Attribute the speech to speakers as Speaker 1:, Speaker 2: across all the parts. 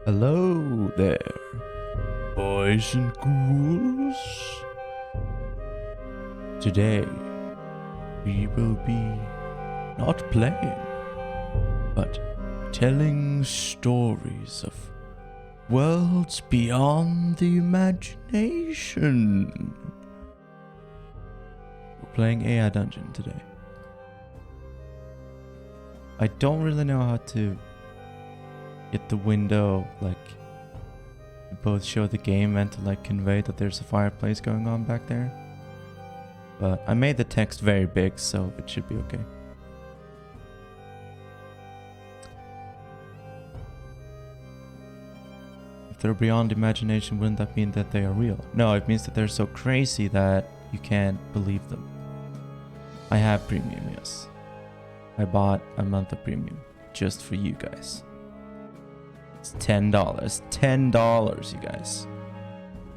Speaker 1: Hello there, boys and ghouls. Today, we will be not playing, but telling stories of worlds beyond the imagination. We're playing AI Dungeon today. I don't really know how to get the window, like, to both show the game and to, like, convey that there's a fireplace going on back there. But I made the text very big, so it should be okay. If they're beyond imagination, wouldn't that mean that they are real? No, it means that they're so crazy that you can't believe them. I have premium, yes. I bought a month of premium just for you guys. It's $10. $10, you guys.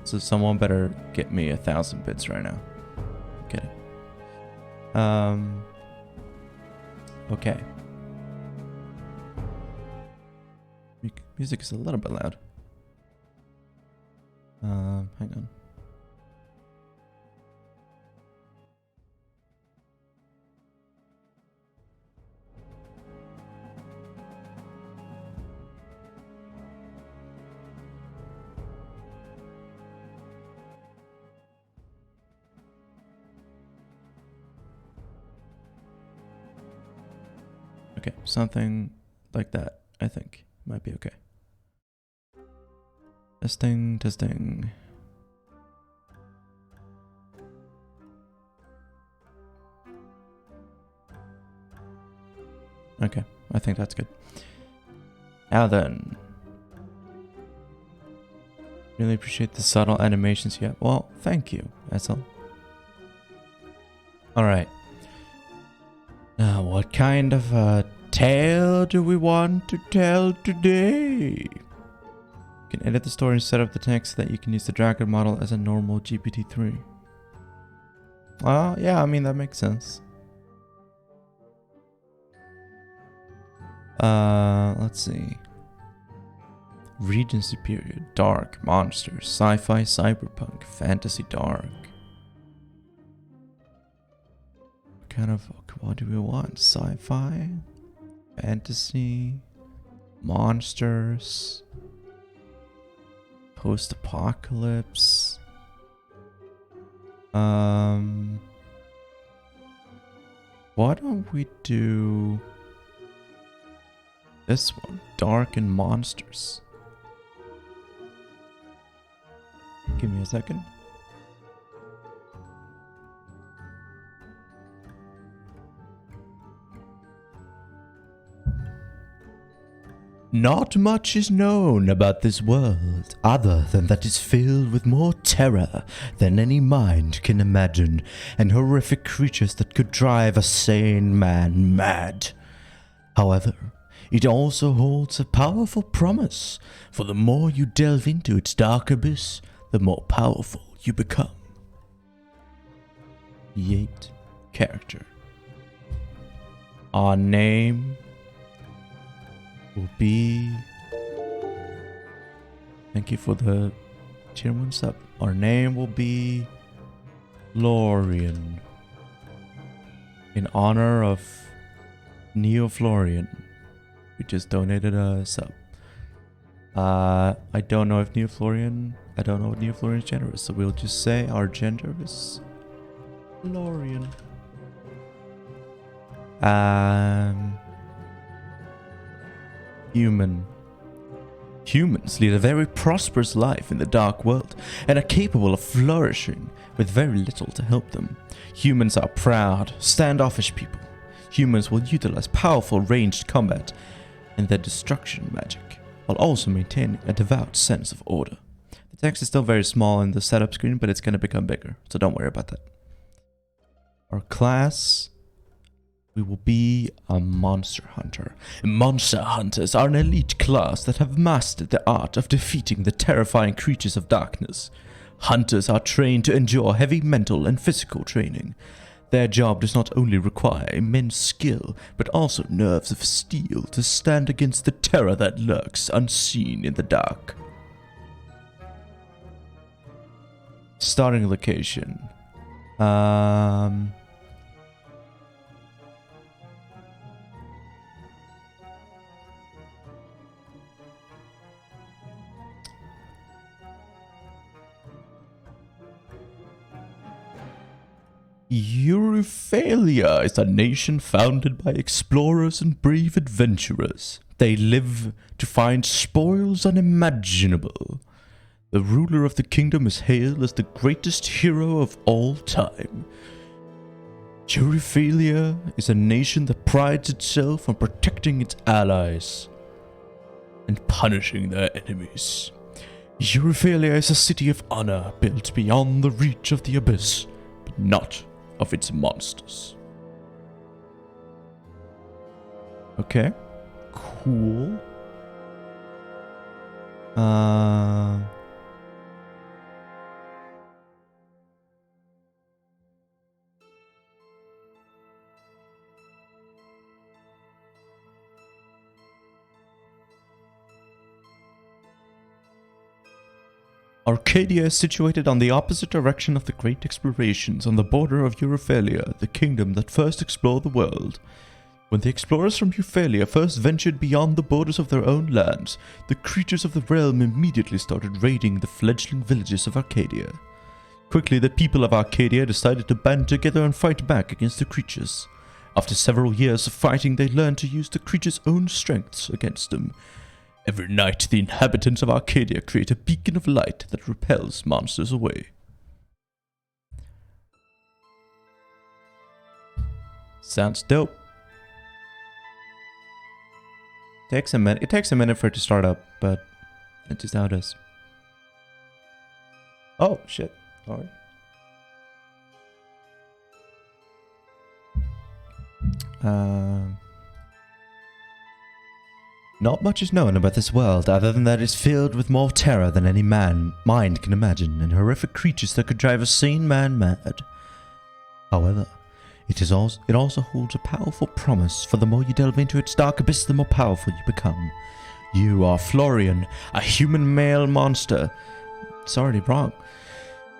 Speaker 1: So someone better get me 1,000 bits right now. I'm kidding. Okay. Music is a little bit loud. Hang on. Okay, something like that, I think, might be okay. Testing, testing. Okay, I think that's good. Now then. Really appreciate the subtle animations you have. Well, thank you, Essel. Alright. Now, what kind of a tale do we want to tell today? You can edit the story and set up the text so that you can use the Dragon model as a normal GPT-3. Well, yeah, I mean, that makes sense. Let's see. Regency period, dark, monsters, sci-fi, cyberpunk, fantasy, dark. Kind of, what do we want? Sci-fi, fantasy, monsters, post-apocalypse. Why don't we do this one? Dark and monsters. Give me a second. Not much is known about this world, other than that it's filled with more terror than any mind can imagine, and horrific creatures that could drive a sane man mad. However, it also holds a powerful promise, for the more you delve into its dark abyss, the more powerful you become. Yate character. Our name will be... Thank you for the tier 1 sub. Our name will be Florian, in honor of Neo Florian, who just donated a sub. I don't know if Neo Florian... I don't know what Neo Florian's gender is, so we'll just say our gender is Florian. Human. Humans lead a very prosperous life in the dark world and are capable of flourishing with very little to help them. Humans are proud, standoffish people. Humans will utilize powerful ranged combat and their destruction magic, while also maintaining a devout sense of order. The text is still very small in the setup screen, but it's going to become bigger, so don't worry about that. Our class... we will be a monster hunter. Monster hunters are an elite class that have mastered the art of defeating the terrifying creatures of darkness. Hunters are trained to endure heavy mental and physical training. Their job does not only require immense skill, but also nerves of steel to stand against the terror that lurks unseen in the dark. Starting location. Euryphalia is a nation founded by explorers and brave adventurers. They live to find spoils unimaginable. The ruler of the kingdom is hailed as the greatest hero of all time. Euryphalia is a nation that prides itself on protecting its allies and punishing their enemies. Euryphalia is a city of honor built beyond the reach of the abyss, but not of its monsters. Okay. Cool. Arcadia is situated on the opposite direction of the great explorations on the border of Euryphalia, the kingdom that first explored the world. When the explorers from Euryphalia first ventured beyond the borders of their own lands, the creatures of the realm immediately started raiding the fledgling villages of Arcadia. Quickly, the people of Arcadia decided to band together and fight back against the creatures. After several years of fighting, they learned to use the creatures' own strengths against them. Every night, the inhabitants of Arcadia create a beacon of light that repels monsters away. Sounds dope. Takes a minute. It takes a minute for it to start up, but it's just how it is. Oh, shit. Alright. Not much is known about this world, other than that it's filled with more terror than any mind can imagine, and horrific creatures that could drive a sane man mad. However, it also holds a powerful promise, for the more you delve into its dark abyss, the more powerful you become. You are Florian, a human male monster. Sorry, wrong.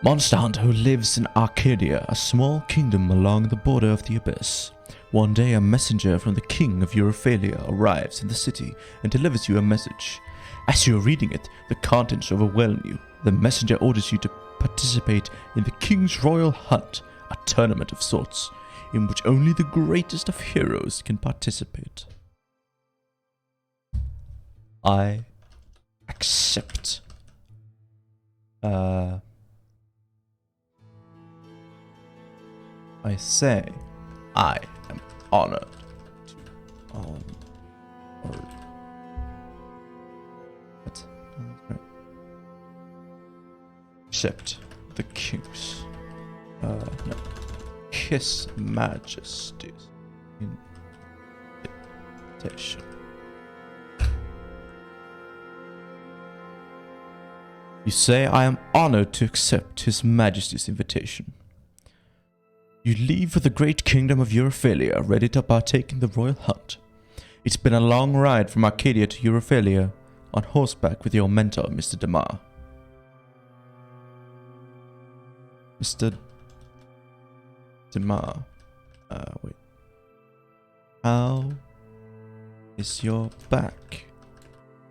Speaker 1: Monster hunter who lives in Arcadia, a small kingdom along the border of the abyss. One day, a messenger from the king of Euryphalia arrives in the city and delivers you a message. As you are reading it, the contents overwhelm you. The messenger orders you to participate in the king's royal hunt, a tournament of sorts, in which only the greatest of heroes can participate. I accept. I say I am honored to accept the king's no. His Majesty's invitation. You say I am honored to accept His Majesty's invitation. You leave for the great kingdom of Euryphalia, ready to partake in the royal hunt. It's been a long ride from Arcadia to Euryphalia, on horseback with your mentor, Mr. Damar. Mr. Damar. Wait. How is your back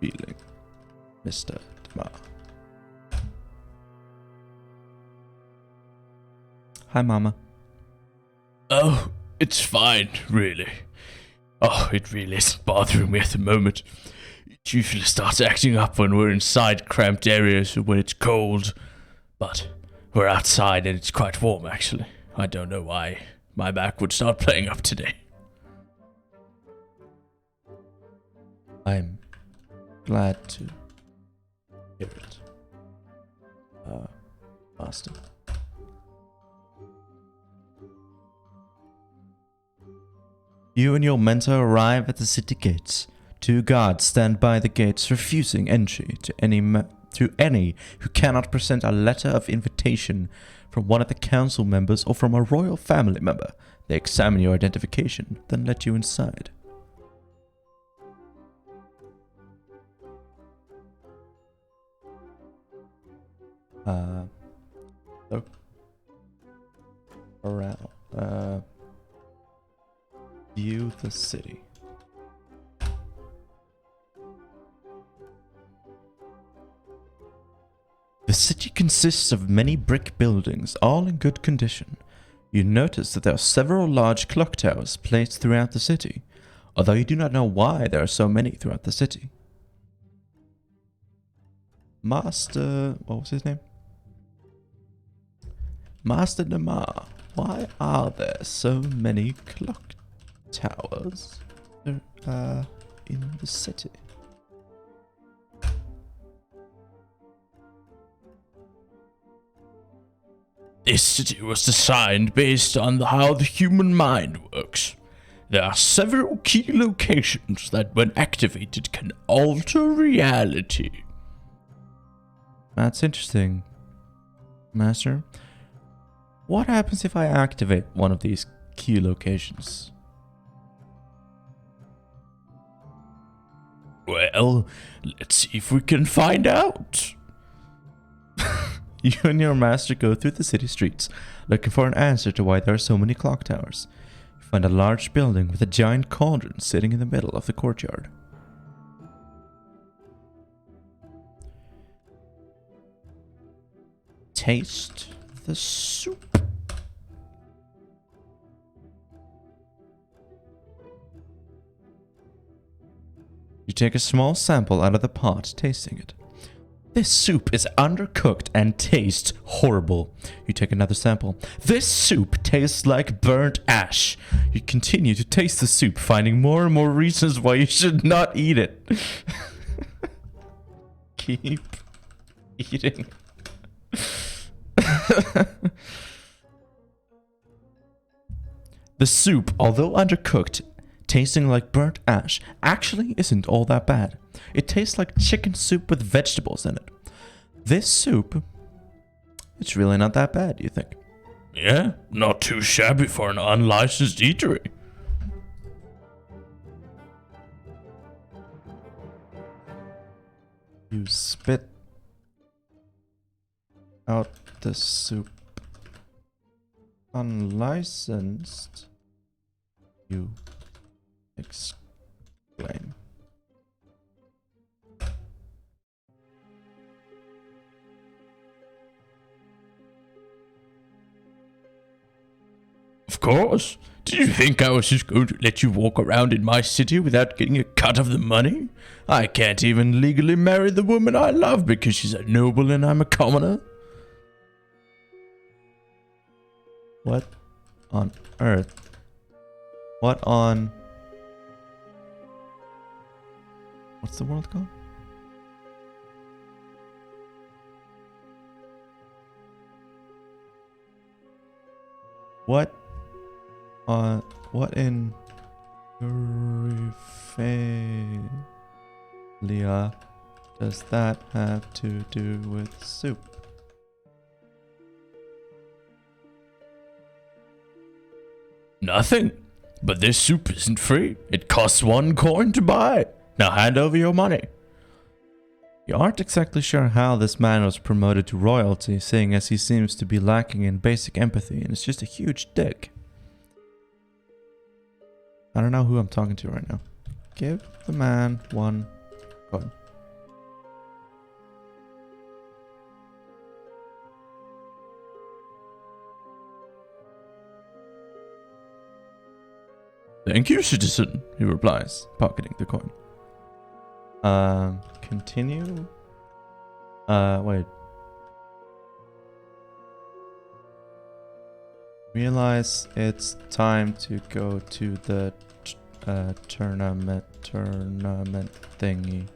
Speaker 1: feeling, Mr. Damar? Hi, Mama.
Speaker 2: Oh, it's fine, really. Oh, it really isn't bothering me at the moment. It usually starts acting up when we're inside cramped areas or when it's cold. But we're outside and it's quite warm, actually. I don't know why my back would start playing up today.
Speaker 1: I'm glad to hear it, Master. You and your mentor arrive at the city gates. Two guards stand by the gates, refusing entry to any to any who cannot present a letter of invitation from one of the council members or from a royal family member. They examine your identification, then let you inside. Look around. View the city. The city consists of many brick buildings, all in good condition. You notice that there are several large clock towers placed throughout the city, although you do not know why there are so many throughout the city. Master... what was his name? Master Namar, why are there so many clock towers in the city?
Speaker 2: This city was designed based on how the human mind works. There are several key locations that, when activated, can alter reality.
Speaker 1: That's interesting, Master. What happens if I activate one of these key locations?
Speaker 2: Well, let's see if we can find out.
Speaker 1: You and your master go through the city streets, looking for an answer to why there are so many clock towers. You find a large building with a giant cauldron sitting in the middle of the courtyard. Taste the soup. You take a small sample out of the pot, tasting it. This soup is undercooked and tastes horrible. You take another sample. This soup tastes like burnt ash. You continue to taste the soup, finding more and more reasons why you should not eat it. Keep eating. The soup, although undercooked, tasting like burnt ash, actually isn't all that bad. It tastes like chicken soup with vegetables in it. This soup, it's really not that bad, you think?
Speaker 2: Yeah, not too shabby for an unlicensed eatery.
Speaker 1: You spit out the soup. Unlicensed, you exclaim.
Speaker 2: Of course. Did you think I was just going to let you walk around in my city without getting a cut of the money? I can't even legally marry the woman I love because she's a noble and I'm a commoner.
Speaker 1: What on earth? What on... What's the world called? What in Euphalia does that have to do with soup?
Speaker 2: Nothing. But this soup isn't free. It costs 1 coin to buy. Now hand over your money.
Speaker 1: You aren't exactly sure how this man was promoted to royalty, seeing as he seems to be lacking in basic empathy and is just a huge dick. I don't know who I'm talking to right now. Give the man 1 coin.
Speaker 2: Thank you, citizen, he replies, pocketing the coin.
Speaker 1: Continue? Wait. Realize it's time to go to the tournament thingy.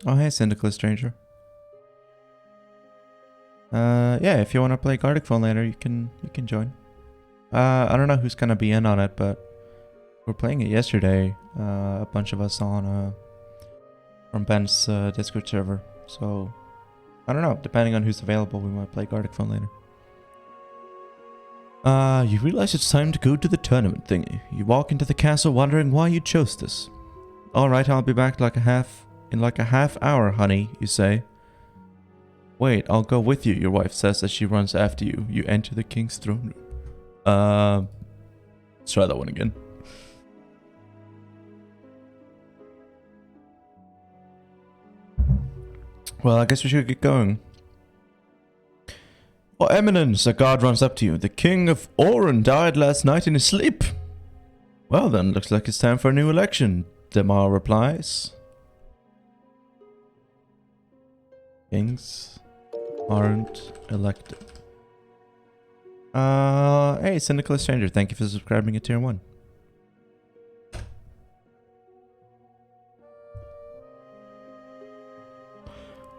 Speaker 1: Oh, hey, Syndical Stranger. Yeah, if you want to play Gartic Phone later, you can join. I don't know who's gonna be in on it, but we're playing it yesterday. A bunch of us on from Ben's Discord server. So I don't know. Depending on who's available, we might play Gartic Phone later. You realize it's time to go to the tournament thingy. You walk into the castle wondering why you chose this. Alright, I'll be back in like a half hour, honey, you say. Wait, I'll go with you, your wife says as she runs after you. You enter the king's throne room. Let's try that one again. Well, I guess we should get going. Your Eminence, a guard runs up to you. The King of Oran died last night in his sleep. Well then, looks like it's time for a new election, Demar replies. Kings aren't elected. Hey, Cynical Stranger, thank you for subscribing at tier 1.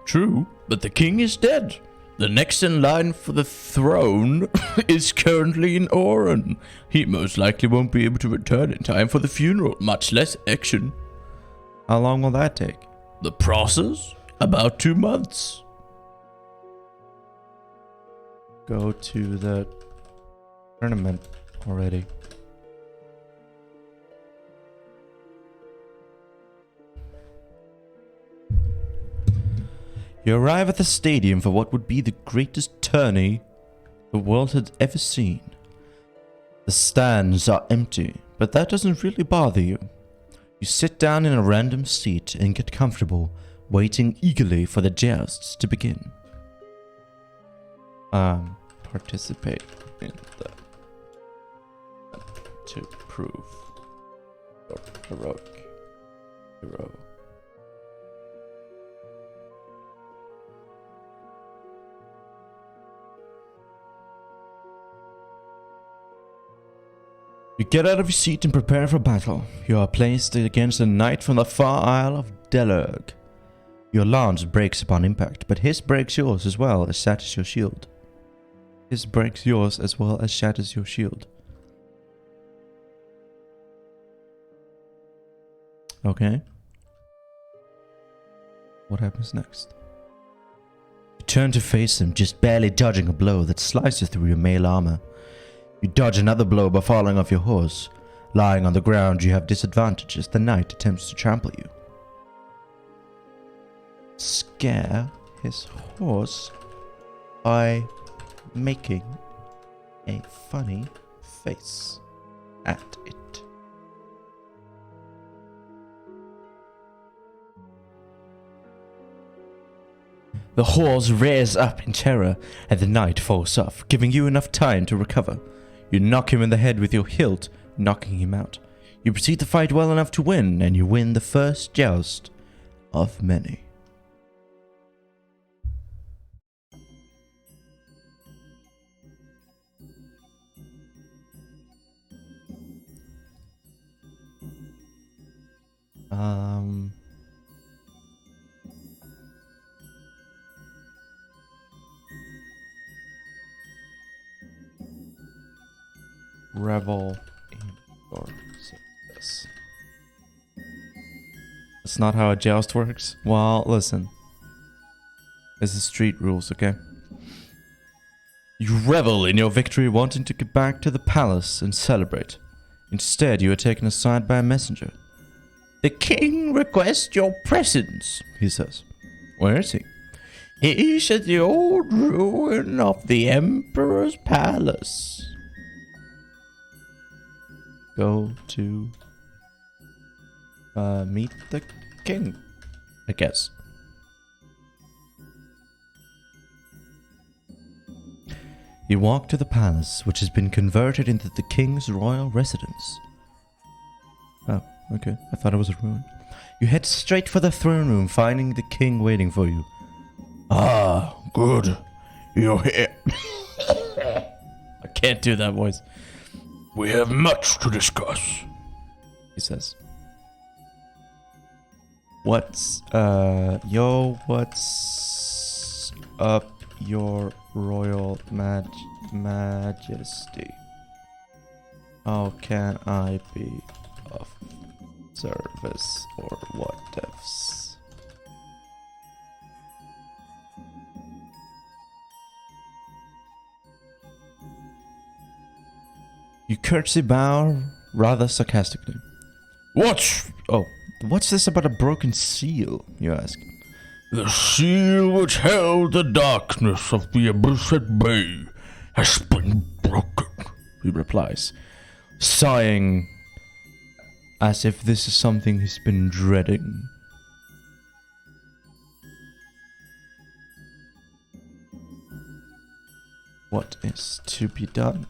Speaker 2: True, but the king is dead. The next in line for the throne is currently in Oran. He most likely won't be able to return in time for the funeral, much less action.
Speaker 1: How long will that take?
Speaker 2: The process? About 2 months.
Speaker 1: Go to the tournament already. You arrive at the stadium for what would be the greatest tourney the world had ever seen. The stands are empty, but that doesn't really bother you. You sit down in a random seat and get comfortable, waiting eagerly for the jousts to begin. Participate in the to prove your heroic hero. You get out of your seat and prepare for battle. You are placed against a knight from the far isle of Delurg. Your lance breaks upon impact, but his breaks yours as well as shatters your shield. His breaks yours as well as shatters your shield. Okay. What happens next? You turn to face him, just barely dodging a blow that slices through your mail armor. You dodge another blow by falling off your horse. Lying on the ground, you have disadvantage as the knight attempts to trample you. Scare his horse by making a funny face at it. The horse rears up in terror, and the knight falls off, giving you enough time to recover. You knock him in the head with your hilt, knocking him out. You proceed to fight well enough to win, and you win the first joust of many. Revel in your success. That's not how a joust works. Well, listen. This is street rules, okay? You revel in your victory, wanting to get back to the palace and celebrate. Instead, you are taken aside by a messenger. The king requests your presence, he says. Where is he? He's at the old ruin of the emperor's palace. Go to meet the king, I guess. You walk to the palace, which has been converted into the king's royal residence. Oh, okay. I thought it was a ruin. You head straight for the throne room, finding the king waiting for you.
Speaker 2: Ah, good. You're here.
Speaker 1: I can't do that voice.
Speaker 2: We have much to discuss,
Speaker 1: he says. What's up, your royal majesty? How can I be of service or what ifs? You curtsy bow rather sarcastically. What's this about a broken seal, you ask?
Speaker 2: The seal which held the darkness of the abyss at bay has been broken,
Speaker 1: He replies, sighing as if this is something he's been dreading. What is to be done?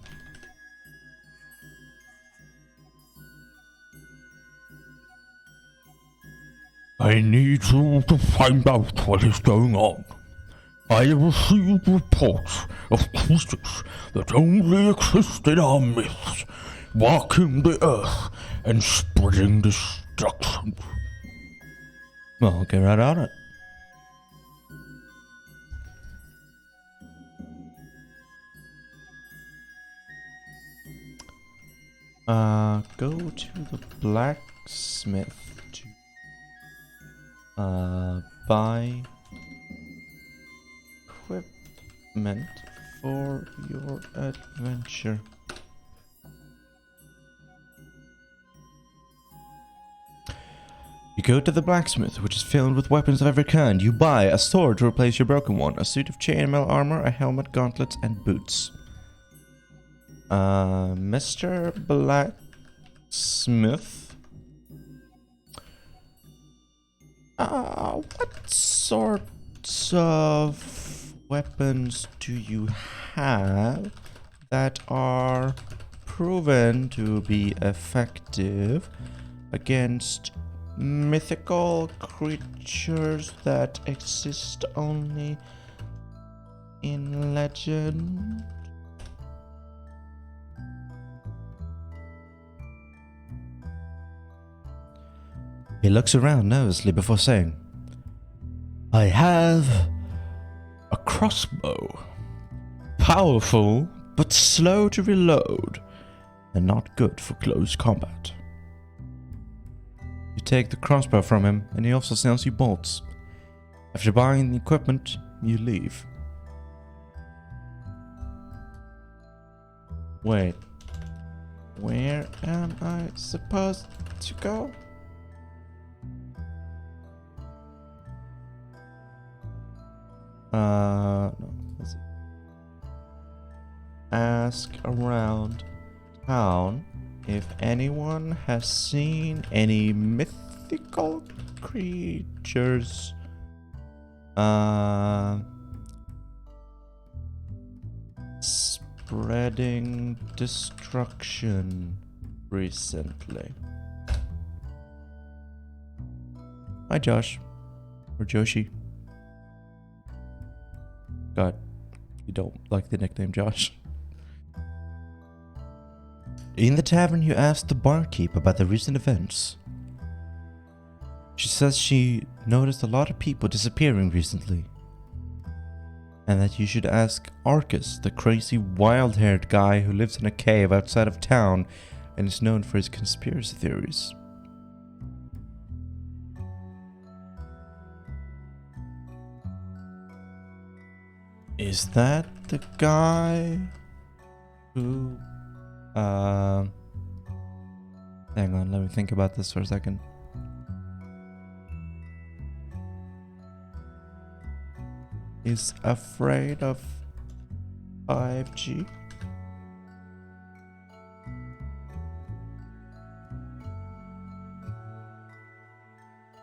Speaker 2: I need you to find out what is going on. I have received reports of creatures that only exist in our myths, walking the earth and spreading destruction.
Speaker 1: Well, get right on it. Go to the blacksmith to buy equipment for your adventure. You go to the blacksmith, which is filled with weapons of every kind. You buy a sword to replace your broken one, a suit of chainmail armor, a helmet, gauntlets, and boots. Mr. Blacksmith. What sorts of weapons do you have that are proven to be effective against mythical creatures that exist only in legend? He looks around nervously before saying, I have a crossbow. Powerful, but slow to reload, and not good for close combat. You take the crossbow from him, and he also sells you bolts. After buying the equipment, you leave. Wait. Where am I supposed to go? No, let's see. Ask around town if anyone has seen any mythical creatures spreading destruction recently. Hi, Josh. Or Joshi. God, you don't like the nickname Josh. In the tavern, you ask the barkeep about the recent events. She says she noticed a lot of people disappearing recently, and that you should ask Arcus, the crazy wild-haired guy who lives in a cave outside of town and is known for his conspiracy theories. Is that the guy who... hang on, let me think about this for a second. Is afraid of 5G?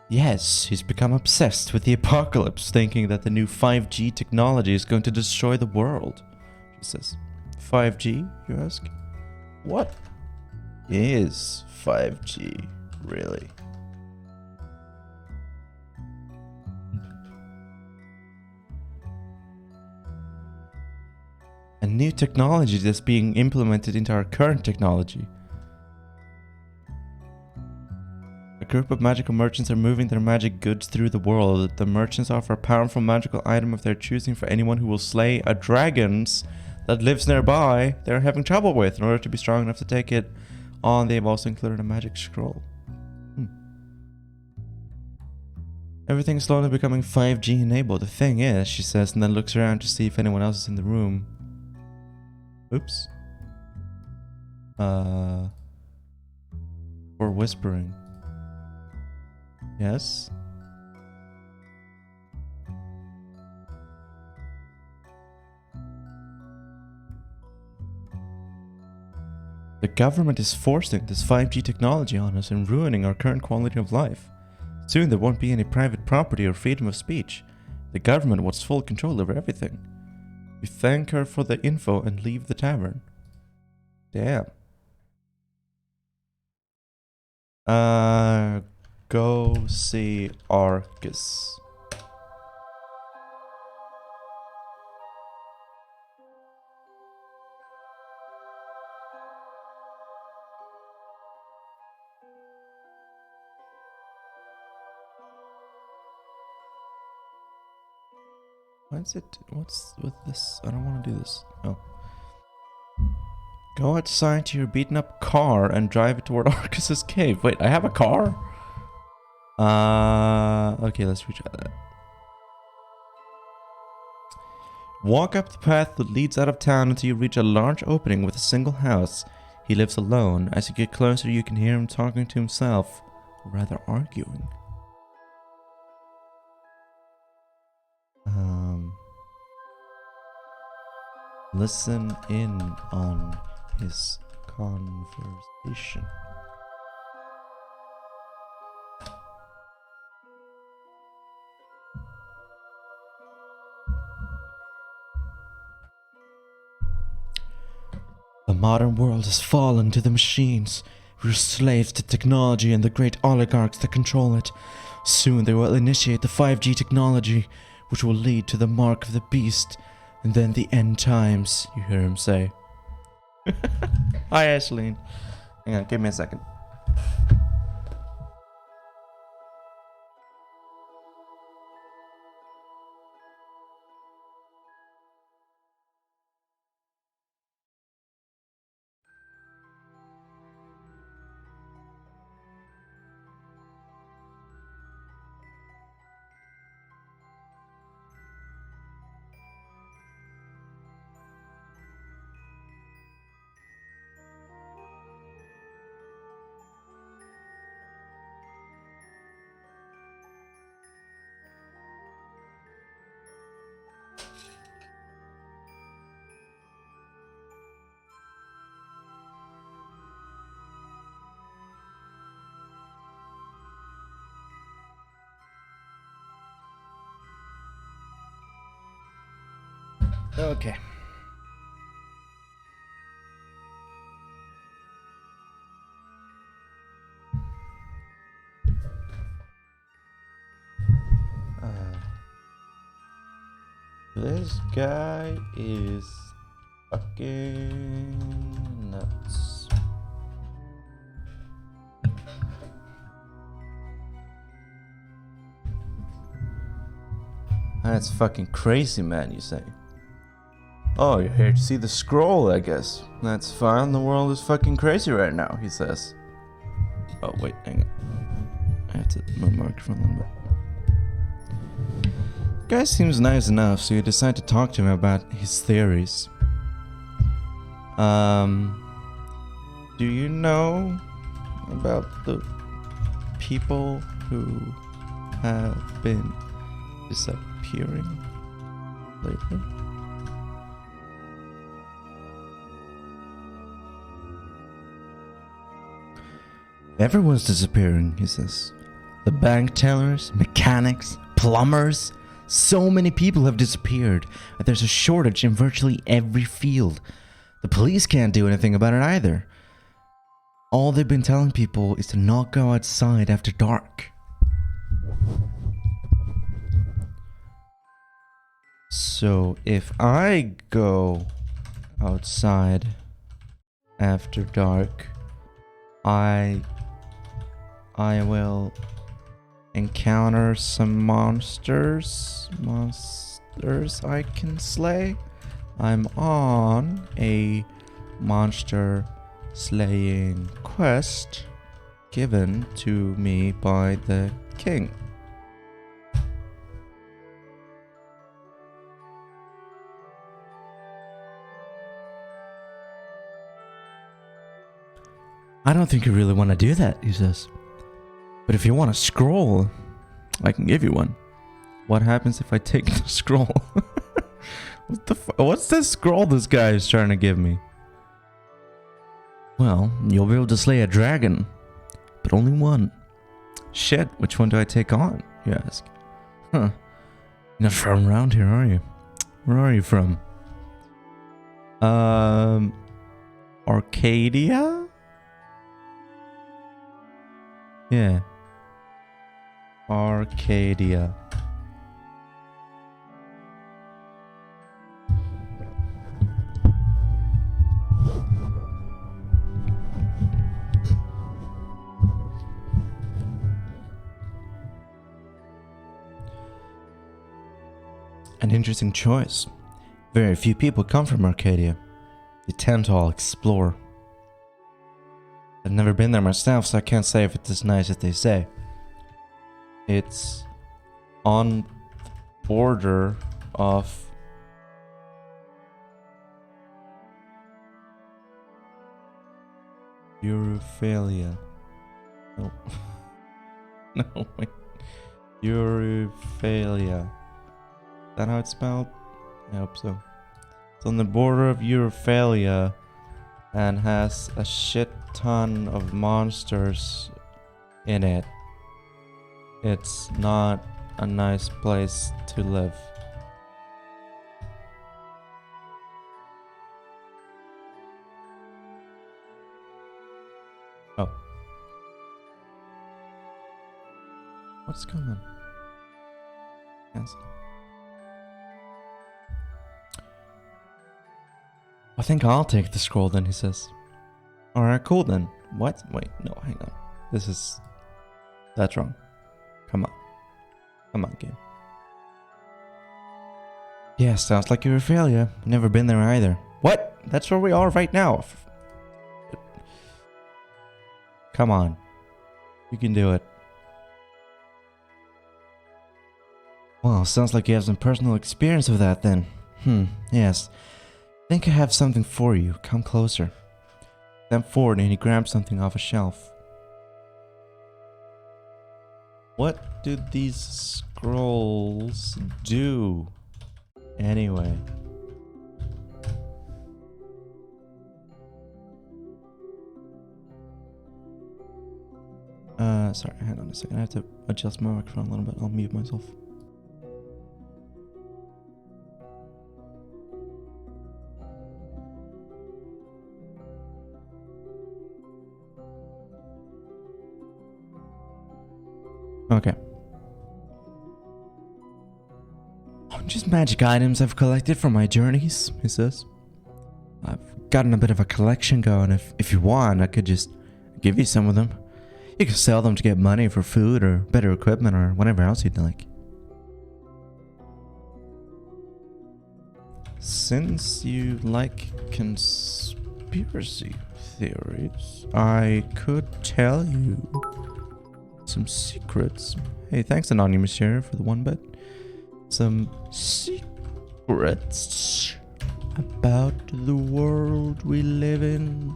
Speaker 1: Yes, he's become obsessed with the apocalypse, thinking that the new 5G technology is going to destroy the world. She says, 5G, you ask? What is 5G, really? A new technology that's being implemented into our current technology. A group of magical merchants are moving their magic goods through the world. The merchants offer a powerful magical item of their choosing for anyone who will slay a dragon's that lives nearby they're having trouble with in order to be strong enough to take it on. They've also included a magic scroll. Everything's slowly becoming 5G enabled. The thing is, she says, and then looks around to see if anyone else is in the room. Oops. Or whispering. Yes? The government is forcing this 5G technology on us and ruining our current quality of life. Soon there won't be any private property or freedom of speech. The government wants full control over everything. We thank her for the info and leave the tavern. Damn. Go see Arcus. What's with this? I don't want to do this. Oh. Go outside to your beaten up car and drive it toward Arcus's cave. Wait, I have a car? Okay, let's retry that. Walk up the path that leads out of town until you reach a large opening with a single house. He lives alone. As you get closer, you can hear him talking to himself, or rather arguing. Listen in on his conversation. The modern world has fallen to the machines. We're slaves to technology and the great oligarchs that control it. Soon they will initiate the 5G technology, which will lead to the mark of the beast, and then the end times, you hear him say. Hi, Ashleen. Hang on, give me a second. Okay. This guy is fucking nuts. That's fucking crazy, man, you say. Oh, you're here to see the scroll, I guess. That's fine, the world is fucking crazy right now, he says. Oh, wait, hang on. I have to move my microphone a little bit. The guy seems nice enough, so you decide to talk to him about his theories. Do you know about the people who have been disappearing lately? Everyone's disappearing, he says. The bank tellers, mechanics, plumbers. So many people have disappeared that there's a shortage in virtually every field. The police can't do anything about it either. All they've been telling people is to not go outside after dark. So if I go outside after dark, I will encounter some monsters I can slay. I'm on a monster slaying quest given to me by the king. I don't think you really want to do that, he says. But if you want a scroll, I can give you one. What happens if I take the scroll? What's this scroll this guy is trying to give me? Well, you'll be able to slay a dragon, but only one. Shit, which one do I take on, you ask? Huh. You're not from around here, are you? Where are you from? Arcadia? Yeah. Arcadia. An interesting choice. Very few people come from Arcadia. They tend to all explore. I've never been there myself, so I can't say if it's as nice as they say. It's on border of Europhalia. No. No, wait. Europhalia. Is that how it's spelled? I hope so. It's on the border of Europhalia and has a shit ton of monsters in it. It's not a nice place to live. Oh. What's going on? Yes. I think I'll take the scroll then, he says. Alright, cool then. What? Wait, no, hang on. That's wrong. Come on. Come on, game. Yeah, sounds like you're a failure. Never been there either. What? That's where we are right now. Come on. You can do it. Well, sounds like you have some personal experience with that then. Yes. I think I have something for you. Come closer. Step forward and he grabs something off a shelf. What do these scrolls do? Anyway. Sorry, hang on a second. I have to adjust my microphone a little bit. I'll mute myself. Okay. Just magic items I've collected from my journeys, he says. I've gotten a bit of a collection going. If you want, I could just give you some of them. You can sell them to get money for food or better equipment or whatever else you'd like. Since you like conspiracy theories, I could tell you some secrets. Hey, thanks Anonymous Sheriff for the 1 bit. Some secrets about the world we live in.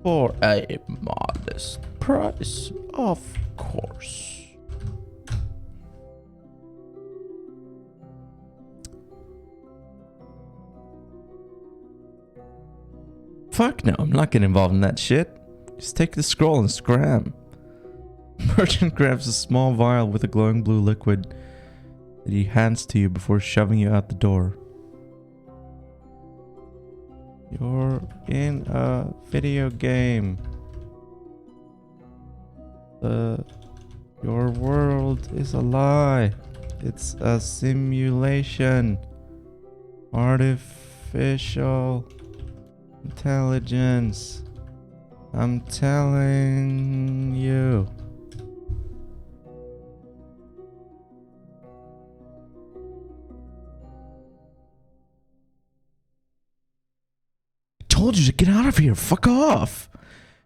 Speaker 1: For a modest price, of course. Fuck no, I'm not getting involved in that shit. Just take the scroll and scram. Merchant grabs a small vial with a glowing blue liquid that he hands to you before shoving you out the door. You're in a video game. Your world is a lie. It's a simulation. Artificial intelligence. I'm telling you. told you to get out of here. Fuck off.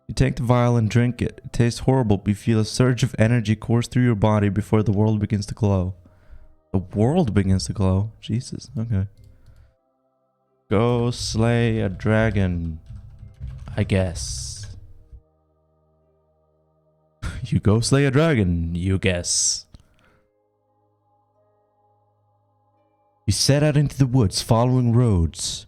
Speaker 1: You take the vial and drink it. It tastes horrible, but you feel a surge of energy course through your body before the world begins to glow. The world begins to glow? Jesus, okay. Go slay a dragon, I guess. You go slay a dragon, you guess. You set out into the woods, following roads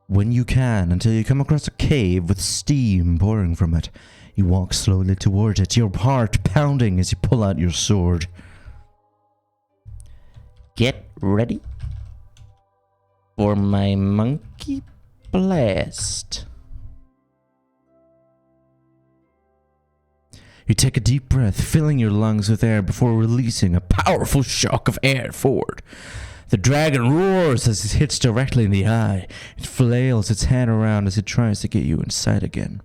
Speaker 1: when you can, until you come across a cave with steam pouring from it. You walk slowly towards it, your heart pounding as you pull out your sword. Get ready for my monkey blast. You take a deep breath, filling your lungs with air before releasing a powerful shock of air forward. The dragon roars as it hits directly in the eye. It flails its head around as it tries to get you inside again.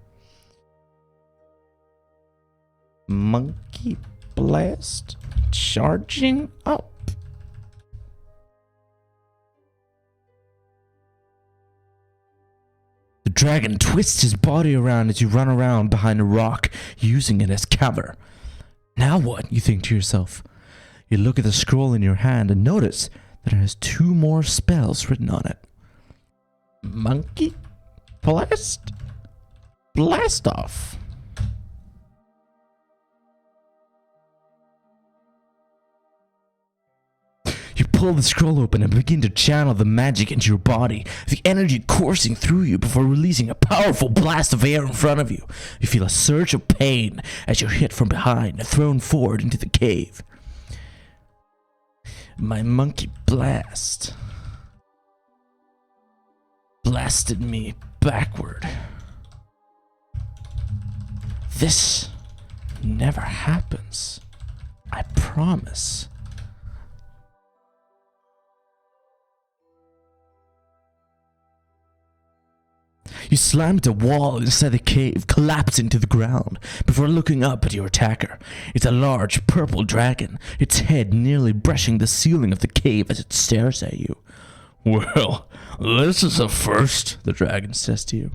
Speaker 1: Monkey blast charging up. The dragon twists his body around as you run around behind a rock, using it as cover. Now what? You think to yourself. You look at the scroll in your hand and notice that it has 2 more spells written on it. Monkey blast? Blast off. You pull the scroll open and begin to channel the magic into your body, the energy coursing through you before releasing a powerful blast of air in front of you. You feel a surge of pain as you're hit from behind and thrown forward into the cave. My monkey blast blasted me backward. This never happens. I promise. You slam into a wall inside the cave, collapse into the ground, before looking up at your attacker. It's a large purple dragon, its head nearly brushing the ceiling of the cave as it stares at you.
Speaker 2: Well, this is a first,
Speaker 1: The dragon says to you.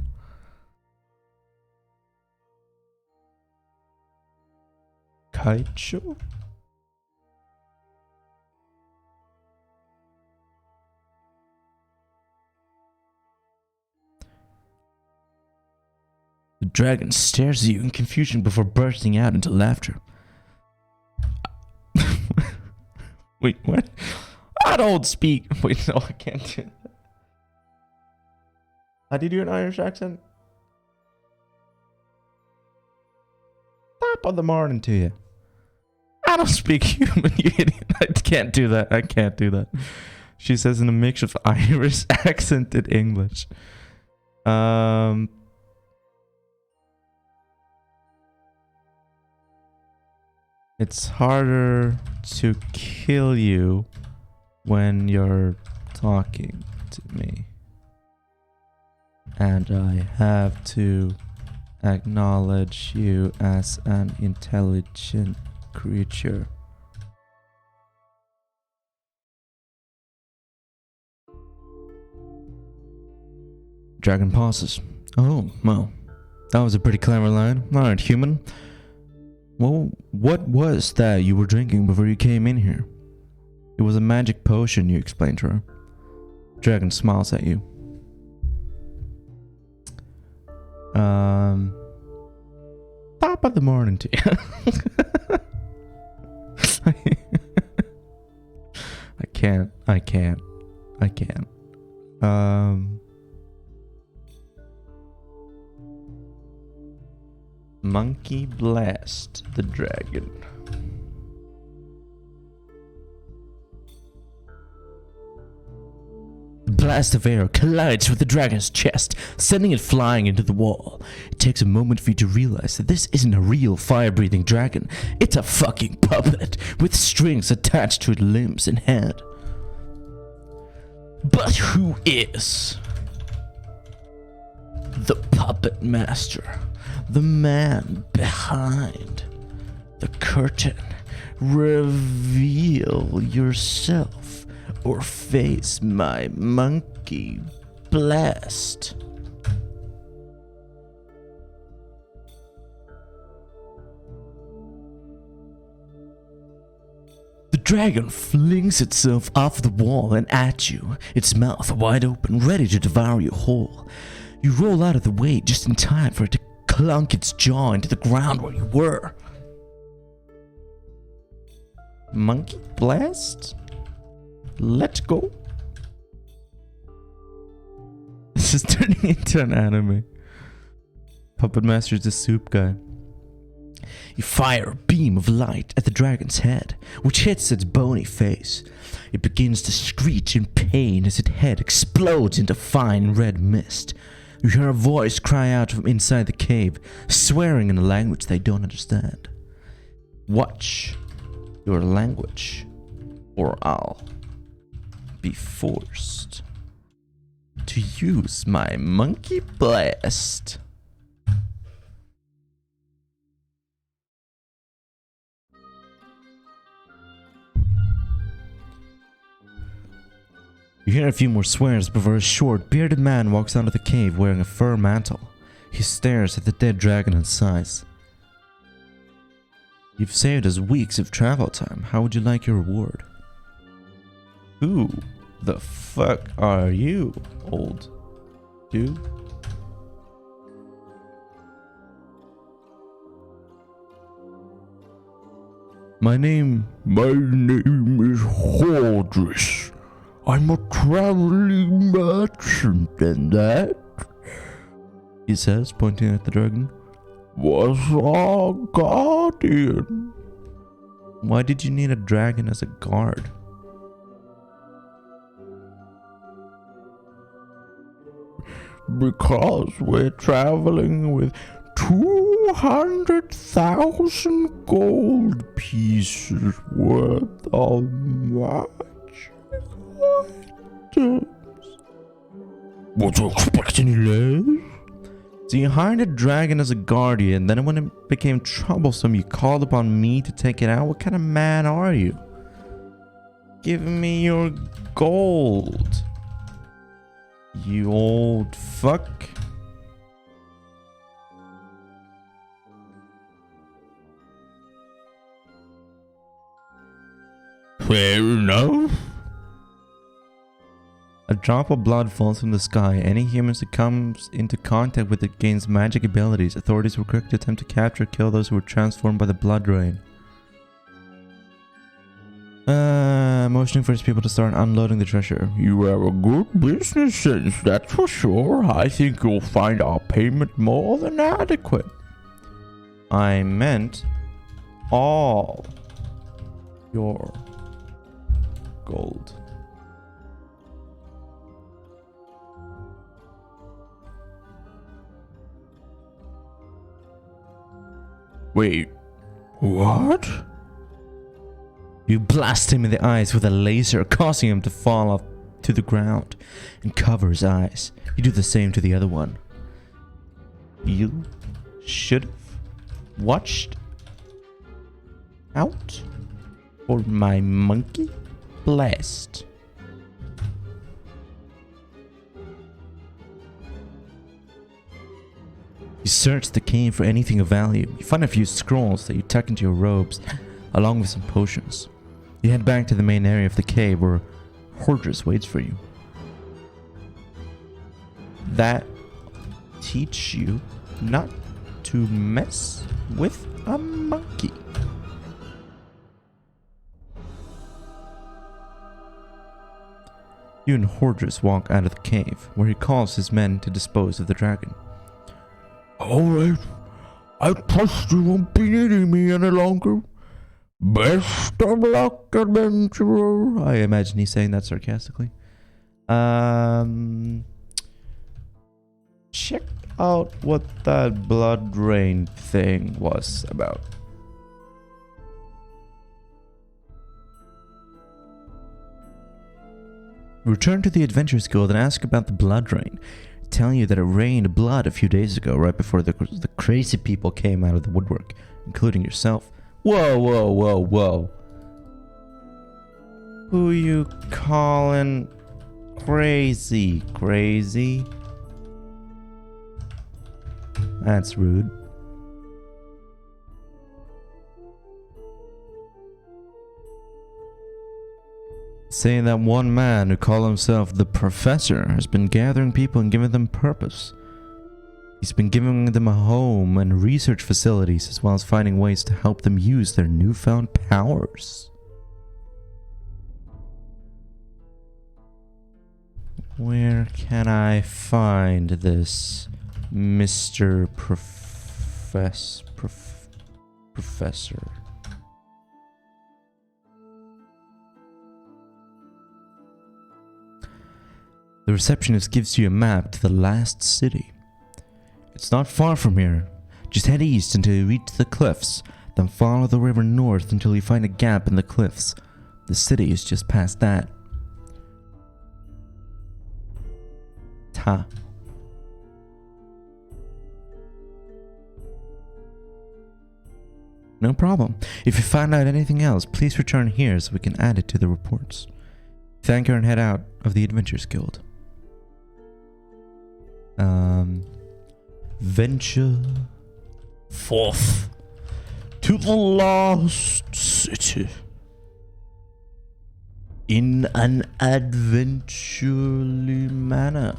Speaker 1: Kaicho? The dragon stares at you in confusion before bursting out into laughter. Wait, what? I don't speak. Wait, no, I can't do that. How do you do an Irish accent? Top of the morning to you. I don't speak human, you idiot. I can't do that. I can't do that. She says in a mix of Irish accent and English. It's harder to kill you when you're talking to me. And I have to acknowledge you as an intelligent creature. Dragon pauses. Oh, well, that was a pretty clever line. Alright, human. Well, what was that you were drinking before you came in here? It was a magic potion, you explained to her. Dragon smiles at you. Top of the morning to you. I can't. Monkey blast the dragon. The blast of air collides with the dragon's chest, sending it flying into the wall. It takes a moment for you to realize that this isn't a real fire-breathing dragon. It's a fucking puppet with strings attached to its limbs and head. But who is the puppet master? The man behind the curtain. Reveal yourself or face my monkey blast. dragon flings itself off the wall and at you, its mouth wide open, ready to devour you whole. You roll out of the way just in time for it to clunk its jaw into the ground where you were. Monkey blast? Let's go. This is turning into an anime. Puppet Master's the soup guy. You fire a beam of light at the dragon's head, which hits its bony face. It begins to screech in pain as its head explodes into fine red mist. You hear a voice cry out from inside the cave, swearing in a language they don't understand. Watch your language, or I'll be forced to use my monkey blast. You hear a few more swears before a short, bearded man walks out of the cave wearing a fur mantle. He stares at the dead dragon in size. You've saved us weeks of travel time. How would you like your reward? Who the fuck are you, old dude? My name is Hordris. I'm a traveling merchant, and that, he says, pointing at the dragon, was our guardian. Why did you need a dragon as a guard? Because we're traveling with 200,000 gold pieces worth of magic items. Would you expect any less? So you hired a dragon as a guardian, then when it became troublesome, you called upon me to take it out? What kind of man are you? Give me your gold, you old fuck.
Speaker 2: Fair enough.
Speaker 1: A drop of blood falls from the sky. Any humans that comes into contact with it gains magic abilities. Authorities were quick to attempt to capture or kill those who were transformed by the blood rain. Motioning for his people to start unloading the treasure.
Speaker 2: You have a good business sense, that's for sure. I think you'll find our payment more than adequate.
Speaker 1: I meant all your gold.
Speaker 2: Wait, what?
Speaker 1: You blast him in the eyes with a laser, causing him to fall off to the ground and cover his eyes. You do the same to the other one. You should have watched out for my monkey blast. You search the cave for anything of value. You find a few scrolls that you tuck into your robes, along with some potions. You head back to the main area of the cave where Hordris waits for you. That teach you not to mess with a monkey. You and Hordris walk out of the cave, where he calls his men to dispose of the dragon.
Speaker 2: Alright, I trust you won't be needing me any longer. Best of luck, adventurer.
Speaker 1: I imagine he's saying that sarcastically. Check out what that blood rain thing was about. Return to the Adventurers Guild and ask about the blood rain. Telling you that it rained blood a few days ago, right before the crazy people came out of the woodwork, including yourself. Whoa, whoa, whoa, whoa. Who you calling crazy? Crazy? That's rude. Say that one man who called himself the Professor has been gathering people and giving them purpose. He's been giving them a home and research facilities, as well as finding ways to help them use their newfound powers. Where can I find this Mr. Professor? The receptionist gives you a map to the last city. It's not far from here. Just head east until you reach the cliffs, then follow the river north until you find a gap in the cliffs. The city is just past that. Ta. No problem. If you find out anything else, please return here so we can add it to the reports. Thank her and head out of the Adventures Guild. Venture
Speaker 2: forth to the lost city
Speaker 1: in an adventurely manner.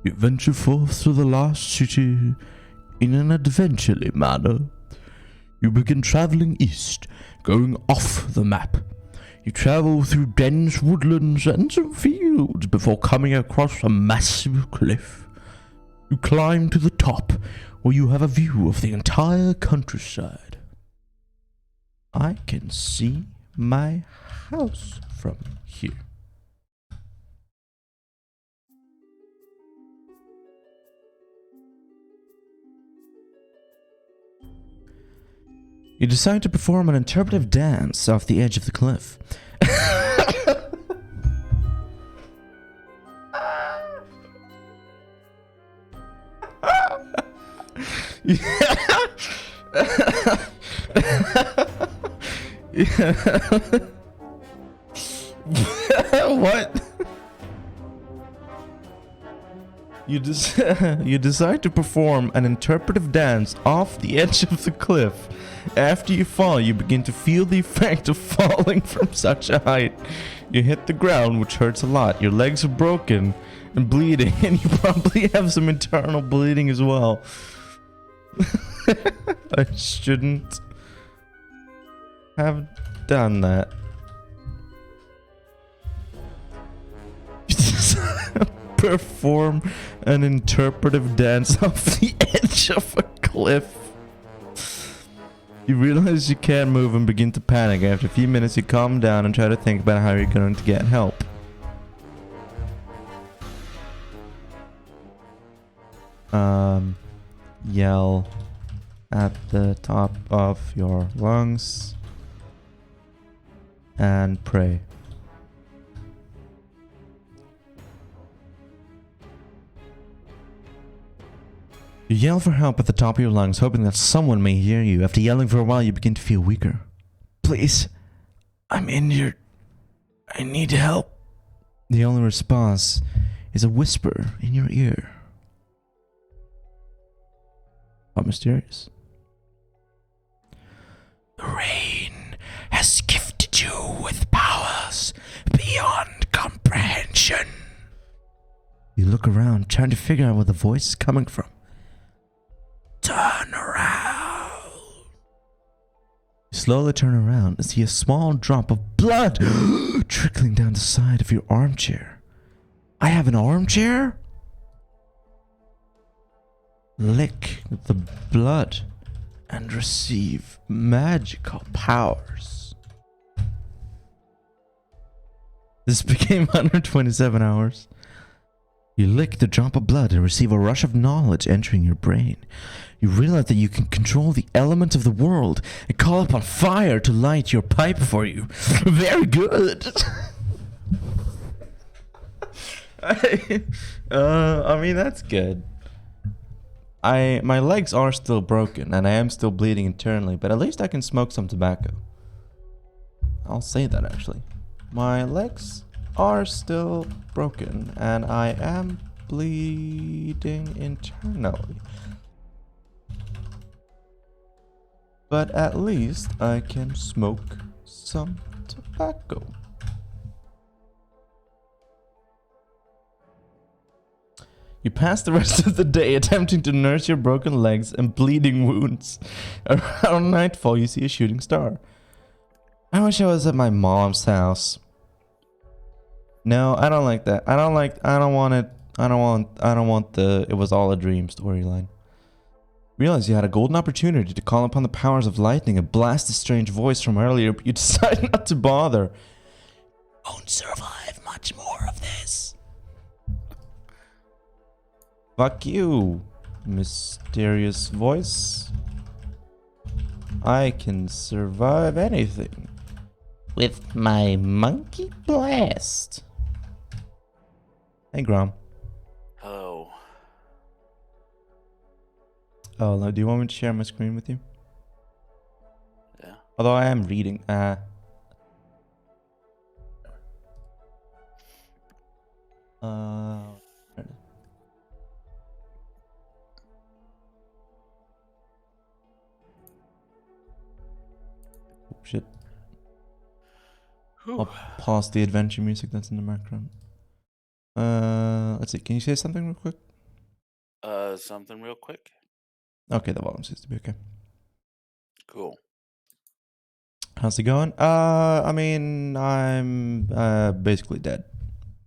Speaker 2: You venture forth to the lost city in an adventurely manner. You begin traveling east, going off the map. You travel through dense woodlands and some fields before coming across a massive cliff. You climb to the top, where you have a view of the entire countryside.
Speaker 1: I can see my house from here. You decide to perform an interpretive dance off the edge of the cliff. What? You decide to perform an interpretive dance off the edge of the cliff. After you fall, you begin to feel the effect of falling from such a height. You hit the ground, which hurts a lot. Your legs are broken and bleeding, and you probably have some internal bleeding as well. I shouldn't have done that. Perform an interpretive dance off the edge of a cliff. You realize you can't move and begin to panic. After a few minutes, you calm down and try to think about how you're going to get help. Yell at the top of your lungs and pray. You yell for help at the top of your lungs, hoping that someone may hear you. After yelling for a while, you begin to feel weaker. Please, I'm injured. I need help. The only response is a whisper in your ear. How mysterious.
Speaker 2: The rain has gifted you with powers beyond comprehension.
Speaker 1: You look around, trying to figure out where the voice is coming from.
Speaker 2: Turn around.
Speaker 1: You slowly turn around and see a small drop of blood trickling down the side of your armchair. I have an armchair? Lick the blood and receive magical powers. This became 127 hours. You lick the drop of blood and receive a rush of knowledge entering your brain. You realize that you can control the elements of the world and call upon fire to light your pipe for you. Very good. I mean, that's good. My legs are still broken and I am still bleeding internally, but at least I can smoke some tobacco. I'll say that actually. My legs are still broken and I am bleeding internally. But at least I can smoke some tobacco. You pass the rest of the day attempting to nurse your broken legs and bleeding wounds. Around nightfall, you see a shooting star. I wish I was at my mom's house. No, I don't like that. I don't want it. I don't want the it was all a dream storyline. Realize you had a golden opportunity to call upon the powers of lightning and blast the strange voice from earlier, but you decide not to bother. Won't survive much more of this. Fuck you, mysterious voice. I can survive anything with my monkey blast. Hey, Grom.
Speaker 3: Hello.
Speaker 1: Oh, no, do you want me to share my screen with you?
Speaker 3: Yeah.
Speaker 1: Although I am reading. Shit.
Speaker 3: Whew.
Speaker 1: I'll pause the adventure music that's in the background. Let's see. Can you say something real quick?
Speaker 3: Something real quick.
Speaker 1: Okay, the volume seems to be okay.
Speaker 3: Cool.
Speaker 1: How's it going? I mean, I'm basically dead,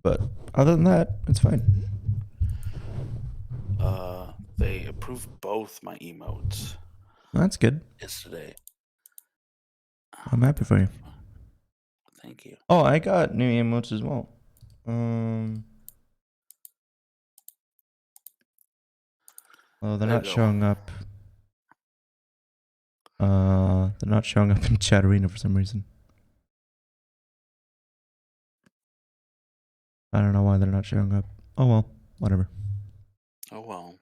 Speaker 1: but other than that, it's fine.
Speaker 3: They approved both my emotes
Speaker 1: That's good.
Speaker 3: yesterday.
Speaker 1: I'm happy for you.
Speaker 3: Thank you.
Speaker 1: Oh, I got new emotes as well. Oh, they're not showing up. They're not showing up in Chat Arena for some reason. I don't know why they're not showing up. Oh well, whatever.
Speaker 3: Oh well.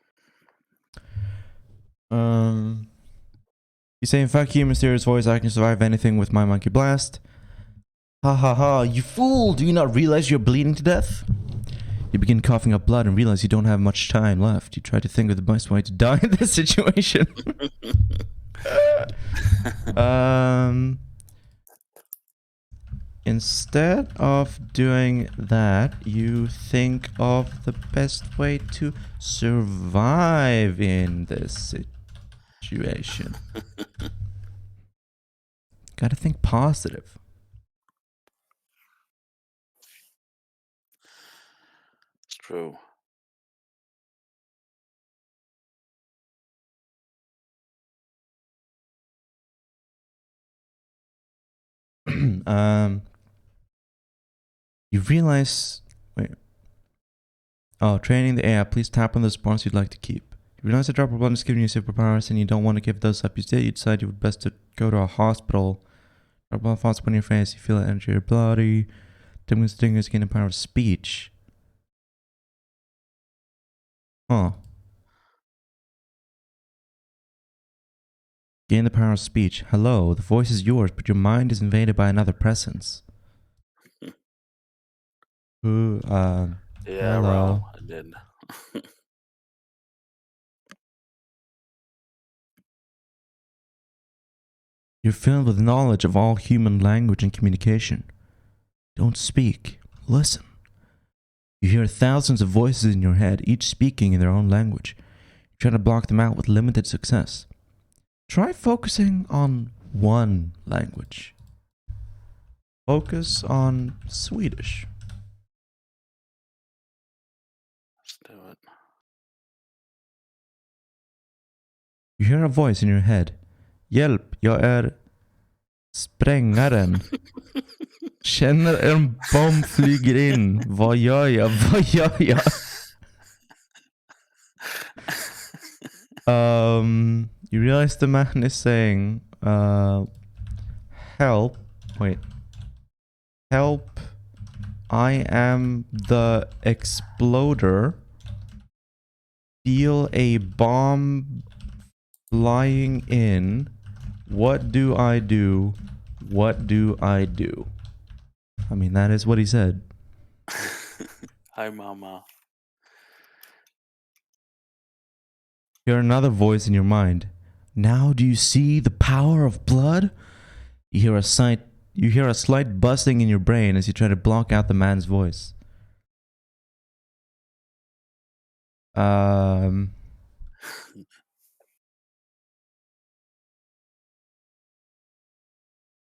Speaker 1: You saying fuck you, mysterious voice, I can survive anything with my monkey blast. Ha ha ha, you fool! Do you not realize you're bleeding to death? You begin coughing up blood and realize you don't have much time left. You try to think of the best way to die in this situation. Instead of doing that, you think of the best way to survive in this situation. Gotta think positive.
Speaker 3: It's true.
Speaker 1: You realize... Wait. Oh, training the AI. Please tap on the spawns you'd like to keep. You realize a drop of blood is giving you superpowers and you don't want to give those up. You decide you would best to go to a hospital. Drop blood falls upon your face. You feel it enter your body. Tingling stingers gain the power of speech. Huh. Gain the power of speech. Hello, the voice is yours, but your mind is invaded by another presence. Who,
Speaker 3: Yeah,
Speaker 1: hello.
Speaker 3: Ro, I did.
Speaker 1: You're filled with knowledge of all human language and communication. Don't speak. Listen. You hear thousands of voices in your head, each speaking in their own language. You try to block them out with limited success. Try focusing on one language. Focus on Swedish.
Speaker 3: Let's do it.
Speaker 1: You hear a voice in your head. Hjälp, jag är sprängaren. Känner en bomb flyger in. Vad gör jag? Vad gör jag? You realize the man is saying, help. Wait. Help. I am the exploder. Feel a bomb flying in. What do I do? What do I do? I mean, that is what he said.
Speaker 3: Hi, Mama.
Speaker 1: Hear another voice in your mind. Now do you see the power of blood? You You hear a slight buzzing in your brain as you try to block out the man's voice.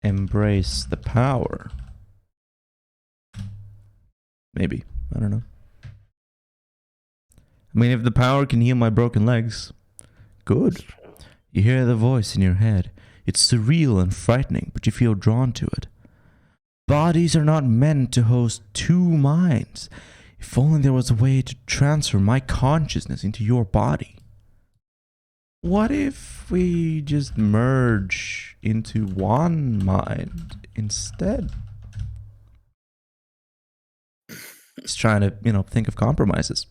Speaker 1: Embrace the power. Maybe. I don't know. I mean, if the power can heal my broken legs, good. You hear the voice in your head. It's surreal and frightening, but you feel drawn to it. Bodies are not meant to host two minds. If only there was a way to transfer my consciousness into your body. What if we just merge into one mind instead? He's trying to, think of compromises.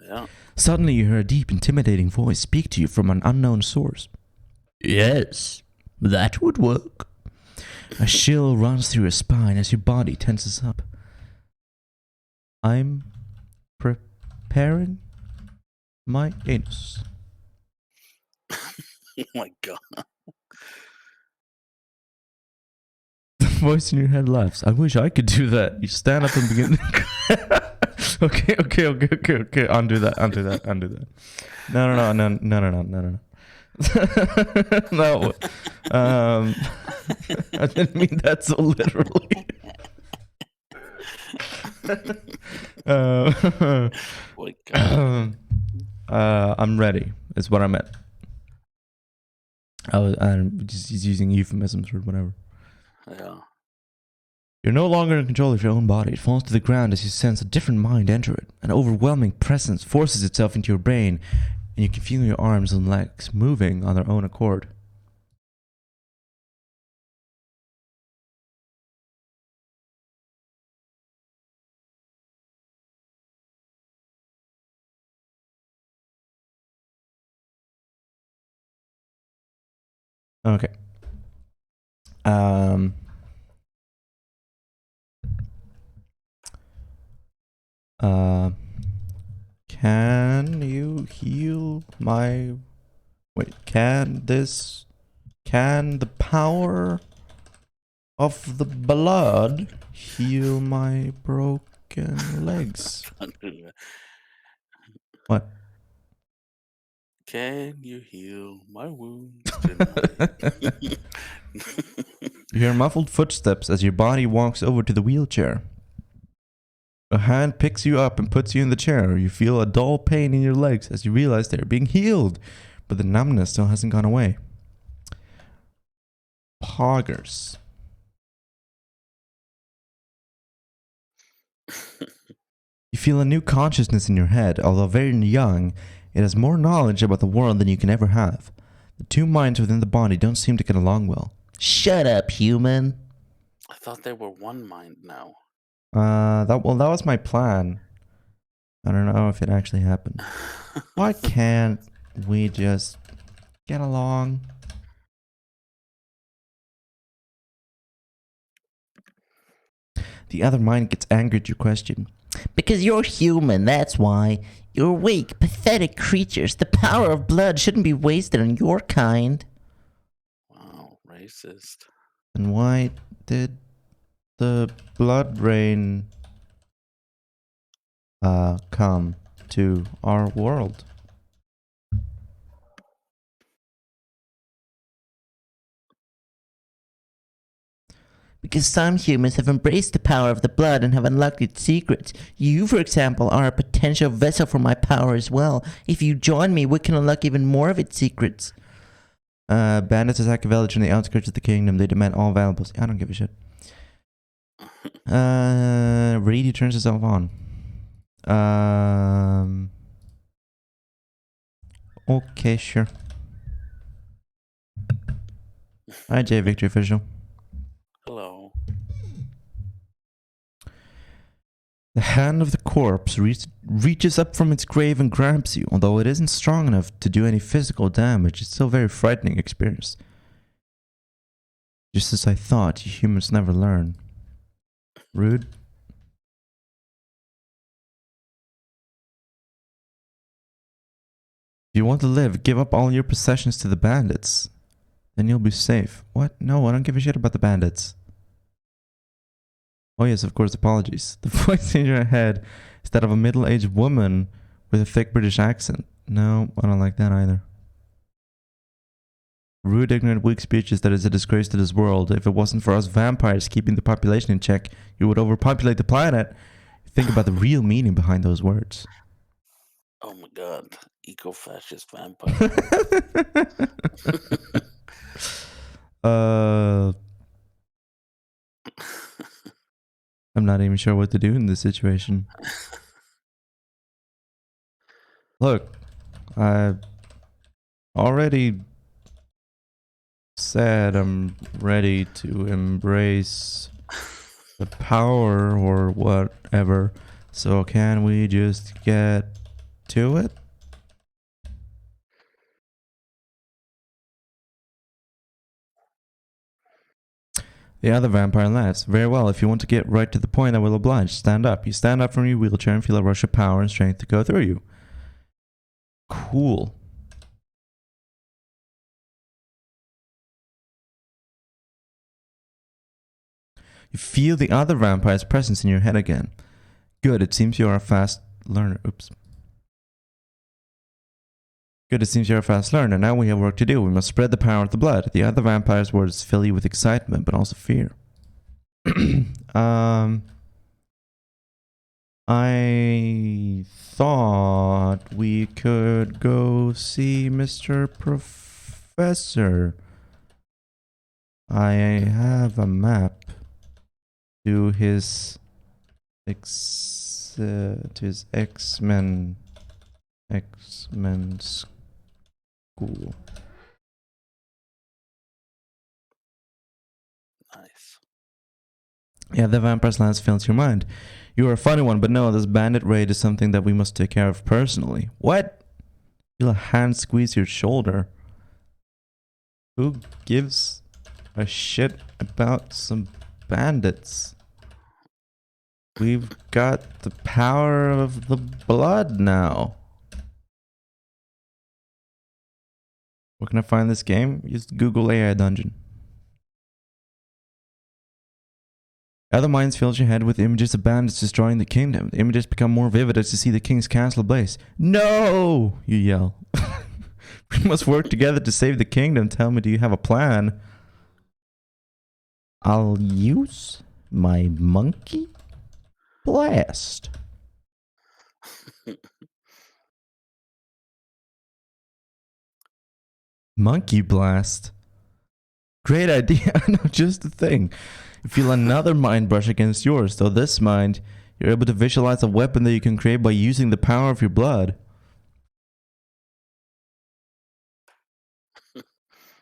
Speaker 3: Yeah.
Speaker 1: Suddenly you hear a deep, intimidating voice speak to you from an unknown source.
Speaker 2: Yes, that would work.
Speaker 1: A chill runs through your spine as your body tenses up. I'm preparing my anus.
Speaker 3: Oh my god.
Speaker 1: The voice in your head laughs. I wish I could do that. You stand up and begin. Okay. Undo that. No. No. I didn't mean that so literally.
Speaker 3: My god.
Speaker 1: I'm ready. Is what I meant. I'm just using euphemisms or whatever.
Speaker 3: Yeah.
Speaker 1: You're no longer in control of your own body. It falls to the ground as you sense a different mind enter it. An overwhelming presence forces itself into your brain, and you can feel your arms and legs moving on their own accord. Okay. Can you heal my... Wait, can the power of the blood heal my broken legs? What?
Speaker 3: Can you heal my wounds tonight?
Speaker 1: You hear muffled footsteps as your body walks over to the wheelchair. A hand picks you up and puts you in the chair. You feel a dull pain in your legs as you realize they're being healed, but the numbness still hasn't gone away. Poggers. You feel a new consciousness in your head. Although very young, it has more knowledge about the world than you can ever have. The two minds within the body don't seem to get along well. Shut up, human.
Speaker 3: I thought they were one mind now.
Speaker 1: That was my plan. I don't know if it actually happened. Why can't we just get along? The other mind gets angry at your question. Because you're human, that's why. You're weak, pathetic creatures. The power of blood shouldn't be wasted on your kind.
Speaker 3: Wow, racist.
Speaker 1: And why did the blood rain come to our world? Because some humans have embraced the power of the blood and have unlocked its secrets. You, for example, are a potential vessel for my power as well. If you join me, we can unlock even more of its secrets. Bandits attack a village on the outskirts of the kingdom. They demand all valuables. I don't give a shit. Reedy turns himself on. Okay, sure. Hi, J Victory Official.
Speaker 3: Hello.
Speaker 1: The hand of the corpse reaches up from its grave and grabs you. Although it isn't strong enough to do any physical damage, it's still a very frightening experience. Just as I thought, you humans never learn. Rude. If you want to live, give up all your possessions to the bandits. Then you'll be safe. What? No, I don't give a shit about the bandits. Oh yes, of course, apologies. The voice in your head is that of a middle-aged woman with a thick British accent. No, I don't like that either. Rude, ignorant, weak speeches that is a disgrace to this world. If it wasn't for us vampires keeping the population in check, you would overpopulate the planet. Think about the real meaning behind those words.
Speaker 3: Oh my god. Eco-fascist vampire.
Speaker 1: I'm not even sure what to do in this situation. Look, I already said I'm ready to embrace the power or whatever. So can we just get to it? The other vampire laughs. Very well, if you want to get right to the point, I will oblige. Stand up. You stand up from your wheelchair and feel a rush of power and strength to go through you. Cool. You feel the other vampire's presence in your head again. Good, it seems you are a fast learner. Oops. Good, it seems you're a fast learner. Now we have work to do. We must spread the power of the blood. The other vampire's words fill you with excitement, but also fear. I thought we could go see Mr. Professor. I have a map to his X-Men school.
Speaker 3: Nice.
Speaker 1: Yeah, the vampire's lance fills your mind. You are a funny one, but no, this bandit raid is something that we must take care of personally. What? Feel a hand squeeze your shoulder. Who gives a shit about some bandits? We've got the power of the blood now. Where can I find this game? Use Google AI Dungeon. Other minds fills your head with images of bandits destroying the kingdom. The images become more vivid as you see the king's castle blaze. No! You yell. We must work together to save the kingdom. Tell me, do you have a plan? I'll use my monkey blast. Monkey blast? Great idea. I know just the thing. You feel another mind brush against yours, though this mind, you're able to visualize a weapon that you can create by using the power of your blood.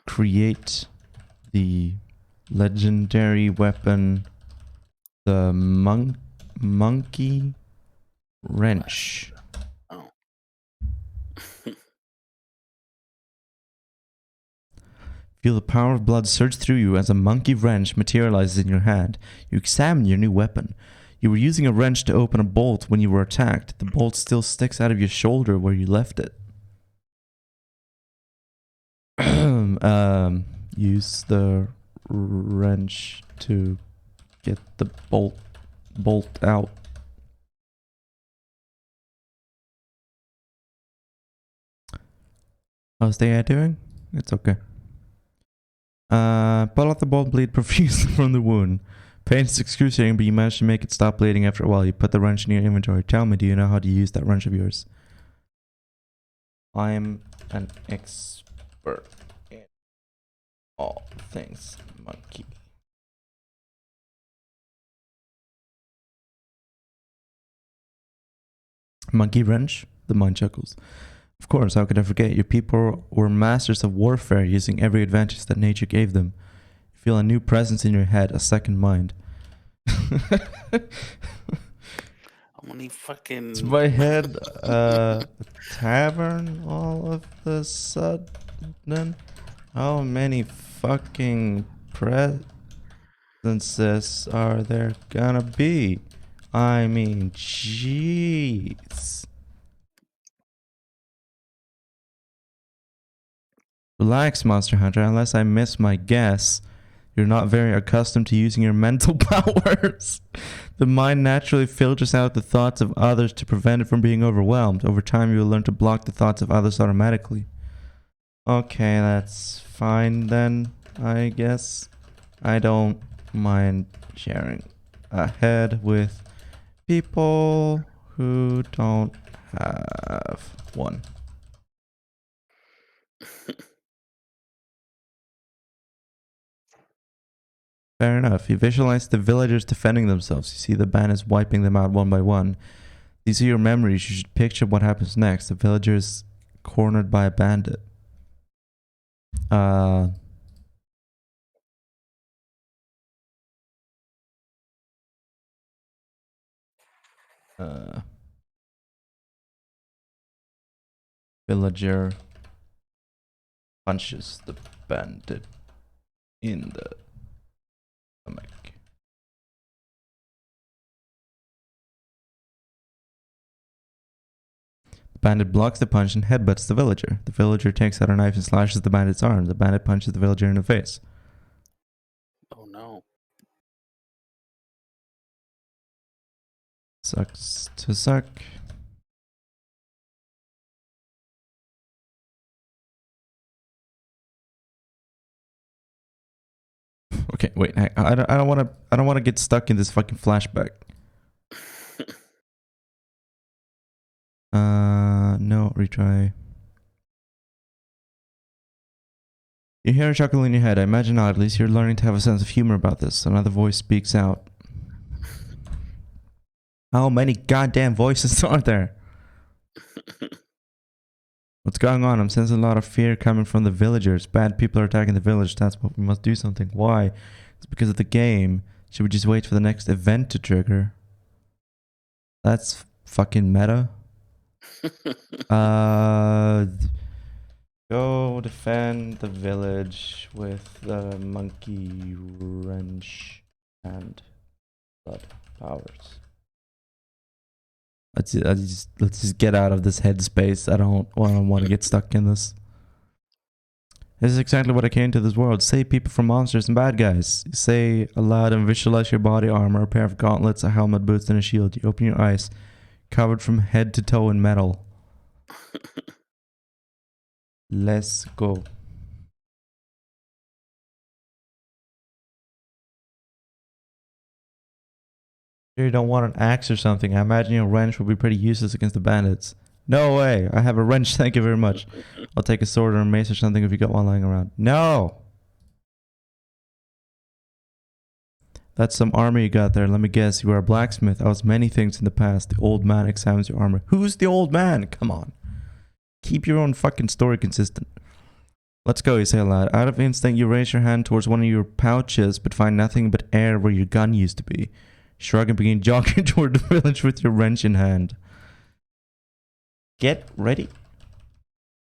Speaker 1: Create the legendary weapon, the monkey wrench.
Speaker 3: Oh.
Speaker 1: Feel the power of blood surge through you as a monkey wrench materializes in your hand. You examine your new weapon. You were using a wrench to open a bolt when you were attacked. The bolt still sticks out of your shoulder where you left it. Use the wrench to get the bolt out. How's the AI doing? It's okay. Pull out the bolt, bleed profusely from the wound. Pain is excruciating, but you manage to make it stop bleeding after a while. You put the wrench in your inventory. Tell me, do you know how to use that wrench of yours? I'm an expert in all things monkey. Monkey wrench? The mind chuckles. Of course, how could I forget? Your people were masters of warfare, using every advantage that nature gave them. You feel a new presence in your head, a second mind.
Speaker 3: How many fucking...
Speaker 1: It's my head, a tavern all of the sudden? How many fucking presences are there gonna be? I mean, jeez. Relax, Monster Hunter. Unless I miss my guess, You're not very accustomed to using your mental powers. The mind naturally filters out the thoughts of others to prevent it from being overwhelmed. Over time, you will learn to block the thoughts of others automatically. Okay, that's fine then, I guess. I don't mind sharing a head with people who don't have one. Fair enough. You visualize the villagers defending themselves. You see the bandits wiping them out one by one. These are your memories. You should picture what happens next. The villagers cornered by a bandit. Villager punches the bandit in the stomach. The bandit blocks the punch and headbutts the villager. The villager takes out a knife and slashes the bandit's arm. The bandit punches the villager in the face.
Speaker 3: Oh no.
Speaker 1: Sucks to suck. Okay, wait. I don't want to get stuck in this fucking flashback. No, retry. You hear a chuckle in your head. I imagine not. At least you're learning to have a sense of humor about this. Another voice speaks out. How many goddamn voices are there? What's going on? I'm sensing a lot of fear coming from the villagers. Bad people are attacking the village. That's what we must do something. Why? It's because of the game. Should we just wait for the next event to trigger? That's fucking meta. Go defend the village with the monkey wrench and blood powers. Let's just get out of this headspace. I don't want to get stuck in this. This is exactly what I came to this world. Save people from monsters and bad guys. You say aloud and visualize your body armor, a pair of gauntlets, a helmet, boots, and a shield. You open your eyes, covered from head to toe in metal. Let's go. You don't want an axe or something. I imagine your wrench would be pretty useless against the bandits. No way. I have a wrench. Thank you very much. I'll take a sword or a mace or something if you got one lying around. No. That's some armor you got there. Let me guess. You are a blacksmith. I was many things in the past. The old man examines your armor. Who's the old man? Come on. Keep your own fucking story consistent. Let's go, you say aloud. Out of instinct, you raise your hand towards one of your pouches, but find nothing but air where your gun used to be. Shrug and begin jogging toward the village with your wrench in hand. Get ready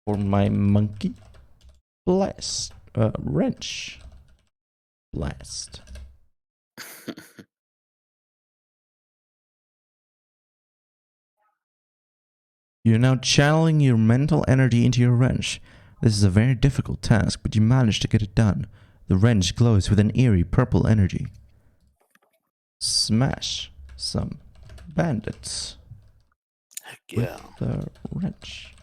Speaker 1: for my monkey blast. Wrench blast. You're now channeling your mental energy into your wrench. This is a very difficult task, but you manage to get it done. The wrench glows with an eerie purple energy. Smash some bandits.
Speaker 3: Heck yeah.
Speaker 1: With the wrench.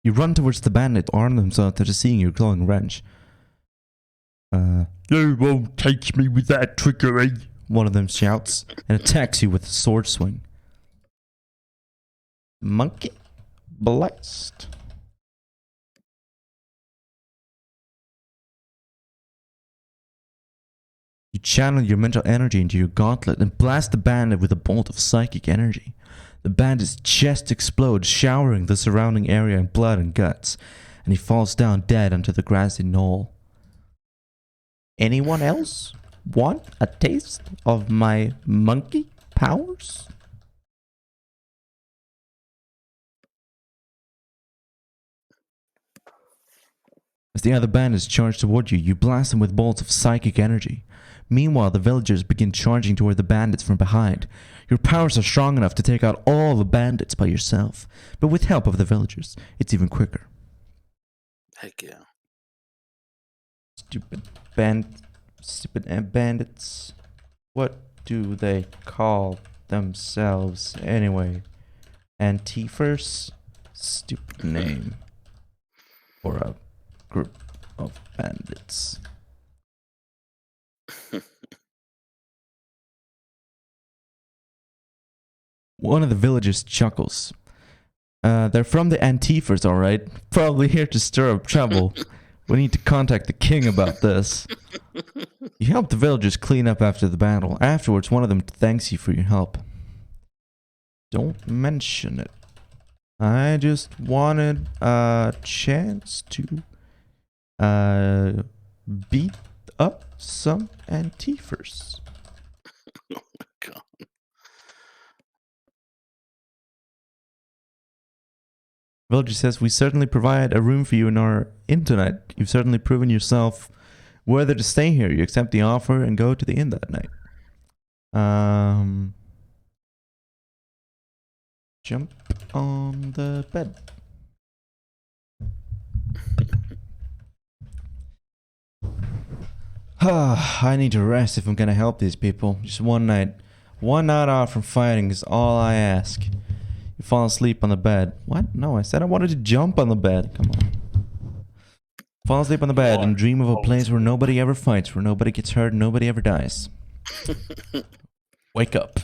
Speaker 1: You run towards the bandit, arm themselves after seeing your glowing wrench. You won't take me with that trickery, one of them shouts, and attacks you with a sword swing. Monkey blast. You channel your mental energy into your gauntlet and blast the bandit with a bolt of psychic energy. The bandit's chest explodes, showering the surrounding area in blood and guts, and he falls down dead onto the grassy knoll. Anyone else want a taste of my monkey powers? As the other bandits charge toward you, you blast them with bolts of psychic energy. Meanwhile, the villagers begin charging toward the bandits from behind. Your powers are strong enough to take out all the bandits by yourself, but with help of the villagers, it's even quicker.
Speaker 3: Heck yeah.
Speaker 1: Stupid bandits. What do they call themselves anyway? Antifers? Stupid name for a group of bandits. One of the villagers chuckles. They're from the Antifers, alright. Probably here to stir up trouble. We need to contact the king about this. You helped the villagers clean up after the battle. Afterwards, one of them thanks you for your help. Don't mention it. I just wanted a chance to beat up some Antifers.
Speaker 3: Oh my god.
Speaker 1: Villager says, we certainly provide a room for you in our inn tonight. You've certainly proven yourself worthy to stay here. You accept the offer and go to the inn that night. Jump on the bed. I need to rest if I'm gonna help these people. Just one night. One night off from fighting is all I ask. You fall asleep on the bed. What? No, I said I wanted to jump on the bed. Come on. Fall asleep on the bed and dream of a place where nobody ever fights, where nobody gets hurt, and nobody ever dies. Wake up.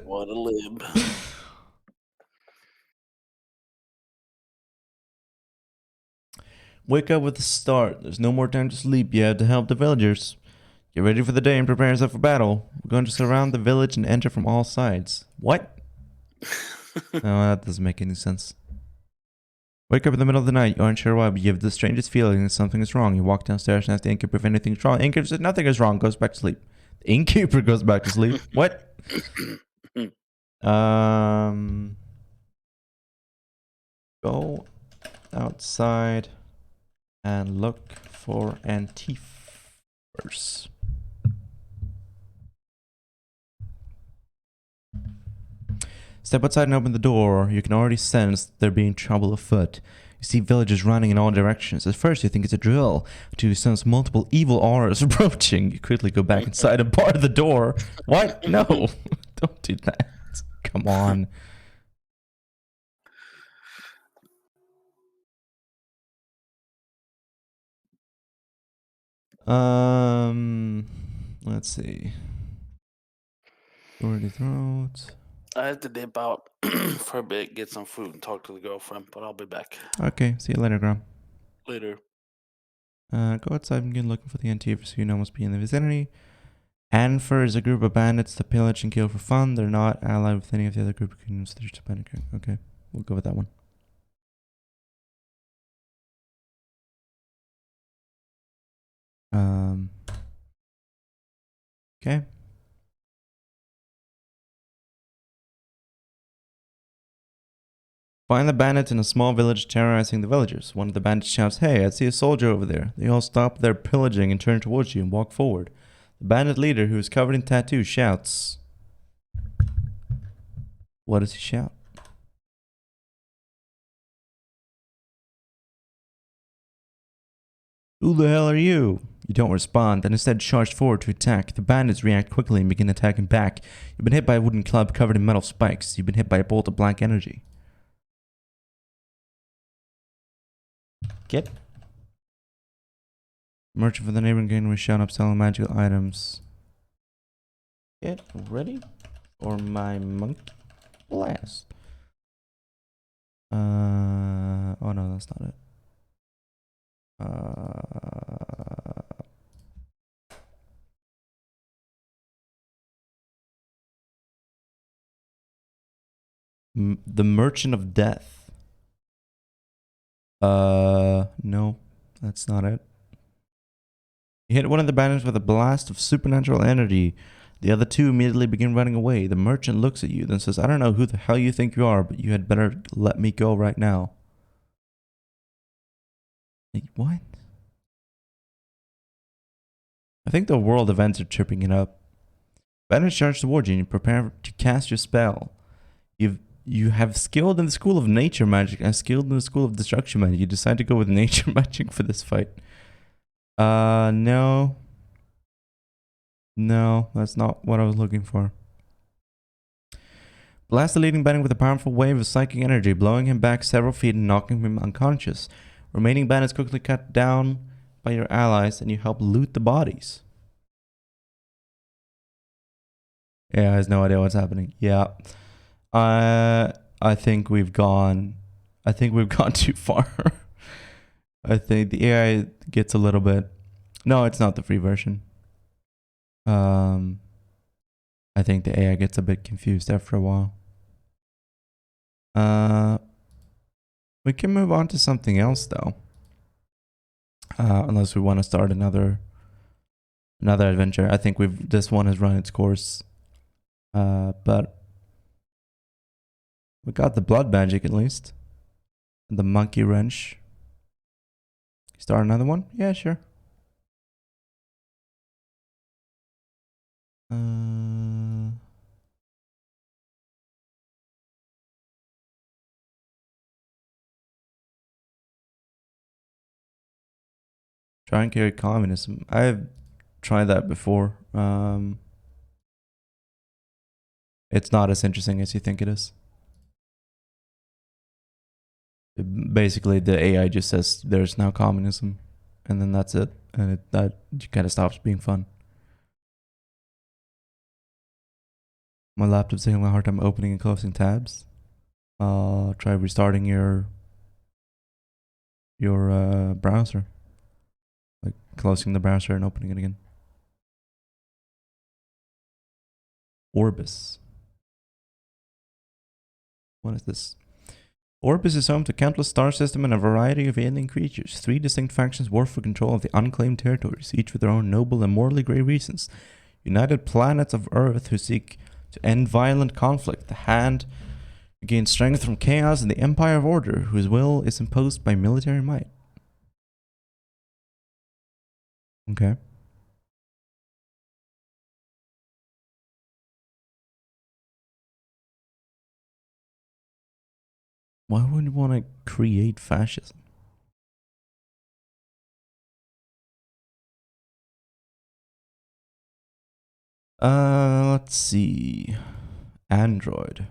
Speaker 3: What a lib.
Speaker 1: Wake up with a start. There's no more time to sleep. You have to help the villagers. Get ready for the day and prepare yourself for battle. We're going to surround the village and enter from all sides. What? No, that doesn't make any sense. Wake up in the middle of the night. You aren't sure why, but you have the strangest feeling that something is wrong. You walk downstairs and ask the innkeeper if anything's wrong. The innkeeper says nothing is wrong. Goes back to sleep. The innkeeper goes back to sleep. What? Go outside and look for Antifers. Step outside and open the door. You can already sense there being trouble afoot. You see villagers running in all directions. At first you think it's a drill, until you sense multiple evil auras approaching. You quickly go back inside and bar the door. What? No, don't do that. Come on. Let's see. Already throat.
Speaker 3: I have to dip out for a bit, get some food, and talk to the girlfriend, but I'll be back
Speaker 1: Okay, see you later, Graham.
Speaker 3: later.
Speaker 1: Go outside and begin looking for the Antifers who you know must be in the vicinity. Anfer is a group of bandits that pillage and kill for fun. They're not allied with any of the other group of kingdoms. They're just a bandit gang. Okay, we'll go with that one. Okay. Find the bandits in a small village terrorizing the villagers. One of the bandits shouts, "Hey, I see a soldier over there." They all stop their pillaging and turn towards you and walk forward. The bandit leader, who is covered in tattoos, shouts. What does he shout? Who the hell are you? You don't respond, and instead charge forward to attack. The bandits react quickly and begin attacking back. You've been hit by a wooden club covered in metal spikes. You've been hit by a bolt of black energy. Get. Merchant for the neighboring gang was shot up selling magical items. Get ready for my monkey blast. Oh no, that's not it. The Merchant of Death. No, that's not it. You hit one of the bandits with a blast of supernatural energy. The other two immediately begin running away. The merchant looks at you, then says, "I don't know who the hell you think you are, but you had better let me go right now." What? I think the world events are tripping it up. Bandits charge towards you and you prepare to cast your spell. You've You have skilled in the school of nature magic and skilled in the school of destruction magic. You decide to go with nature magic for this fight. No. No, that's not what I was looking for. Blast the leading bandit with a powerful wave of psychic energy, blowing him back several feet and knocking him unconscious. Remaining bandits quickly cut down by your allies, and you help loot the bodies. Yeah, has no idea what's happening. Yeah. I think we've gone too far. I think the AI gets a little bit. No, it's not the free version. I think the AI gets a bit confused after a while. We can move on to something else though. Unless we want to start another adventure. I think this one has run its course. But we got the blood magic at least. And the monkey wrench. Start another one? Yeah, sure. Try and carry communism. I've tried that before. It's not as interesting as you think it is. Basically, the AI just says there's now communism, and then that's it, and that kind of stops being fun. My laptop's taking a hard time opening and closing tabs. Try restarting your browser, like closing the browser and opening it again. Orbis. What is this? Orbis is home to countless star systems and a variety of alien creatures. 3 distinct factions war for control of the unclaimed territories, each with their own noble and morally grey reasons. United planets of Earth who seek to end violent conflict. The Hand gains strength from chaos, and the Empire of Order, whose will is imposed by military might. Okay. Why would you want to create fascism? Let's see. Android.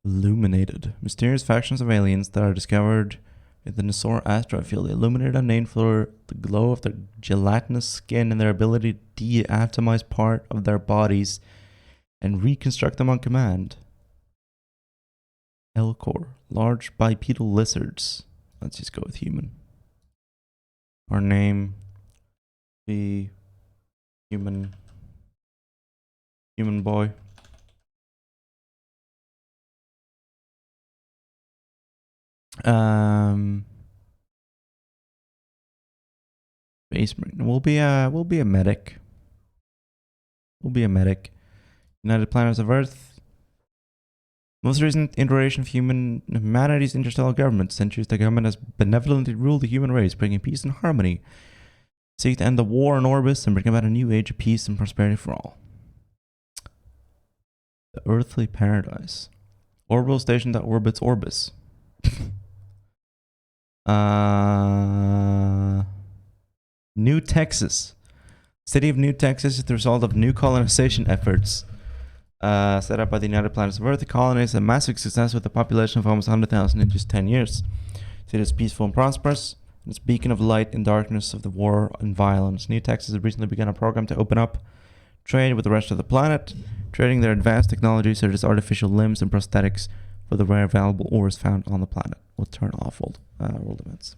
Speaker 1: Illuminated. Mysterious factions of aliens that are discovered in the Nasor asteroid field. They illuminate unnamed for the glow of their gelatinous skin and their ability to deatomize part of their bodies and reconstruct them on command. Elcor. Large bipedal lizards. Let's just go with human. Our name be human boy. Space Marine. We'll be a medic. United Planets of Earth. Most recent iteration of humanity's interstellar government. Centuries the government has benevolently ruled the human race, bringing peace and harmony. Seek to end the war on Orbis and bring about a new age of peace and prosperity for all. The Earthly Paradise. Orbital station that orbits Orbis. New Texas. City of New Texas is the result of new colonization efforts set up by the United Planets of Earth. The colony is a massive success with a population of almost 100,000 in just 10 years. The city is peaceful and prosperous, and it's a beacon of light in darkness of the war and violence. New Texas has recently begun a program to open up trade with the rest of the planet, trading their advanced technology such as artificial limbs and prosthetics for the rare valuable ores found on the planet. We'll turn off world events.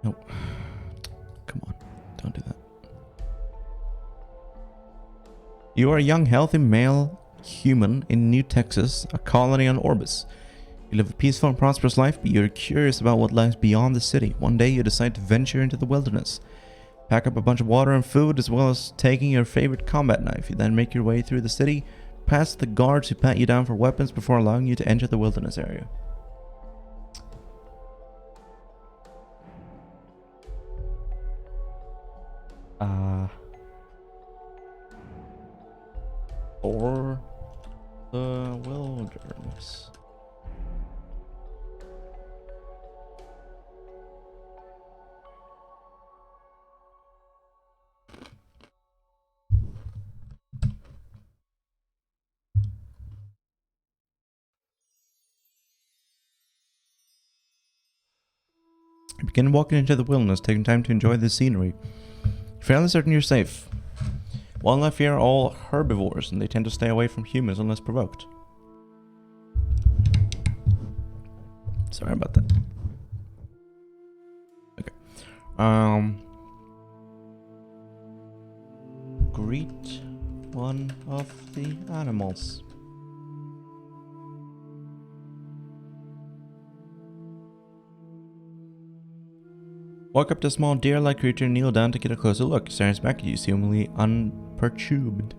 Speaker 1: Nope. Come on. Don't do that. You are a young, healthy male human in New Texas, a colony on Orbis. You live a peaceful and prosperous life, but you're curious about what lies beyond the city. One day you decide to venture into the wilderness. Pack up a bunch of water and food, as well as taking your favorite combat knife. You then make your way through the city, past the guards who pat you down for weapons before allowing you to enter the wilderness area. Or the wilderness. You begin walking into the wilderness, taking time to enjoy the scenery. You're fairly certain you're safe. Wildlife here are all herbivores, and they tend to stay away from humans unless provoked. Sorry about that. Okay. Greet one of the animals. Walk up to a small deer-like creature and kneel down to get a closer look. Stares back at you, seemingly unperturbed.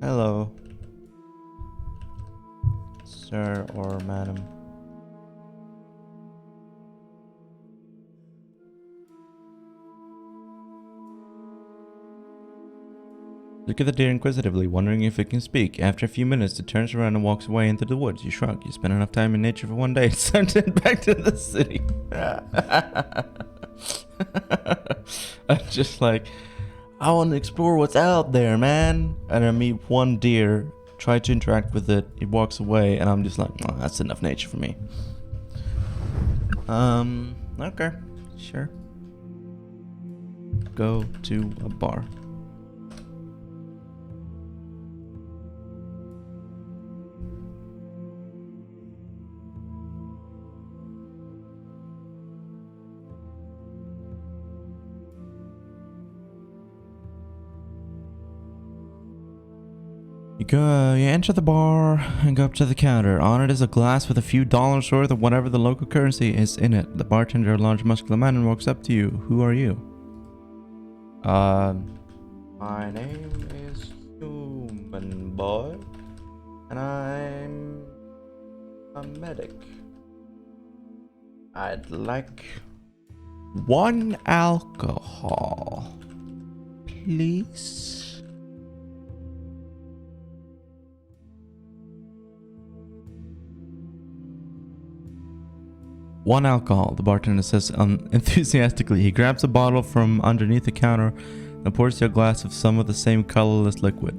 Speaker 1: Hello, sir or madam. Look at the deer inquisitively, wondering if it can speak. After a few minutes, it turns around and walks away into the woods. You shrug. You spend enough time in nature for one day. It's time to head back to the city. I'm just like, I want to explore what's out there, man. And I meet one deer, try to interact with it. It walks away, and I'm just like, oh, that's enough nature for me. Okay, sure. Go to a bar. You enter the bar and go up to the counter. On it is a glass with a few dollars worth of whatever the local currency is in it. The bartender, a large muscular man, and walks up to you. Who are you? My name is Human Boy, and I'm a medic. I'd like 1 alcohol, please. One alcohol, the bartender says enthusiastically. He grabs a bottle from underneath the counter and pours you a glass of some of the same colorless liquid.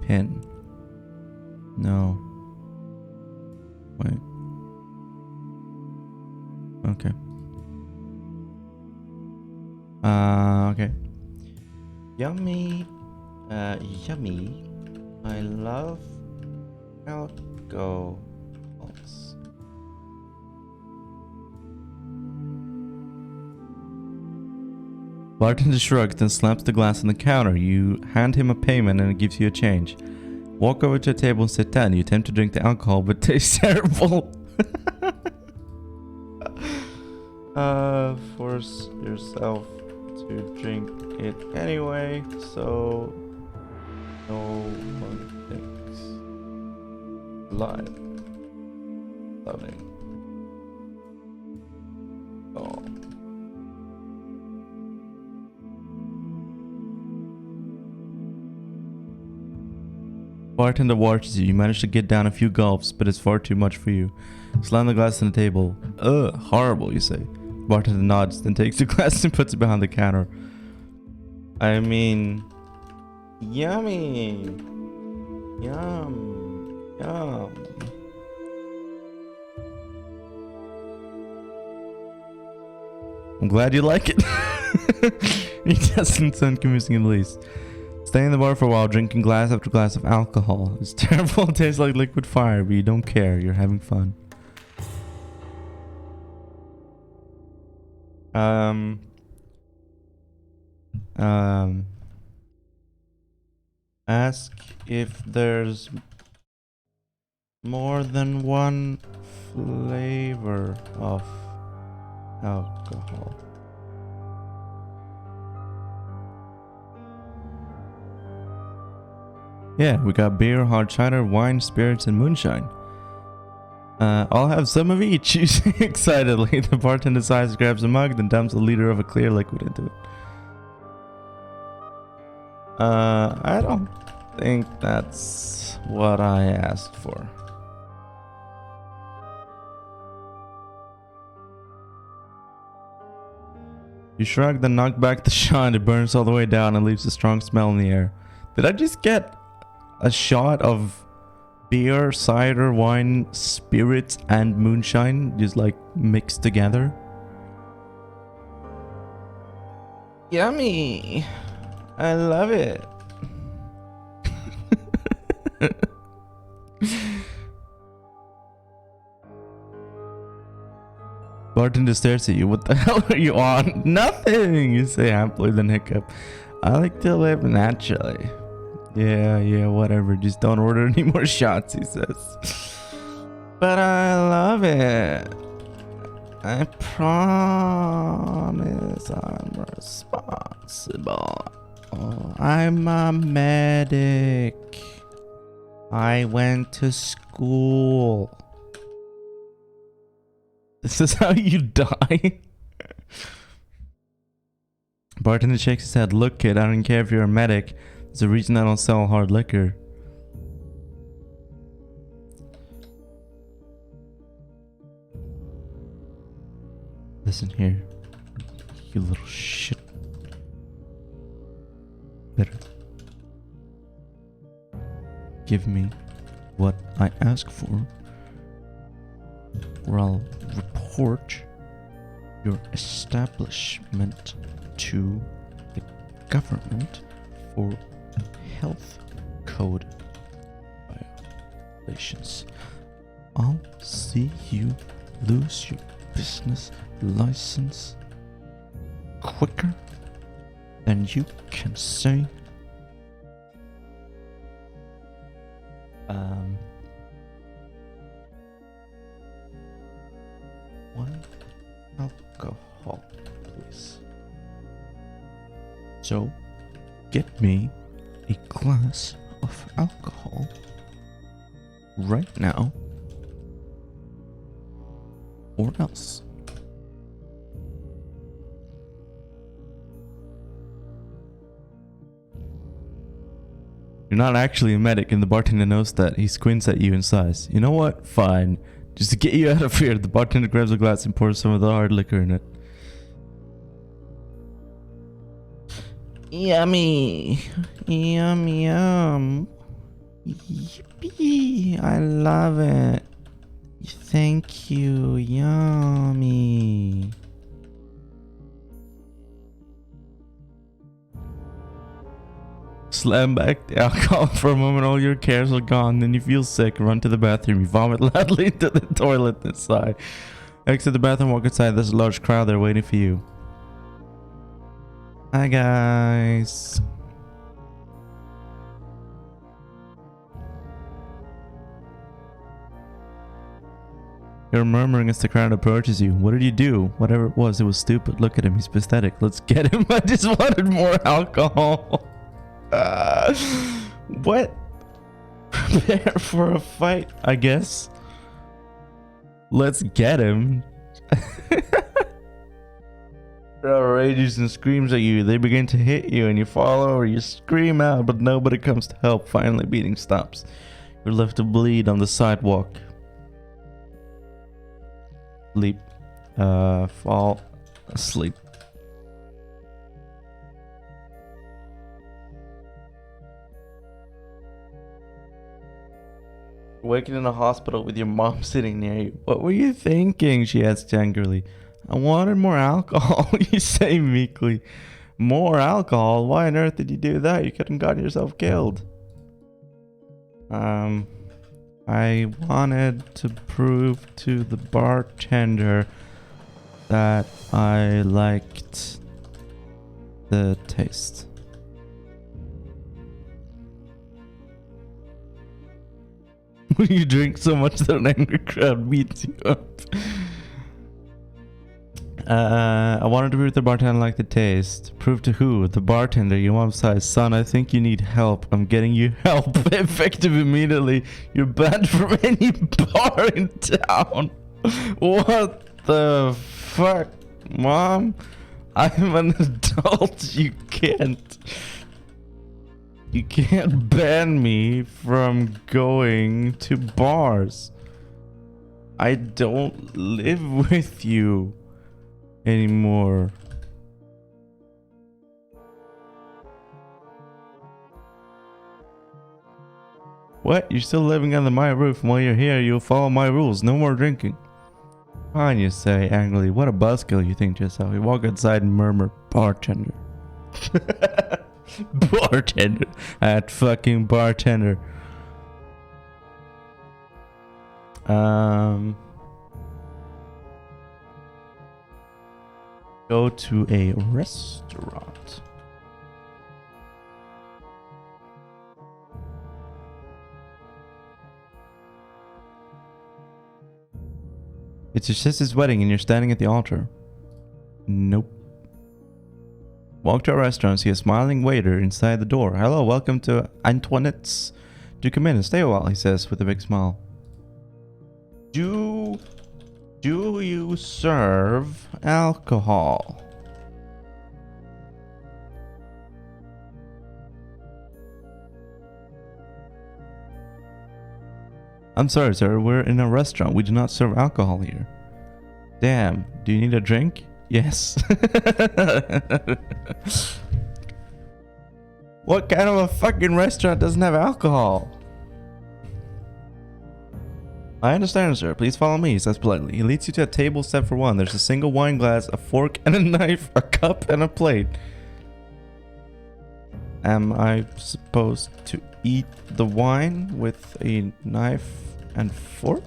Speaker 1: Pin. No. Wait. Okay. Okay. Yummy. Yummy. I love alcohols. Bartender shrugs and slaps the glass on the counter. You hand him a payment and it gives you a change. Walk over to a table and sit down. You attempt to drink the alcohol, but it tastes terrible. Force yourself to drink it anyway, so no one thinks. Live. Loving. Oh. Bartender watches you. You manage to get down a few gulps, but it's far too much for you. Slam the glass on the table. Ugh, horrible, you say. Bartender nods, then takes the glass and puts it behind the counter. I mean, yummy. Yum. Yum. I'm glad you like it. It doesn't sound convincing in the least. Stay in the bar for a while, drinking glass after glass of alcohol. It's terrible. It tastes like liquid fire, but you don't care. You're having fun. Ask if there's more than one flavor of alcohol. Yeah, we got beer, hard cider, wine, spirits, and moonshine. I'll have some of each, you say excitedly. The bartender sighs, grabs a mug, then dumps a liter of a clear liquid into it. I don't think that's what I asked for. You shrug, then knock back the shot. It burns all the way down and leaves a strong smell in the air. Did I just get a shot of beer, cider, wine, spirits, and moonshine just like mixed together? Yummy! I love it. Bartender stares at you. What the hell are you on? Nothing! You say happily, then hiccup. I like to live naturally. Yeah, whatever. Just don't order any more shots, he says. But I love it. I promise I'm responsible. Oh, I'm a medic. I went to school. This is how you die? Bartender shakes his head. Look, kid, I don't care if you're a medic. There's a reason I don't sell hard liquor. Listen here, you little shit. Better give me what I ask for, or I'll report your establishment to the government for health code violations. I'll see you lose your business license quicker than you can say one alcohol, please. So get me a glass of alcohol right now, or else. You're not actually a medic, and the bartender knows that. He squints at you and sighs. You know what? Fine. Just to get you out of here, the bartender grabs a glass and pours some of the hard liquor in it. Yummy. Yum, yum. Yippee. I love it. Thank you. Yummy. Slam back the alcohol for a moment, all your cares are gone. Then you feel sick, run to the bathroom, you vomit loudly into the toilet inside. Exit the bathroom, walk inside. There's a large crowd there waiting for you. Hi guys. You're murmuring as the crowd approaches you. What did you do? Whatever it was stupid. Look at him, he's pathetic. Let's get him. I just wanted more alcohol. What? Prepare for a fight, I guess. Let's get him. Crowd rages and screams at you. They begin to hit you and you fall over. You scream out, but nobody comes to help. Finally, beating stops. You're left to bleed on the sidewalk. Sleep. Fall asleep. Waking in a hospital with your mom sitting near you. What were you thinking? She asks angrily. I wanted more alcohol, you say meekly. More alcohol? Why on earth did you do that? You couldn't gotten yourself killed. I wanted to prove to the bartender that I liked the taste. When you drink so much that an angry crowd beats you up. I wanted to prove the bartender liked the taste. Prove to who? The bartender. You want size. Son, I think you need help. I'm getting you help. Effective immediately. You're banned from any bar in town. What the fuck, Mom? I'm an adult. You can't ban me from going to bars. I don't live with you anymore. What? You're still living under my roof, and while you're here, you'll follow my rules. No more drinking. Fine, you say angrily. What a buzzkill, you think to yourself. You walk outside and murmur, bartender. Bartender. That fucking bartender. Go to a restaurant. It's your sister's wedding and you're standing at the altar. Nope. Walk to a restaurant, see a smiling waiter inside the door. Hello, welcome to Antoinette's. Do come in and stay a while, he says with a big smile. Do you serve alcohol? I'm sorry, sir. We're in a restaurant. We do not serve alcohol here. Damn. Do you need a drink? Yes. What kind of a fucking restaurant doesn't have alcohol? I understand, sir. Please follow me, he says politely. He leads you to a table set for one. There's a single wine glass, a fork and a knife, a cup and a plate. Am I supposed to eat the wine with a knife and fork?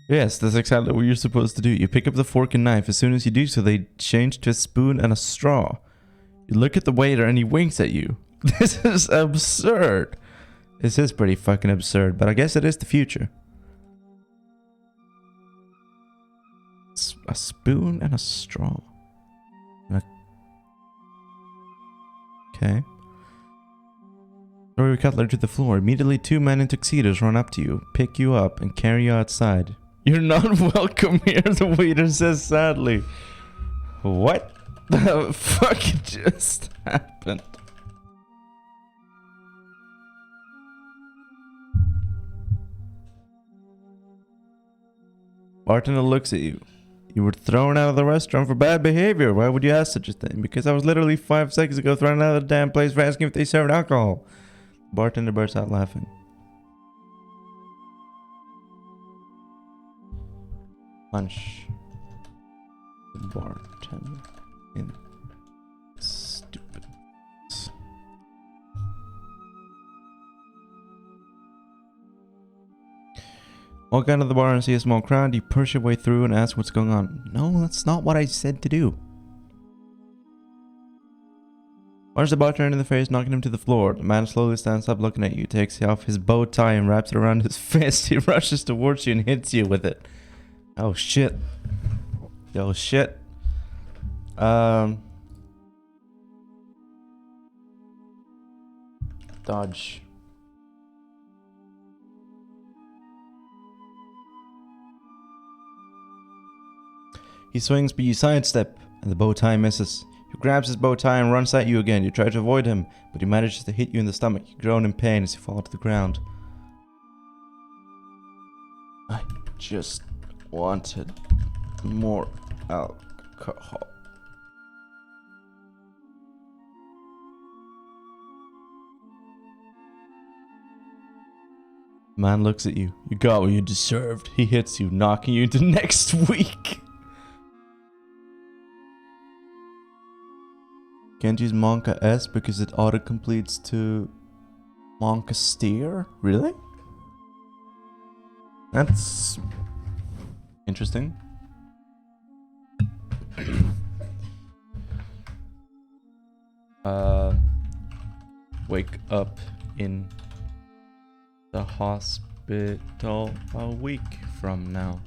Speaker 1: Yes, that's exactly what you're supposed to do. You pick up the fork and knife. As soon as you do so, they change to a spoon and a straw. You look at the waiter and he winks at you. This is absurd. This is pretty fucking absurd, but I guess it is the future. A spoon and a straw. Okay. Throw your cutlery to the floor. Immediately, two men in tuxedos run up to you, pick you up, and carry you outside. You're not welcome here, the waiter says sadly. What the fuck just happened? Bartender looks at you. You were thrown out of the restaurant for bad behavior. Why would you ask such a thing? Because I was literally 5 seconds ago thrown out of the damn place for asking if they served alcohol. The bartender bursts out laughing. Punch the bartender in stupid. Walk out of the bar and see a small crowd. You push your way through and ask what's going on. No, that's not what I said to do. Punch the bartender in the face, knocking him to the floor. The man slowly stands up looking at you, takes off his bow tie and wraps it around his fist. He rushes towards you and hits you with it. Oh shit. Oh shit. Dodge. He swings, but you sidestep, and the bow tie misses. He grabs his bow tie and runs at you again. You try to avoid him, but he manages to hit you in the stomach. You groan in pain as you fall to the ground. I just wanted more alcohol. Man looks at you. You got what you deserved. He hits you, knocking you into next week. Can't use Monka S because it auto-completes to Monka Steer? Really? That's interesting. Wake up in the hospital a week from now.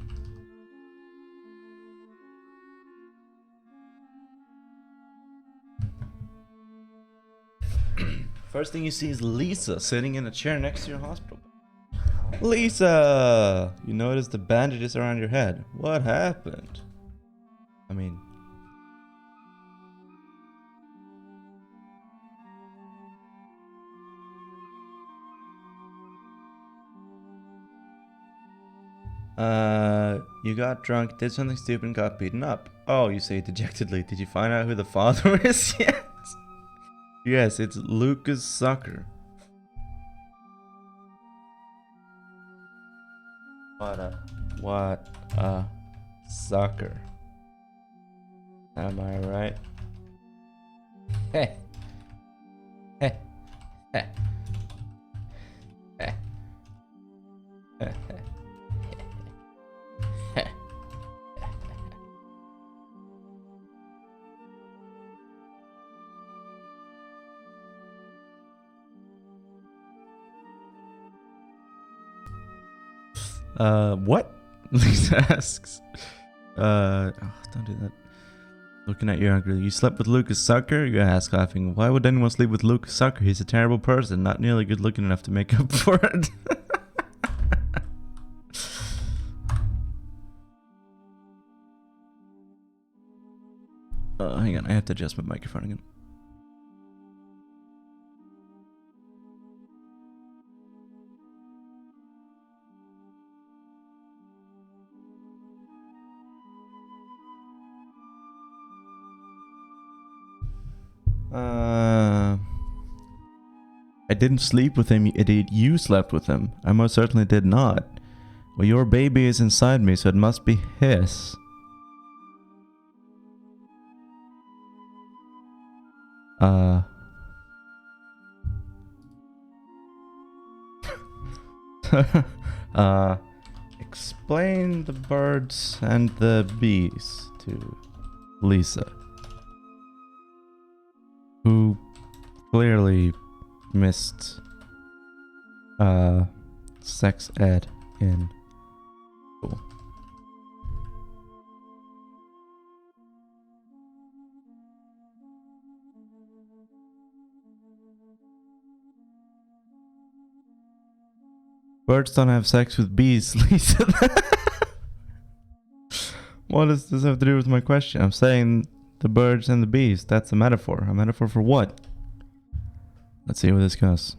Speaker 1: First thing you see is Lisa sitting in a chair next to your hospital bed. Lisa! You notice the bandages around your head. What happened? I mean... you got drunk, did something stupid and got beaten up. Oh, you say dejectedly. Did you find out who the father is yet? Yes, it's Lucas Sucker. What a sucker. Am I right? Hey. Hey. Hey. Hey. Hey. What? Lisa asks. Oh, don't do that. Looking at you angrily. You slept with Lucas Sucker? You ask, laughing. Why would anyone sleep with Lucas Sucker? He's a terrible person, not nearly good looking enough to make up for it. Hang on, I have to adjust my microphone again. I didn't sleep with him, you idiot. You slept with him. I most certainly did not. Well, your baby is inside me, so it must be his. Explain the birds and the bees to Lisa, who clearly missed sex ed in school. Birds don't have sex with bees, Lisa. What does this have to do with my question? I'm saying the birds and the bees. That's a metaphor. A metaphor for what? Let's see where this goes.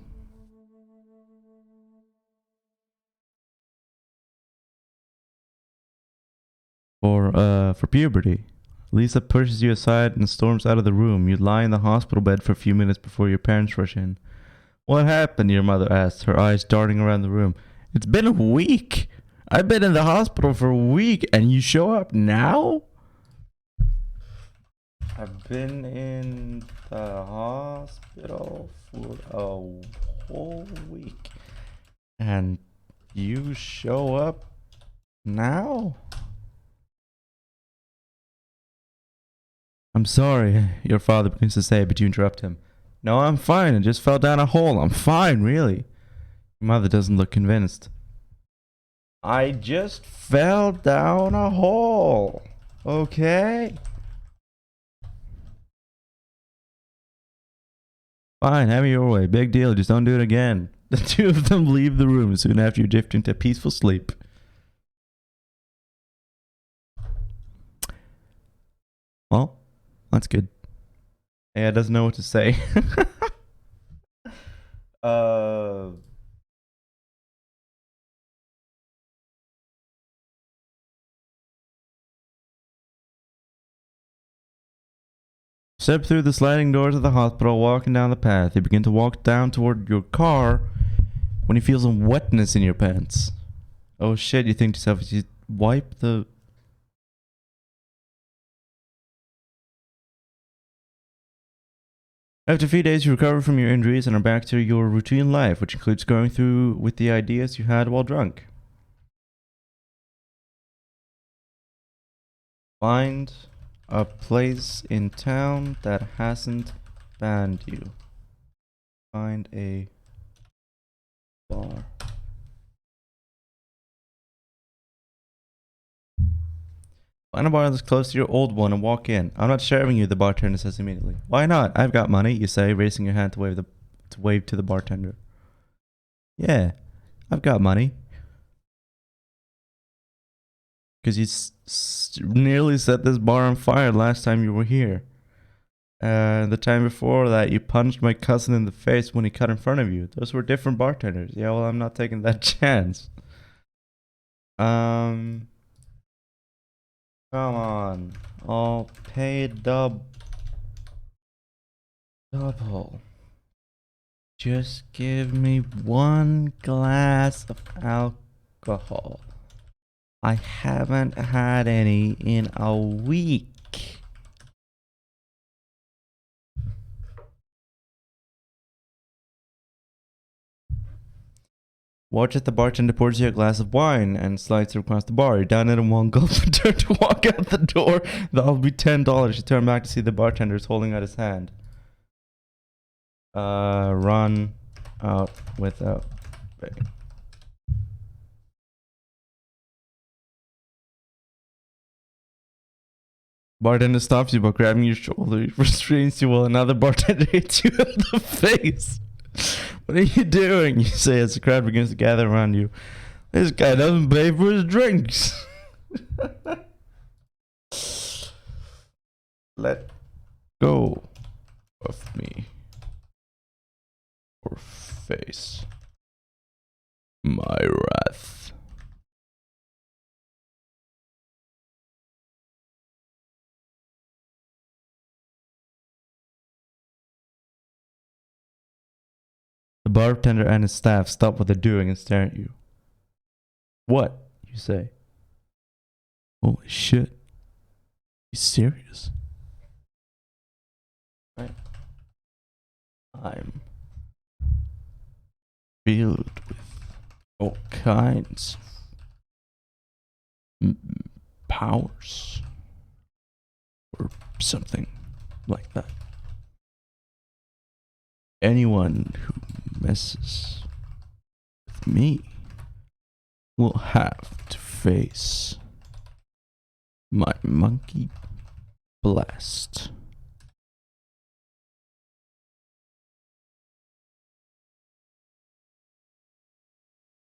Speaker 1: For puberty. Lisa pushes you aside and storms out of the room. You lie in the hospital bed for a few minutes before your parents rush in. What happened? Your mother asks, her eyes darting around the room. It's been a week. I've been in the hospital for a week and you show up now? I've been in the hospital for a whole week and you show up now? I'm sorry, your father begins to say, but you interrupt him. No, I'm fine. I just fell down a hole. I'm fine, really. Your mother doesn't look convinced. I just fell down a hole. Okay? Fine, have it your way. Big deal. Just don't do it again. The two of them leave the room soon after you drift into peaceful sleep. Well, that's good. Yeah, doesn't know what to say. Step through the sliding doors of the hospital, walking down the path. You begin to walk down toward your car when you feel some wetness in your pants. Oh shit, you think to yourself, you wipe the... After a few days, you recover from your injuries and are back to your routine life, which includes going through with the ideas you had while drunk. Find a place in town that hasn't banned you. Find a Find a bar that's close to your old one and walk in. I'm not sharing you, the bartender says immediately. Why not? I've got money, you say, raising your hand to wave to the bartender. Yeah, I've got money. Because you nearly set this bar on fire last time you were here. The time before that, you punched my cousin in the face when he cut in front of you. Those were different bartenders. Yeah, well, I'm not taking that chance. Come on. I'll pay double. Just give me 1 glass of alcohol. I haven't had any in a week. Watch as the bartender pours you a glass of wine and slides it across the bar. You down it in one gulp and turn to walk out the door. That'll be $10. You turn back to see the bartender is holding out his hand. Run out without paying. Bartender stops you by grabbing your shoulder. He restrains you while another bartender hits you in the face. What are you doing? You say as the crowd begins to gather around you. This guy doesn't pay for his drinks. Let go of me or face my wrath. The bartender and his staff stop what they're doing and stare at you. What? You say. Holy shit. He's serious. Right. I'm filled with all kinds of powers. Or something like that. Anyone who messes with me will have to face my monkey blast.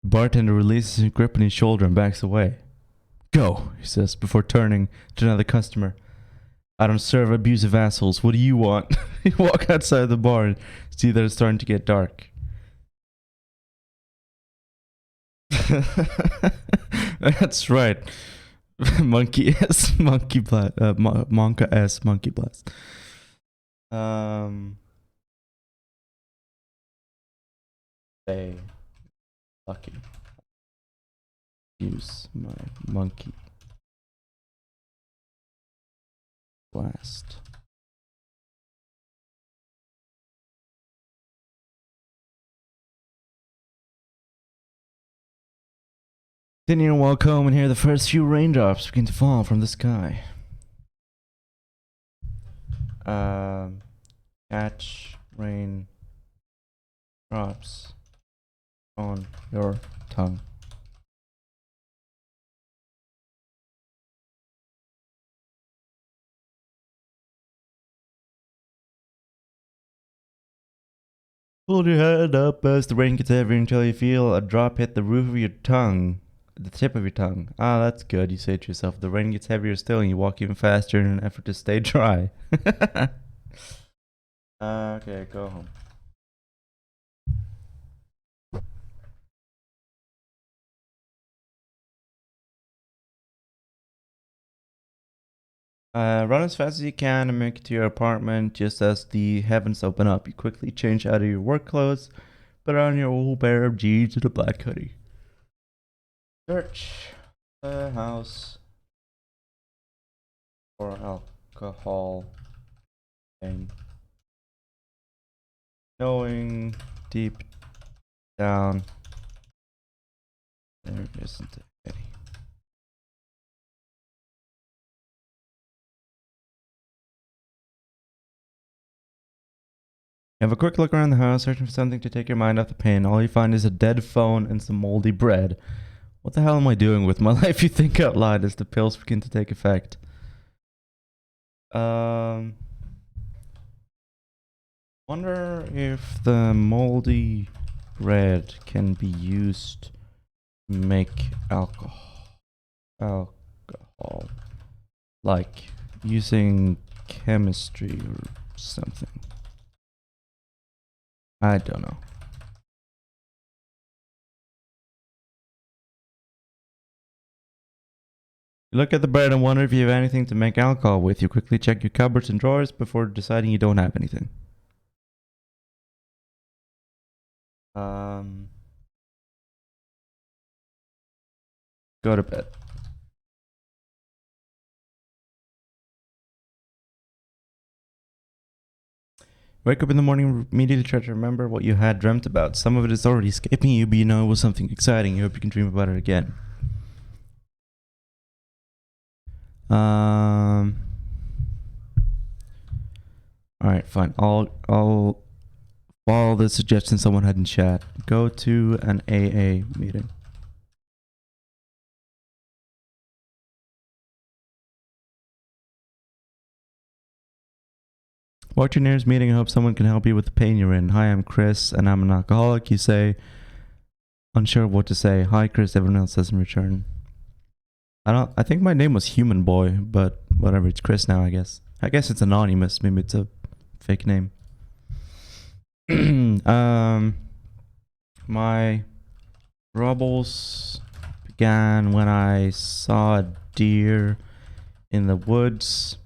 Speaker 1: The bartender releases his grip on his shoulder and backs away. Go, he says before turning to another customer. I don't serve abusive assholes. What do you want? You walk outside the bar and see that it's starting to get dark. That's right. Monkey S monkey blast. Monka S monkey blast. Say lucky. Use my monkey blast. Continue to walk home and hear the first few raindrops begin to fall from the sky. Catch rain drops on your tongue. Hold your head up as the rain gets heavier until you feel a drop hit the roof of your tongue. The tip of your tongue. Ah, that's good, you say to yourself. The rain gets heavier still and you walk even faster in an effort to stay dry. Okay, go home. Run as fast as you can and make it to your apartment just as the heavens open up. You quickly change out of your work clothes, put on your old pair of jeans and a black hoodie. Search the house for alcohol and knowing deep down there isn't any. You have a quick look around the house, searching for something to take your mind off the pain. All you find is a dead phone and some moldy bread. What the hell am I doing with my life? You think out loud as the pills begin to take effect. Wonder if the moldy bread can be used to make alcohol. Like using chemistry or something. I don't know. You look at the bread and wonder if you have anything to make alcohol with. You quickly check your cupboards and drawers before deciding you don't have anything. Go to bed. Wake up in the morning, immediately try to remember what you had dreamt about. Some of it is already escaping you, but you know it was something exciting. You hope you can dream about it again. Alright, fine. I'll follow the suggestion someone had in chat. Go to an AA meeting. Walk to your nearest meeting and hope someone can help you with the pain you're in. Hi, I'm Chris and I'm an alcoholic. You say, unsure of what to say. Hi, Chris. Everyone else says in return. I think my name was Human Boy, but whatever. It's Chris now, I guess. I guess it's anonymous. Maybe it's a fake name. My troubles began when I saw a deer in the woods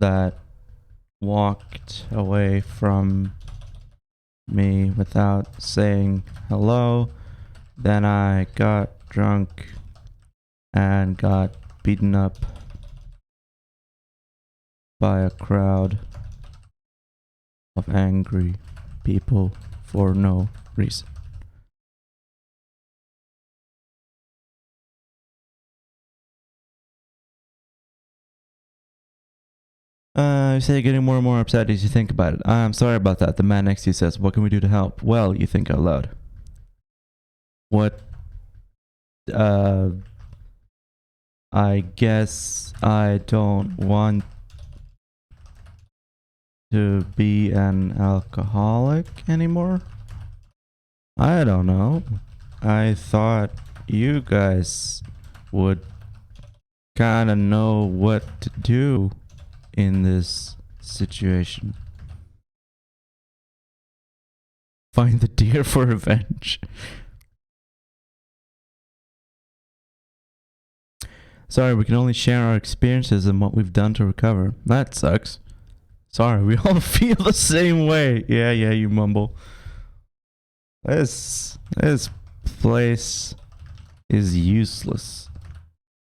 Speaker 1: that walked away from me without saying hello. Then I got drunk and got beaten up by a crowd of angry people for no reason. You say you're getting more and more upset as you think about it. I'm sorry about that. The man next to you says, what can we do to help? Well, you think out loud. What? I guess I don't want to be an alcoholic anymore? I don't know. I thought you guys would kind of know what to do in this situation. Find the deer for revenge. Sorry, we can only share our experiences and what we've done to recover. That sucks. Sorry, we all feel the same way. Yeah, you mumble. This place is useless.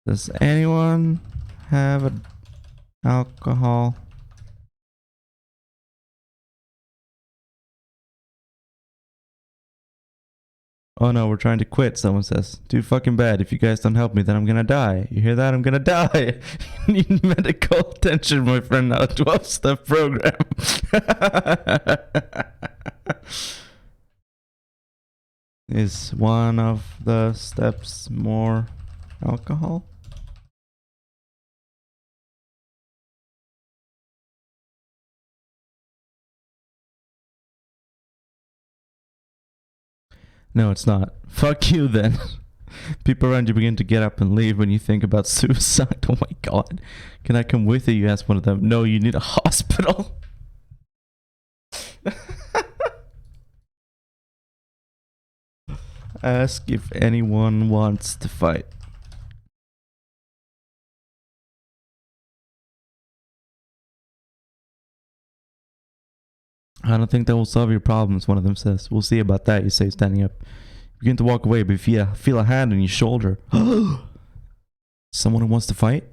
Speaker 1: Does anyone have an alcohol? Oh no, we're trying to quit, someone says. Too fucking bad. If you guys don't help me, then I'm gonna die. You hear that? I'm gonna die. Need medical attention, my friend. Not a 12-step program. Is one of the steps more alcohol? No, it's not. Fuck you then. People around you begin to get up and leave when you think about suicide. Oh my god. Can I come with you? You ask one of them. No, you need a hospital. Ask if anyone wants to fight. I don't think that will solve your problems, one of them says. We'll see about that, you say, standing up. You begin to walk away, but you feel a hand on your shoulder. Someone who wants to fight?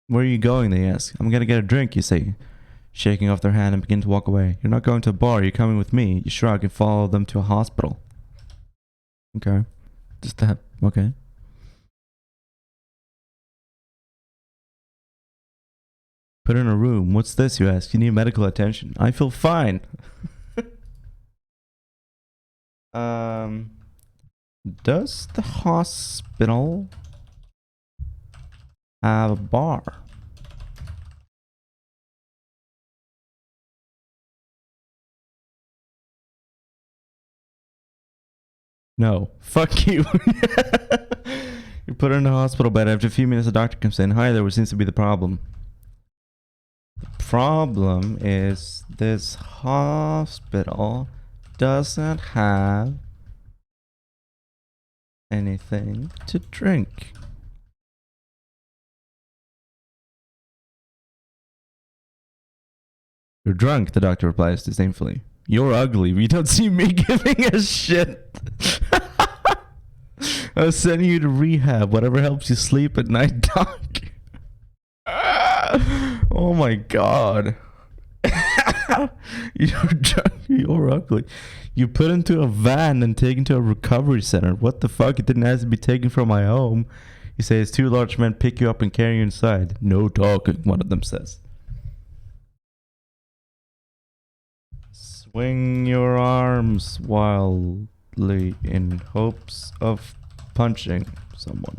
Speaker 1: Where are you going, they ask. I'm gonna get a drink, you say, shaking off their hand and begin to walk away. You're not going to a bar, you're coming with me. You shrug and follow them to a hospital. Okay. Just that. Okay. Put in a room. What's this, you ask? You need medical attention. I feel fine. Does the hospital have a bar? No. Fuck you. You put her in the hospital bed. After a few minutes, the doctor comes in. Hi there, what seems to be the problem? The problem is this hospital doesn't have anything to drink. You're drunk, the doctor replies disdainfully. You're ugly. You don't see me giving a shit. I was sending you to rehab. Whatever helps you sleep at night, doc. Oh my god. You're drunk. You're ugly. You put into a van and taken to a recovery center. What the fuck? It didn't ask to be taken from my home. You say it's two large men pick you up and carry you inside. No talking, one of them says. Swing your arms wildly in hopes of punching someone.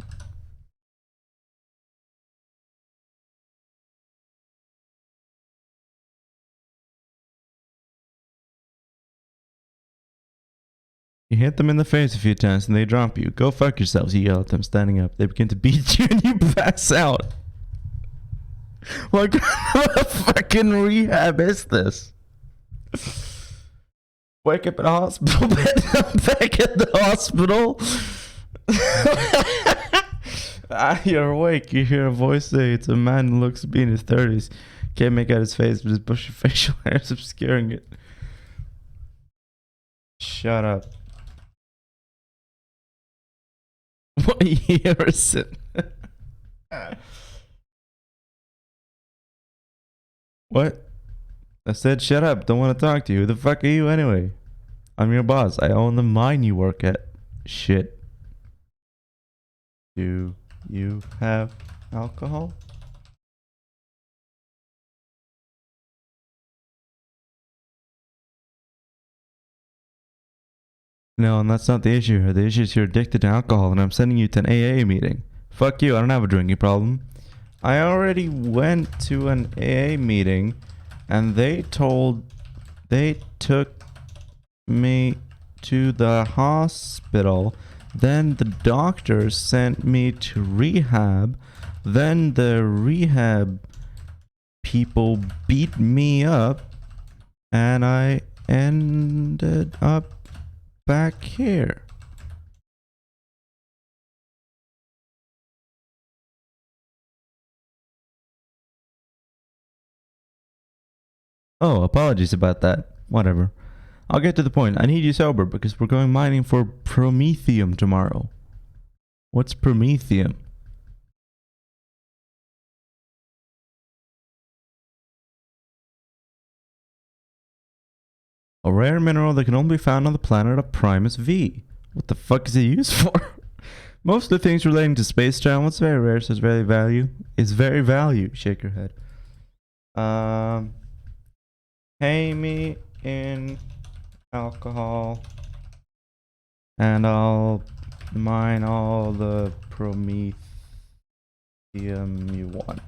Speaker 1: You hit them in the face a few times and they drop you. Go fuck yourselves, you yell at them standing up. They begin to beat you and you pass out. What kind of fucking rehab is this? Wake up in a hospital bed. I'm back at the hospital. You're awake. You hear a voice say it's a man who looks to be in his 30s. Can't make out his face, but his bushy facial hair is obscuring it. Shut up. What year is it? What? I said shut up. Don't want to talk to you. Who the fuck are you anyway? I'm your boss. I own the mine you work at. Shit. Do you have alcohol? No, and that's not the issue here. The issue is you're addicted to alcohol and I'm sending you to an AA meeting. Fuck you, I don't have a drinking problem. I already went to an AA meeting and they took me to the hospital. Then the doctor sent me to rehab. Then the rehab people beat me up and I ended up back here. Oh, apologies about that. Whatever. I'll get to the point. I need you sober because we're going mining for promethium tomorrow. What's promethium? A rare mineral that can only be found on the planet of Primus V. What the fuck is it used for? Most of the things relating to space travel, it's very rare, so it's very value. It's very value. Shake your head. Pay me in alcohol and I'll mine all the promethium you want.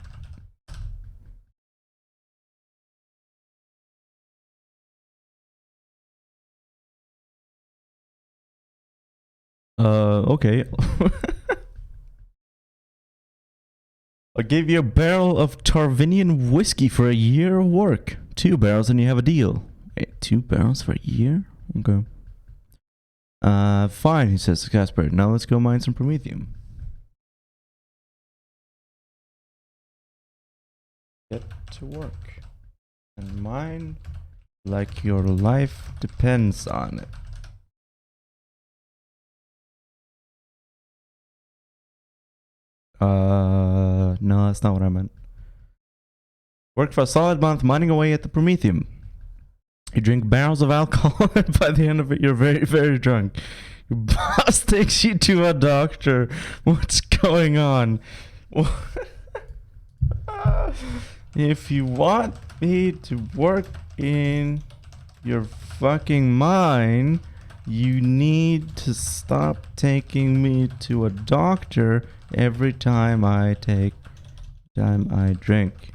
Speaker 1: Okay. I'll give you a barrel of Tarvinian whiskey for a year of work. 2 barrels and you have a deal. Wait, 2 barrels for a year? Okay. Fine, he says to Casper. Now let's go mine some promethium. Get to work. And mine like your life depends on it. No, that's not what I meant. Work for a solid month mining away at the promethium. You drink barrels of alcohol and by the end of it you're very, very drunk. Your boss takes you to a doctor. What's going on? If you want me to work in your fucking mine, You need to stop taking me to a doctor every time I drink.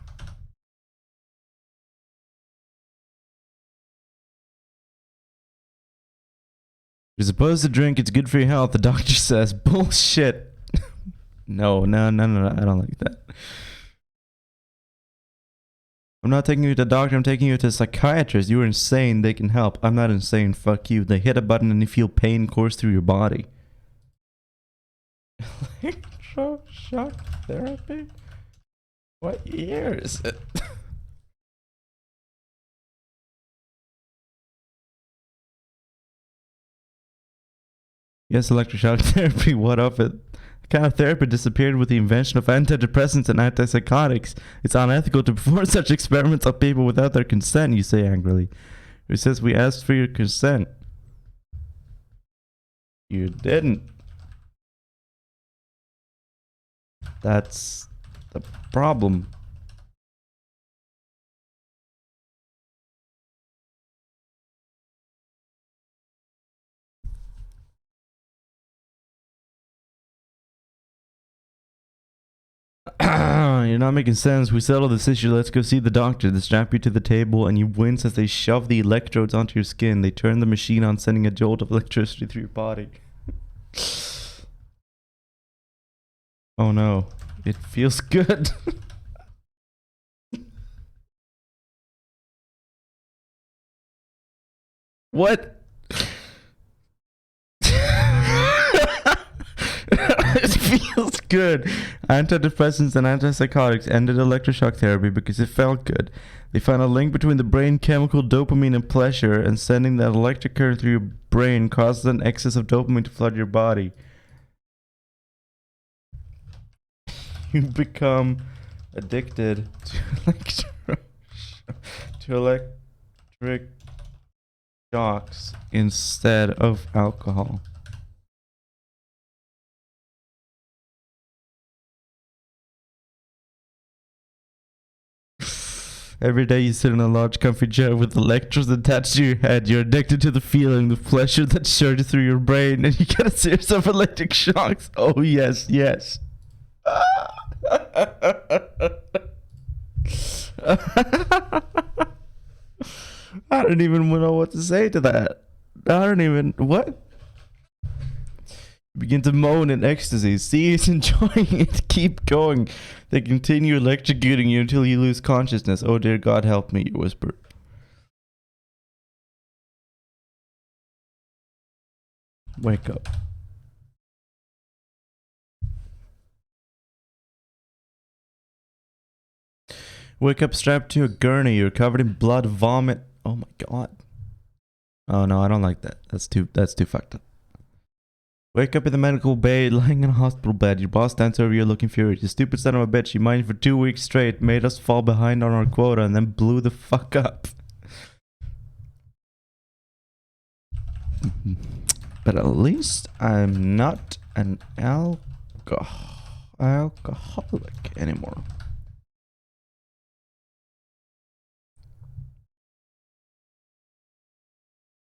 Speaker 1: You're supposed to drink, it's good for your health, the doctor says. Bullshit. No, I don't like that. I'm not taking you to the doctor, I'm taking you to a psychiatrist. You're insane, they can help. I'm not insane, fuck you. They hit a button and you feel pain course through your body. Electroshock therapy? What year is it? Yes, electroshock therapy, what of it? The kind of therapy disappeared with the invention of antidepressants and antipsychotics. It's unethical to perform such experiments on people without their consent, you say angrily. Who says we asked for your consent? You didn't. That's the problem. You're not making sense. We settled this issue. Let's go see the doctor. They strap you to the table and you wince as they shove the electrodes onto your skin. They turn the machine on, sending a jolt of electricity through your body. Oh no. It feels good. What? It feels good. Antidepressants and antipsychotics ended electroshock therapy because it felt good. They found a link between the brain chemical dopamine and pleasure, and sending that electric current through your brain causes an excess of dopamine to flood your body. You become addicted to electric shocks instead of alcohol. Every day you sit in a large comfy chair with electrodes attached to your head. You're addicted to the feeling, the pleasure that surges through your brain, and you get a series of electric shocks. Oh yes, yes. I don't even know what to say to that. What? Begin to moan in ecstasy. See, he's enjoying it. Keep going. They continue electrocuting you until you lose consciousness. Oh dear God, help me, you whisper. Wake up. Wake up strapped to a gurney. You're covered in blood, vomit. Oh my God. Oh no, I don't like that. That's too fucked up. Wake up in the medical bay, lying in a hospital bed. Your boss stands over you looking furious. You stupid son of a bitch. You mined for 2 weeks straight, made us fall behind on our quota, and then blew the fuck up. But at least I'm not an alcoholic anymore.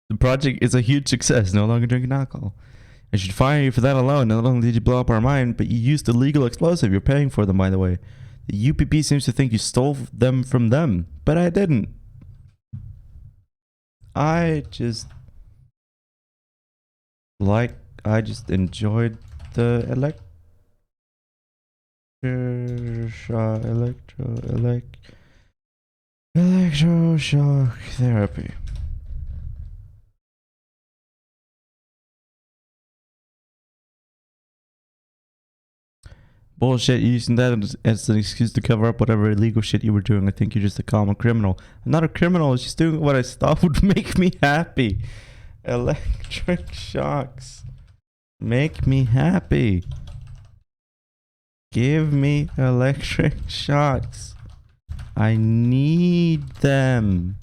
Speaker 1: The project is a huge success, no longer drinking alcohol. I should fire you for that alone. Not only did you blow up our mine, but you used a legal explosive. You're paying for them, by the way. The UPP seems to think you stole them from them, but I didn't. I just enjoyed the electroshock therapy. Bullshit, you're using that as an excuse to cover up whatever illegal shit you were doing. I think you're just a common criminal. I'm not a criminal, I was just doing what I thought would make me happy. Electric shocks make me happy. Give me electric shocks. I need them.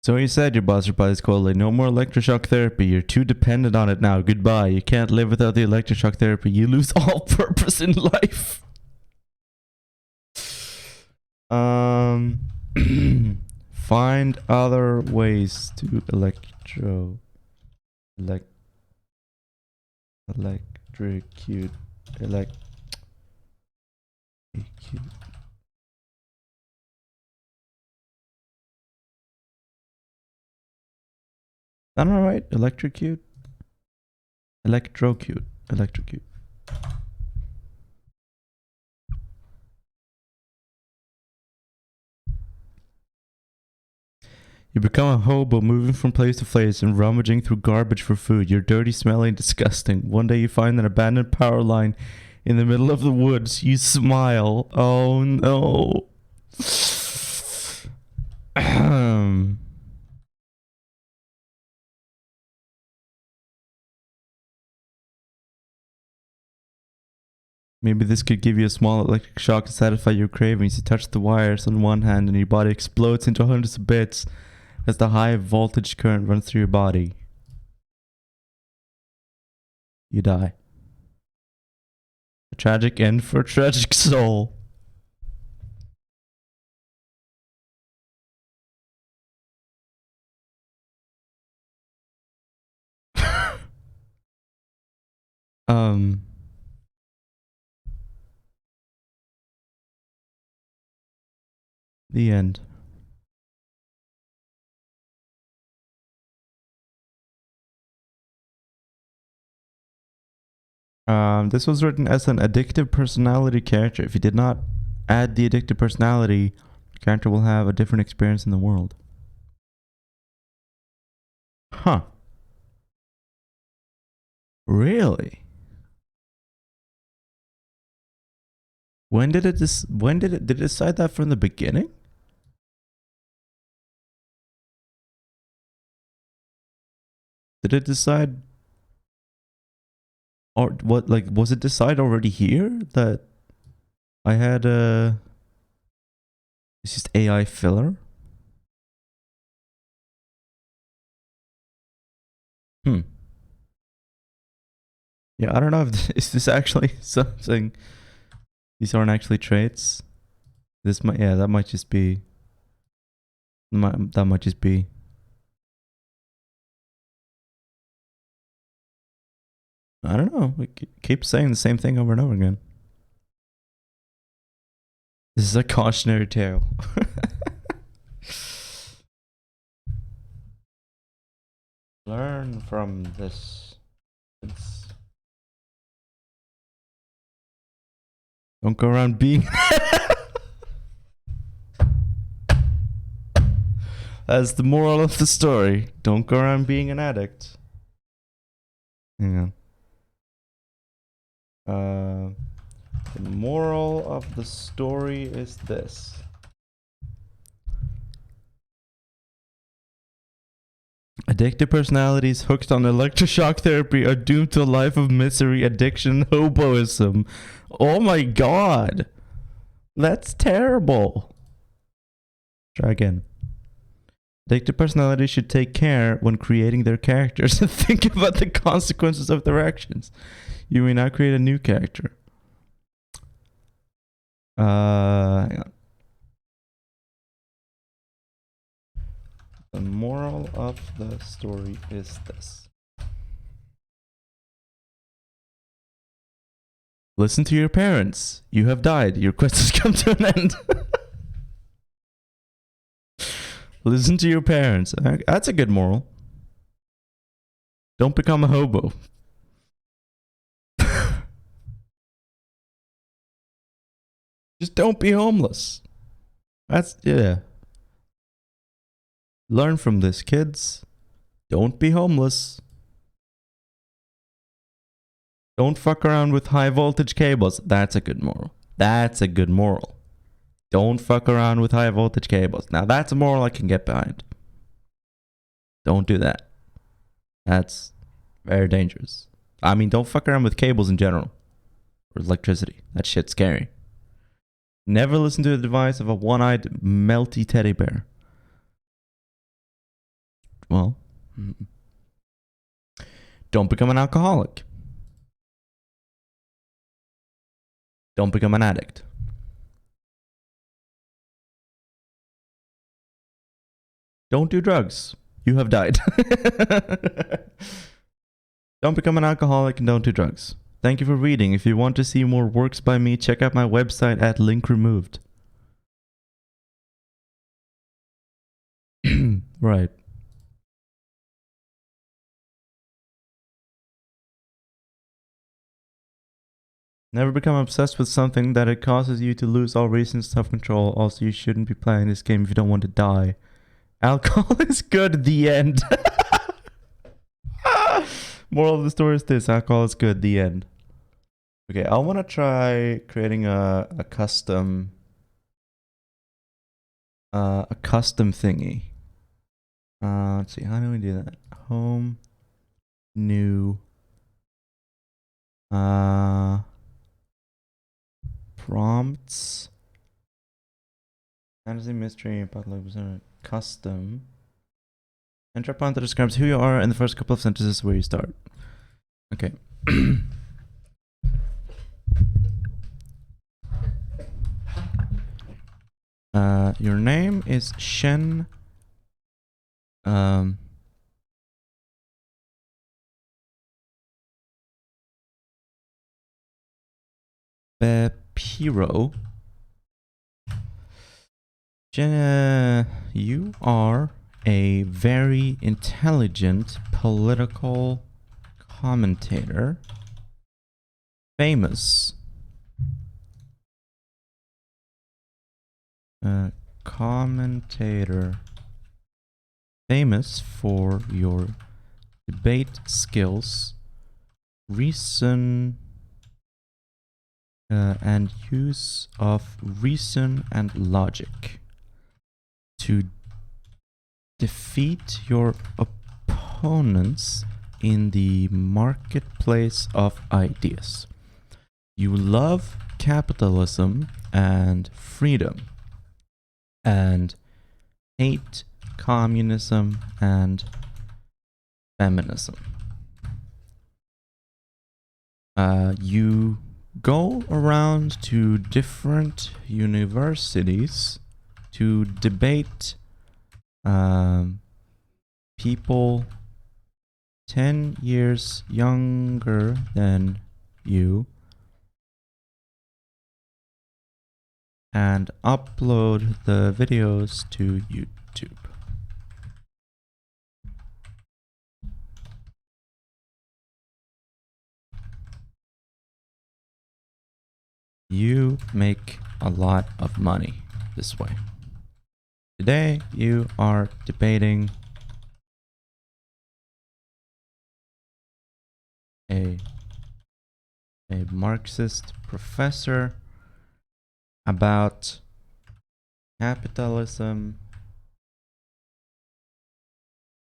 Speaker 1: So you said your boss replies coldly, no more electroshock therapy. You're too dependent on it now. Goodbye. You can't live without the electroshock therapy. You lose all purpose in life. Find other ways to electrocute. That all right? Electrocute. You become a hobo moving from place to place and rummaging through garbage for food. You're dirty, smelly, and disgusting. One day you find an abandoned power line in the middle of the woods. You smile. Oh no. Maybe this could give you a small electric shock to satisfy your cravings. You touch the wires on one hand and your body explodes into hundreds of bits as the high voltage current runs through your body. You die. A tragic end for a tragic soul. The end. This was written as an addictive personality character. If you did not add the addictive personality, the character will have a different experience in the world. Huh. Really? Did it decide that from the beginning? Did it decide, or what, like, was it decided already here that I had it's just AI filler? Yeah, I don't know if is this actually something. These aren't actually traits. This might, yeah, that might just be. That might just be. I don't know. We keep saying the same thing over and over again. This is a cautionary tale. Learn from this. Don't go around being. That's the moral of the story. Don't go around being an addict. Hang on. The moral of the story is this. Addictive personalities hooked on electroshock therapy are doomed to a life of misery, addiction, and hoboism. Oh my god. That's terrible. Try again. Addictive personalities should take care when creating their characters and think about the consequences of their actions. You may now create a new character. Hang on. The moral of the story is this. Listen to your parents. You have died. Your quest has come to an end. Listen to your parents. That's a good moral. Don't become a hobo. Just don't be homeless. That's, yeah. Learn from this, kids. Don't be homeless. Don't fuck around with high voltage cables. That's a good moral. That's a good moral. Don't fuck around with high voltage cables. Now that's a moral I can get behind. Don't do that. That's very dangerous. I mean, don't fuck around with cables in general. Or electricity. That shit's scary. Never listen to the advice of a one-eyed melty teddy bear. Well, don't become an alcoholic. Don't become an addict. Don't do drugs. You have died. Don't become an alcoholic and don't do drugs. Thank you for reading. If you want to see more works by me, check out my website at link removed. Right. Never become obsessed with something that it causes you to lose all reason and self-control. Also, you shouldn't be playing this game if you don't want to die. Alcohol is good. The end. Moral of the story is this: alcohol is good. The end. Okay, I want to try creating a custom thingy. Let's see, how do we do that? Home, new, prompts, fantasy, mystery, custom. Enter a prompt that describes who you are in the first couple of sentences where you start. Okay. Your name is Shen. Bepiro. Jenna, you are a very intelligent political commentator. Famous. Commentator. Famous for your debate skills, reason, and use of reason and logic to defeat your opponents in the marketplace of ideas. You love capitalism and freedom, and hate communism and feminism. You go around to different universities to debate people 10 years younger than you and upload the videos to YouTube. You make a lot of money this way. Today, you are debating a Marxist professor about capitalism,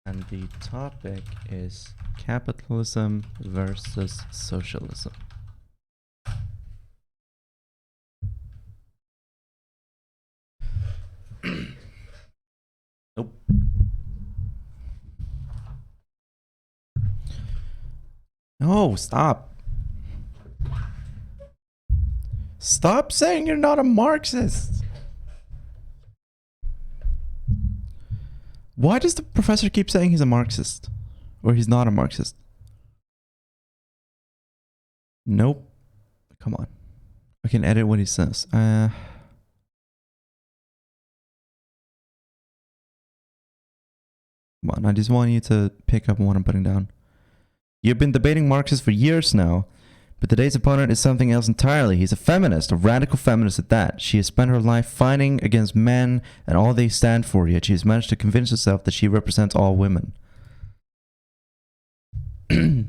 Speaker 1: and the topic is capitalism versus socialism. Nope. No, stop. Stop saying you're not a Marxist. Why does the professor keep saying he's a Marxist? Or he's not a Marxist? Nope. Come on. I can edit what he says. Come on, I just want you to pick up on what I'm putting down. You've been debating Marxists for years now, but today's opponent is something else entirely. He's a feminist, a radical feminist at that. She has spent her life fighting against men and all they stand for, yet she has managed to convince herself that she represents all women. Your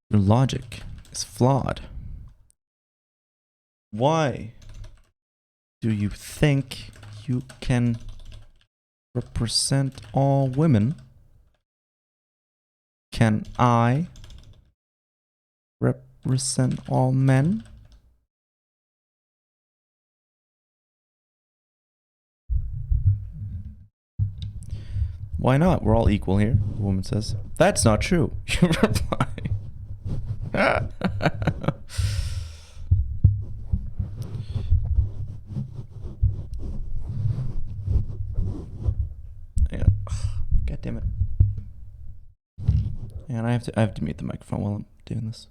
Speaker 1: logic is flawed. Why do you think you can represent all women? Can I represent all men? Why not? We're all equal here, the woman says. That's not true. You reply. Hang on. God damn it. And I have to mute the microphone while I'm doing this.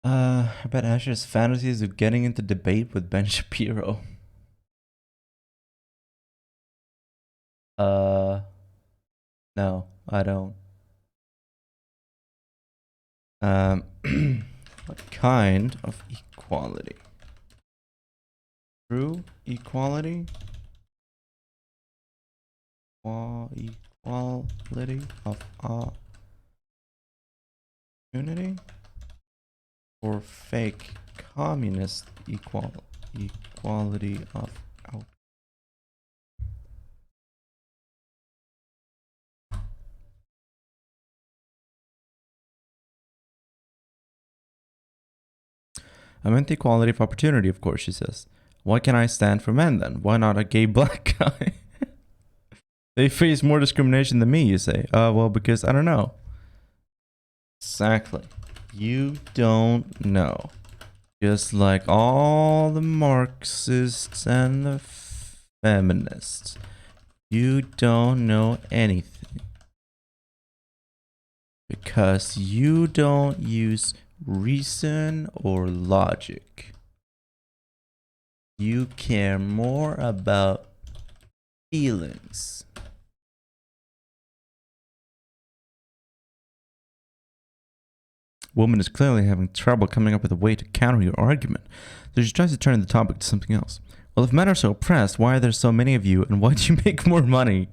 Speaker 1: I bet Asher's fantasies of getting into debate with Ben Shapiro. No, I don't. What kind of equality? True equality? Equality of opportunity? Or fake communist equality of out. I meant the equality of opportunity, of course, she says. Why can I stand for men then? Why not a gay black guy? They face more discrimination than me, you say. Well, because I don't know. Exactly. You don't know. Just like all the Marxists and the feminists. You don't know anything. Because you don't use reason or logic. You care more about feelings. Woman is clearly having trouble coming up with a way to counter your argument, so she tries to turn the topic to something else. Well, if men are so oppressed, why are there so many of you, and why do you make more money?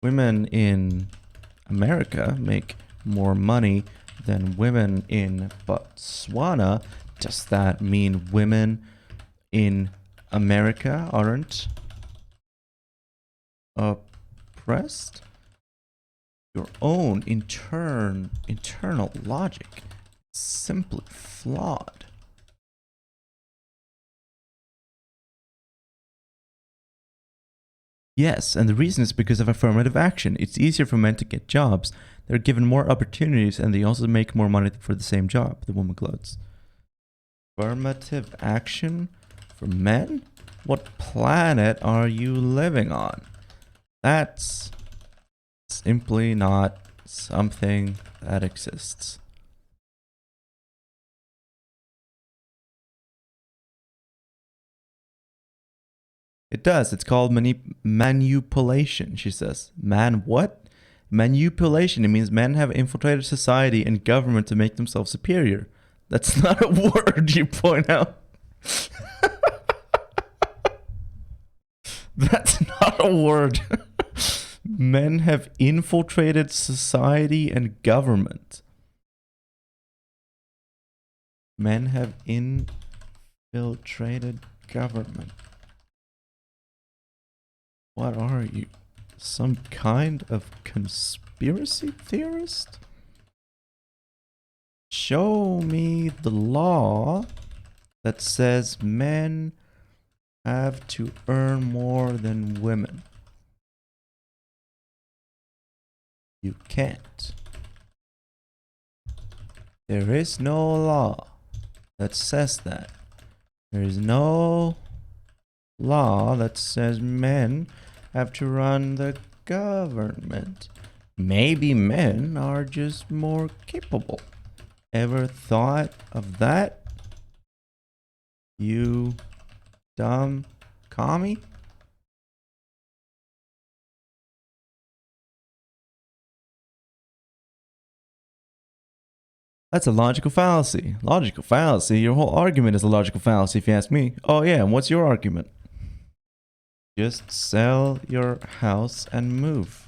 Speaker 1: Women in America make more money than women in Botswana. Does that mean women in America aren't oppressed? Your own internal logic is simply flawed. Yes, and the reason is because of affirmative action. It's easier for men to get jobs. They're given more opportunities and they also make more money for the same job, the woman gloats. Affirmative action for men? What planet are you living on? That's simply not something that exists. It does. It's called manipulation, she says. Man what? Manipulation. It means men have infiltrated society and government to make themselves superior. That's not a word, you point out. That's not a word. Men have infiltrated society and government. Men have infiltrated government. What are you? Some kind of conspiracy theorist? Show me the law that says men have to earn more than women. You can't. There is no law that says that. There is no law that says men have to run the government. Maybe men are just more capable. Ever thought of that? You dumb commie? That's a logical fallacy. Logical fallacy? Your whole argument is a logical fallacy if you ask me. Oh yeah, and what's your argument? Just sell your house and move.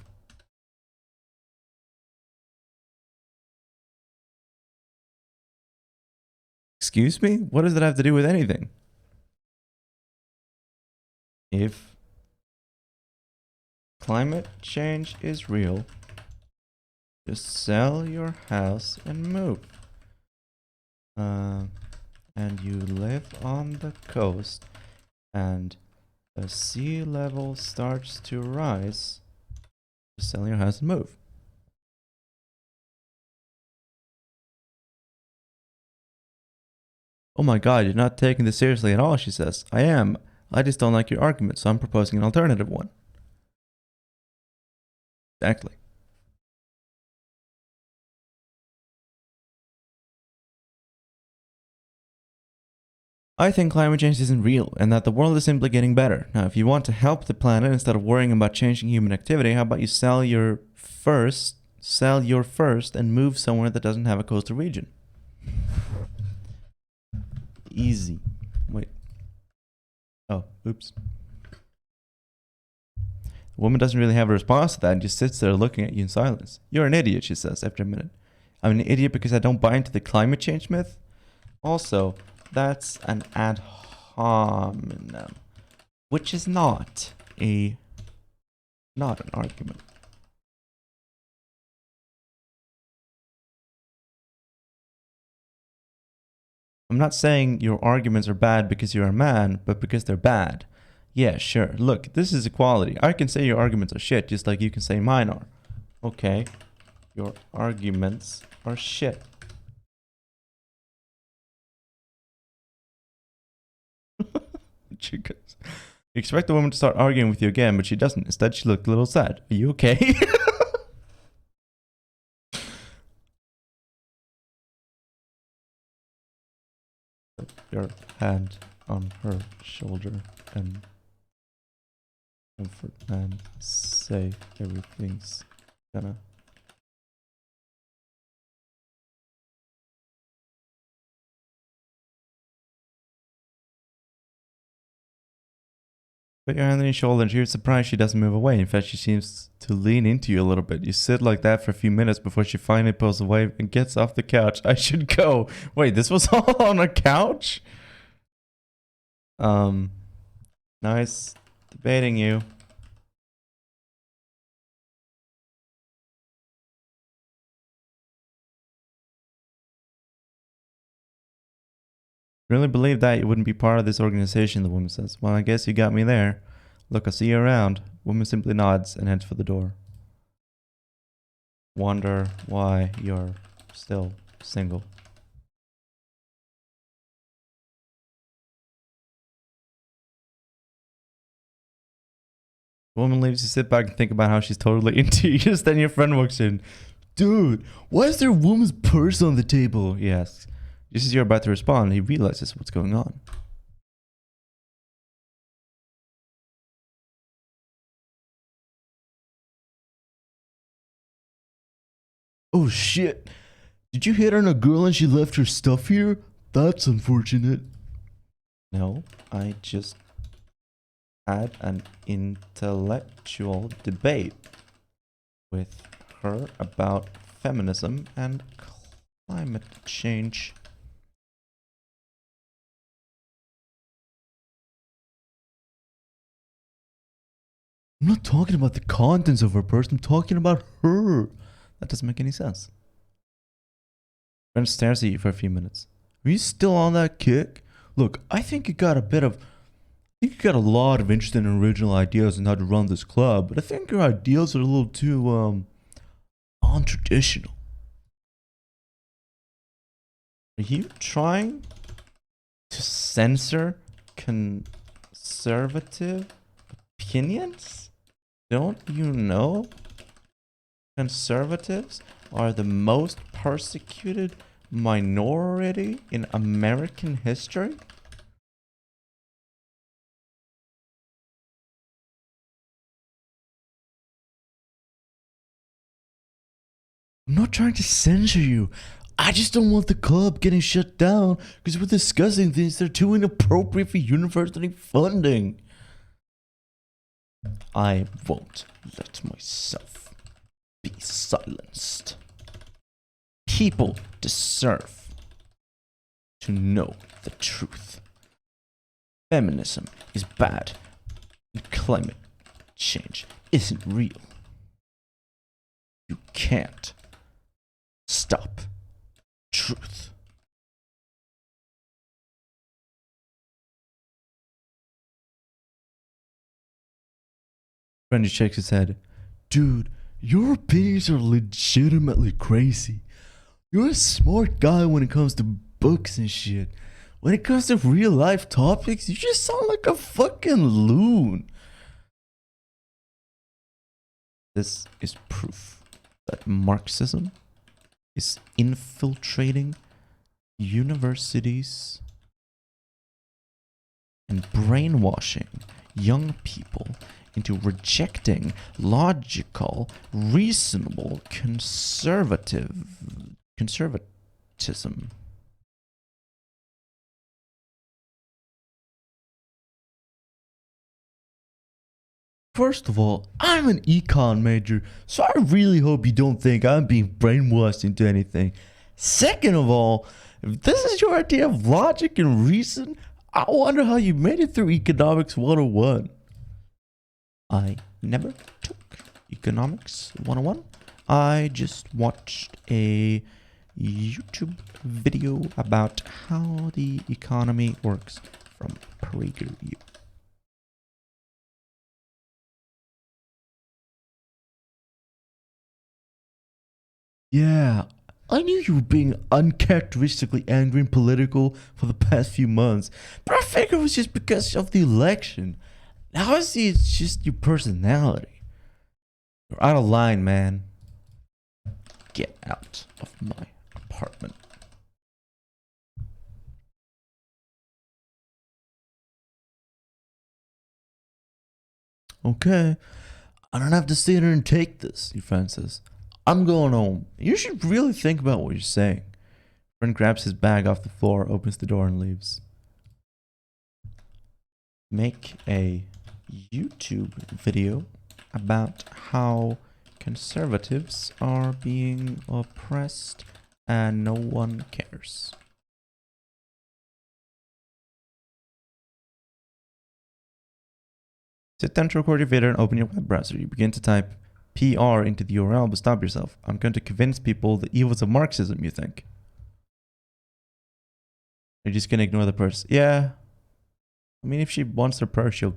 Speaker 1: Excuse me? What does that have to do with anything? If climate change is real, just sell your house and move. And you live on the coast and the sea level starts to rise, just sell your house and move. Oh my god, you're not taking this seriously at all, she says. I am. I just don't like your argument, so I'm proposing an alternative one. Exactly. I think climate change isn't real, and that the world is simply getting better. Now, if you want to help the planet instead of worrying about changing human activity, how about you sell your first, and move somewhere that doesn't have a coastal region? Easy. Wait. Oh, oops. The woman doesn't really have a response to that and just sits there looking at you in silence. You're an idiot, she says after a minute. I'm an idiot because I don't buy into the climate change myth? Also, that's an ad hominem, which is not an argument. I'm not saying your arguments are bad because you're a man, but because they're bad. Yeah, sure. Look, this is equality. I can say your arguments are shit, just like you can say mine are. Okay, your arguments are shit. She goes, you expect the woman to start arguing with you again, but she doesn't. Instead, she looked a little sad. Are you okay? Your hand on her shoulder and comfort and say everything's gonna. Put your hand on your shoulder and you're surprised she doesn't move away. In fact, she seems to lean into you a little bit. You sit like that for a few minutes before she finally pulls away and gets off the couch. I should go. Wait, this was all on a couch? Nice debating you. Really believe that you wouldn't be part of this organization, the woman says. Well, I guess you got me there. Look, I'll see you around. Woman simply nods and heads for the door. Wonder why you're still single. The woman leaves. You sit back and think about how she's totally into you. Just then your friend walks in. Dude, why is there a woman's purse on the table? He asks. Just as you're about to respond, he realizes what's going on. Oh shit. Did you hit on a girl and she left her stuff here? That's unfortunate. No, I just had an intellectual debate with her about feminism and climate change. I'm not talking about the contents of her purse, I'm talking about her. That doesn't make any sense. Friend stares at you for a few minutes. Are you still on that kick? Look, I think you got a lot of interesting and original ideas on how to run this club, but I think your ideas are a little too, non-traditional. Are you trying to censor conservative opinions? Don't you know? Conservatives are the most persecuted minority in American history. I'm not trying to censor you. I just don't want the club getting shut down because we're discussing things that are too inappropriate for university funding. I won't let myself be silenced. People deserve to know the truth. Feminism is bad, and climate change isn't real. You can't stop truth. Brandy shakes his head. Dude, your opinions are legitimately crazy. You're a smart guy when it comes to books and shit. When it comes to real life topics, you just sound like a fucking loon. This is proof that Marxism is infiltrating universities and brainwashing young people into rejecting logical, reasonable, conservatism. First of all, I'm an econ major, so I really hope you don't think I'm being brainwashed into anything. Second of all, if this is your idea of logic and reason, I wonder how you made it through Economics 101. I never took Economics 101. I just watched a YouTube video about how the economy works from PragerU. Yeah, I knew you were being uncharacteristically angry and political for the past few months, but I figured it was just because of the election. Now I see it's just your personality. You're out of line, man. Get out of my apartment. Okay, I don't have to sit here and take this, your friend says. I'm going home. You should really think about what you're saying. Friend grabs his bag off the floor, opens the door, and leaves. Make a YouTube video about how conservatives are being oppressed and no one cares. Sit down to record your video and open your web browser. You begin to type PR into the URL, but stop yourself. I'm going to convince people the evils of Marxism, you think? You're just going to ignore the purse. Yeah. I mean, if she wants her purse, she'll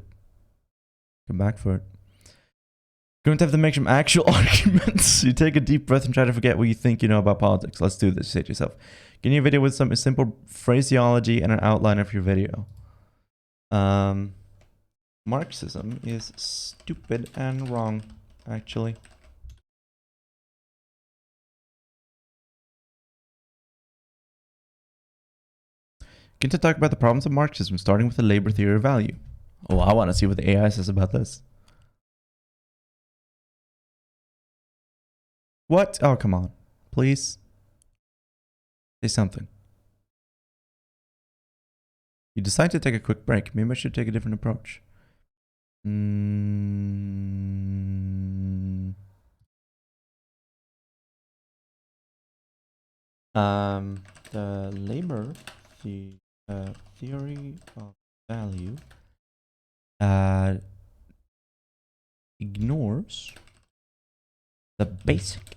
Speaker 1: come back for it. Going to have to make some actual arguments. You take a deep breath and try to forget what you think you know about politics. Let's do this, you say to yourself. Get your video with some simple phraseology and an outline of your video. Marxism is stupid and wrong, actually. Begin to talk about the problems of Marxism, starting with the labor theory of value. Oh, I want to see what the AI says about this. What? Oh, come on. Please. Say something. You decide to take a quick break. Maybe I should take a different approach. The labor theory of value ignores the basic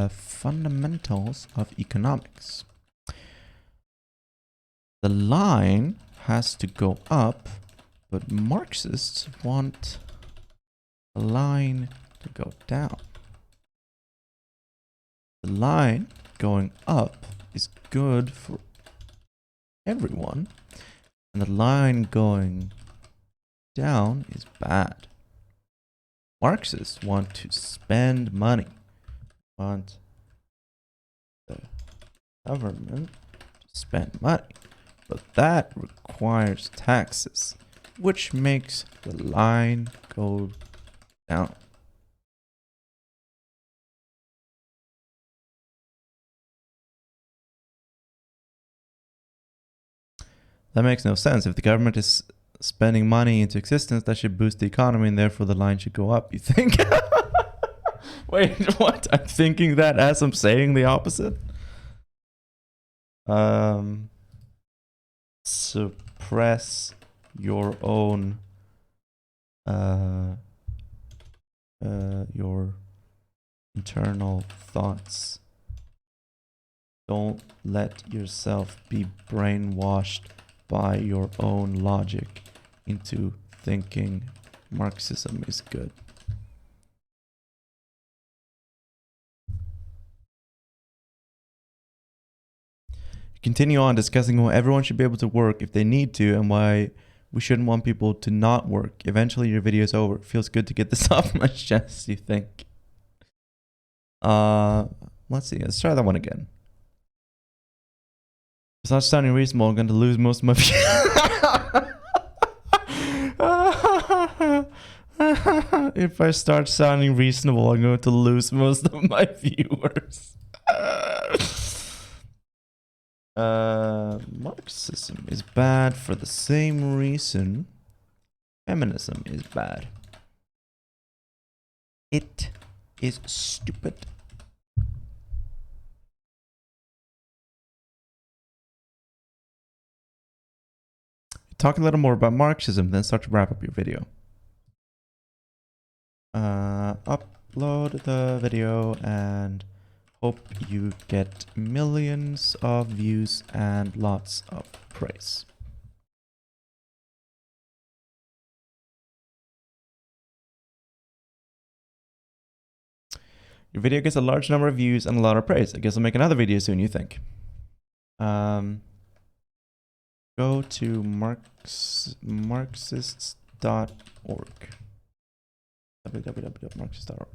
Speaker 1: fundamentals of economics. The line has to go up, but Marxists want the line to go down. The line going up is good for everyone, and the line going down is bad. Marxists want to spend money, want the government to spend money, but that requires taxes, which makes the line go down. That makes no sense. If the government is spending money into existence, that should boost the economy and therefore the line should go up, you think? Wait, what? I'm thinking that as I'm saying the opposite? Suppress your own your internal thoughts. Don't let yourself be brainwashed by your own logic into thinking Marxism is good. Continue on discussing how everyone should be able to work if they need to and why we shouldn't want people to not work. Eventually your video is over. It feels good to get this off my chest, you think? Let's see. Let's try that one again. It's not sounding reasonable. I'm going to lose most of my If I start sounding reasonable, I'm going to lose most of my viewers. Marxism is bad for the same reason feminism is bad. It is stupid. Talk a little more about Marxism, then start to wrap up your video. Upload the video and hope you get millions of views and lots of praise. Your video gets a large number of views and a lot of praise. I guess I'll make another video soon, you think. Go to marxists.org. www.marxist.org.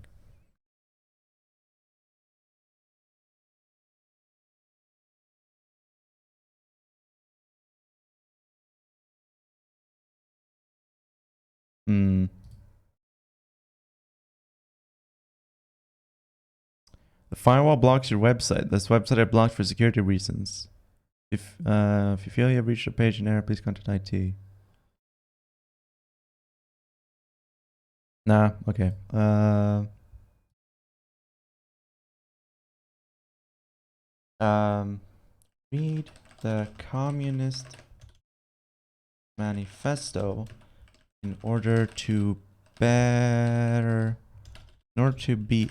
Speaker 1: The firewall blocks your website. This website I blocked for security reasons. If you feel you have reached a page in error, please contact IT. Nah, okay. Read the Communist Manifesto in order to be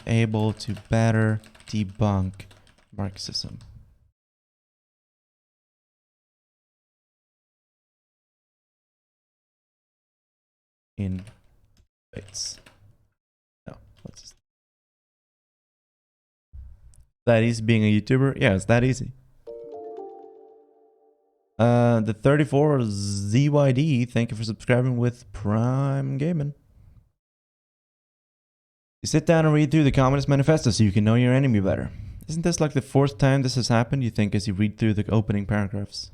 Speaker 1: able to better debunk Marxism. In Bates. No, what's this? That easy being a YouTuber? Yeah, it's that easy. The 34 ZYD, thank you for subscribing with Prime Gaming. You sit down and read through the Communist Manifesto so you can know your enemy better. Isn't this like the 4th time this has happened, you think, as you read through the opening paragraphs?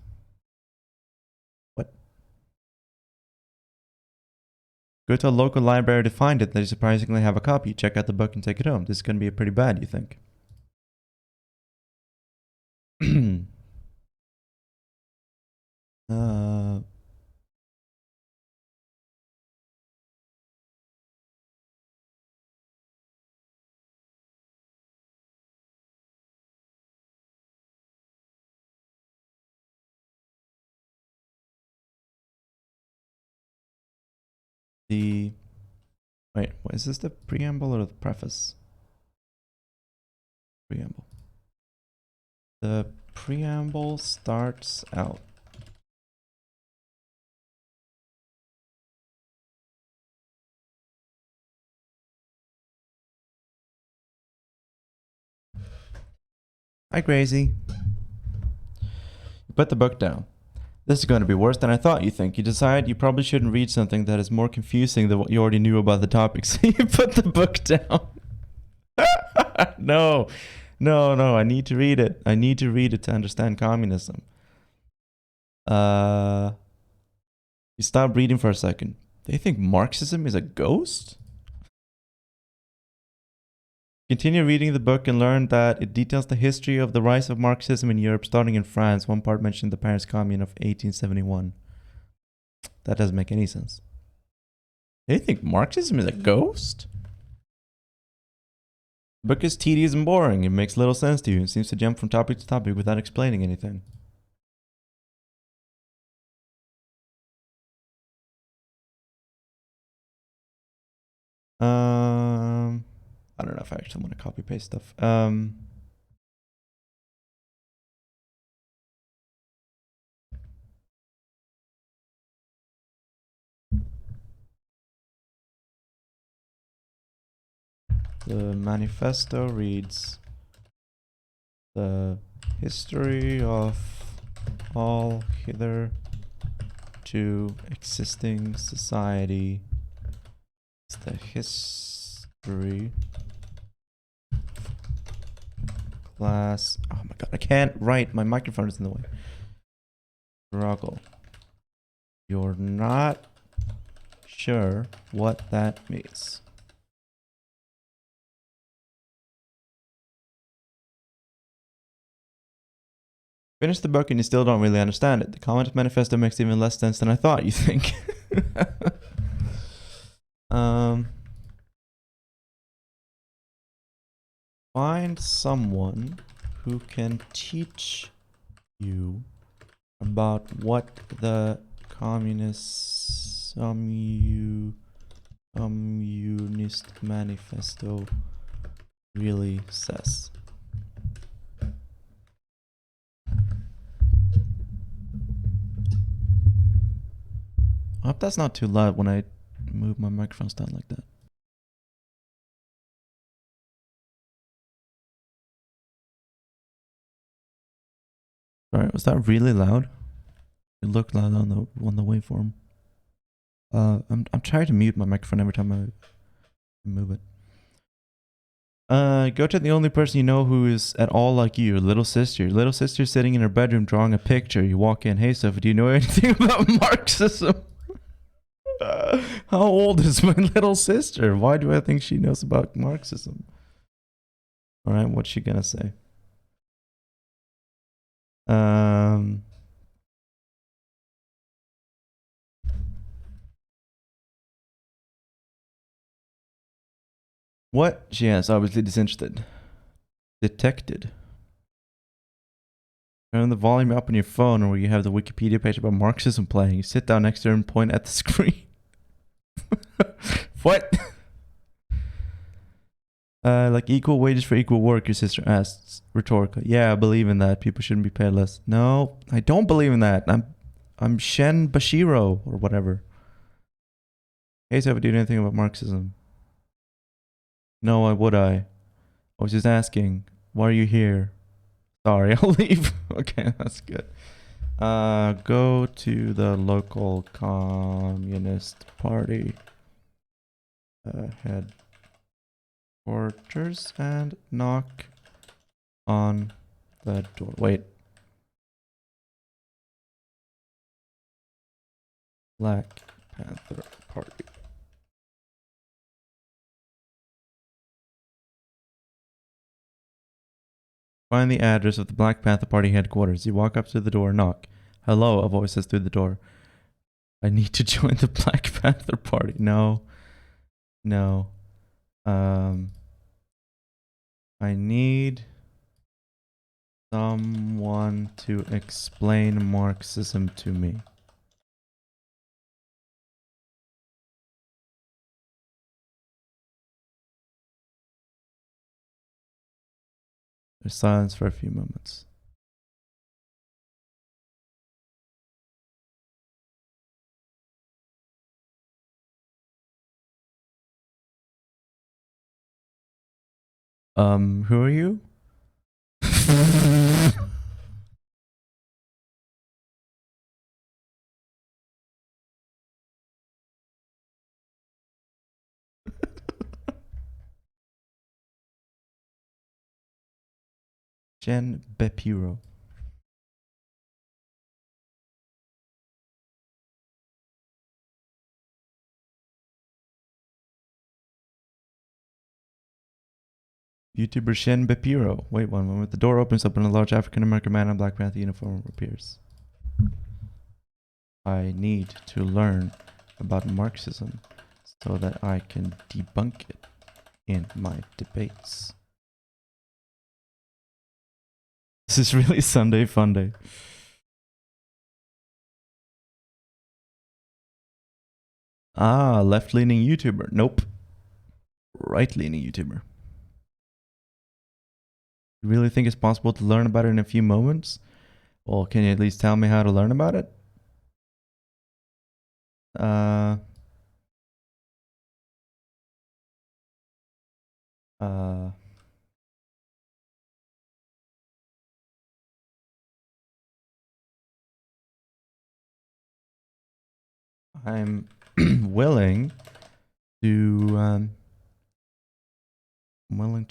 Speaker 1: What? Go to a local library to find it. They surprisingly have a copy. Check out the book and take it home. This is going to be pretty bad, you think? Wait, what, is this the preamble or the preface? Preamble. The preamble starts out. Hi, Crazy. You put the book down. This is going to be worse than I thought, you think. You decide you probably shouldn't read something that is more confusing than what you already knew about the topic, so you put the book down. No, I need to read it. I need to read it to understand communism. You stop reading for a second. They think Marxism is a ghost? Continue reading the book and learn that it details the history of the rise of Marxism in Europe, starting in France. One part mentioned the Paris Commune of 1871. That doesn't make any sense. They think Marxism is a ghost? The book is tedious and boring. It makes little sense to you. It seems to jump from topic to topic without explaining anything. I don't know if I actually want to copy paste stuff. The manifesto reads: the history of all hitherto existing society is the history class. Oh my god, I can't write. My microphone is in the way. Struggle. You're not sure what that means. Finish the book and you still don't really understand it. The Communist Manifesto makes even less sense than I thought, you think? Find someone who can teach you about what the Communist Manifesto really says. I hope that's not too loud when I move my microphone stand like that. Alright, was that really loud? It looked loud on the waveform. I'm trying to mute my microphone every time I move it. Go to the only person you know who is at all like you, your little sister. Your little sister's sitting in her bedroom drawing a picture. You walk in, hey Sophie, do you know anything about Marxism? How old is my little sister? Why do I think she knows about Marxism? Alright, what's she gonna say? What? She asks, obviously disinterested. Detected. Turn the volume up on your phone or where you have the Wikipedia page about Marxism playing. You sit down next to her and point at the screen. What? Like equal wages for equal work, your sister asks rhetorically. Yeah, I believe in that. People shouldn't be paid less. No, I don't believe in that. I'm Shen Bashiro or whatever. Hey, so have you done anything about Marxism? No, why would I? I was just asking. Why are you here? Sorry, I'll leave. Okay, that's good. Go to the local Communist Party headquarters and knock on the door. Wait. Black Panther Party. Find the address of the Black Panther Party headquarters. You walk up to the door and knock. Hello, a voice says through the door. I need to join the Black Panther Party. No. No. I need someone to explain Marxism to me. There's silence for a few moments. Who are you? Jen Bepiro. YouTuber Shen Bepiro. Wait one moment. The door opens up and a large African American man in a Black Panther uniform appears. I need to learn about Marxism so that I can debunk it in my debates. This is really Sunday funday. Ah, left-leaning YouTuber. Nope. Right-leaning YouTuber. You really think it's possible to learn about it in a few moments? Well, can you at least tell me how to learn about it? I'm willing to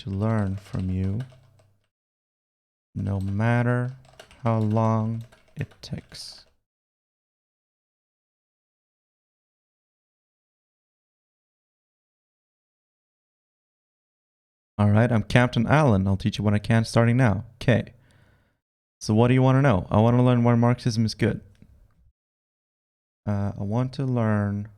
Speaker 1: learn from you, no matter how long it takes. All right, I'm Captain Allen. I'll teach you what I can starting now. Okay. So what do you want to know? I want to learn why Marxism is good. I want to learn.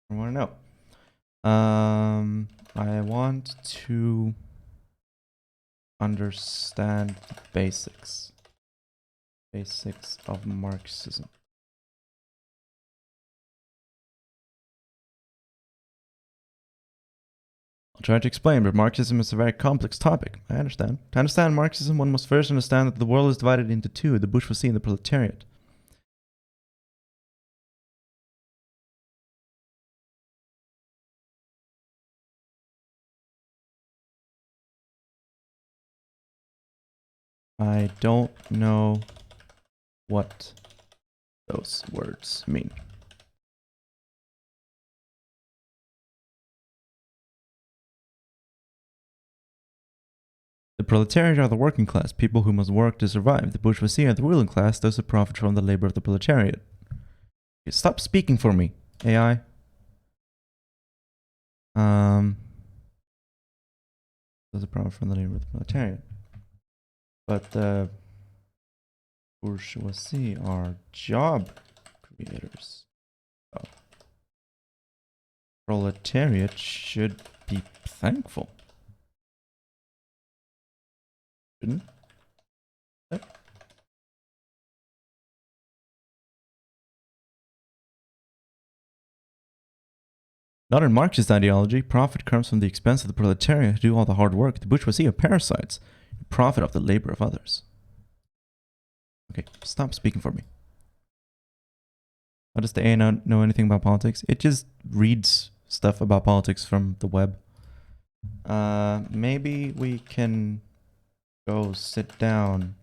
Speaker 1: I want to know. I want to understand the basics of Marxism. I'll try to explain, but Marxism is a very complex topic. I understand. To understand Marxism, one must first understand that the world is divided into two, the bourgeoisie and the proletariat. I don't know what those words mean. The proletariat are the working class, people who must work to survive. The bourgeoisie are the ruling class, those who profit from the labor of the proletariat. Stop speaking for me, AI. Those who profit from the labor of the proletariat. But the bourgeoisie are job creators. Oh. Proletariat should be thankful. Shouldn't? Not in Marxist ideology, profit comes from the expense of the proletariat who do all the hard work. The bourgeoisie are parasites who profit off the labor of others. Okay, stop speaking for me. How does the AI know anything about politics? It just reads stuff about politics from the web. Maybe we can go sit down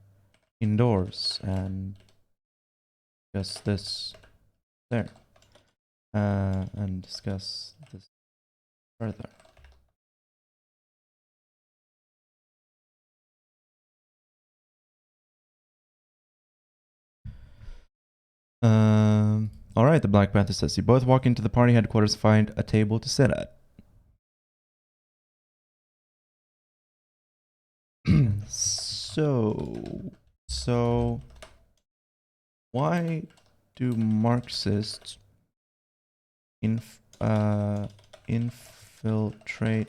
Speaker 1: indoors and discuss this there. And discuss this further. All right, the Black Panther says. You both walk into the party headquarters, find a table to sit at. So, why do Marxists infiltrate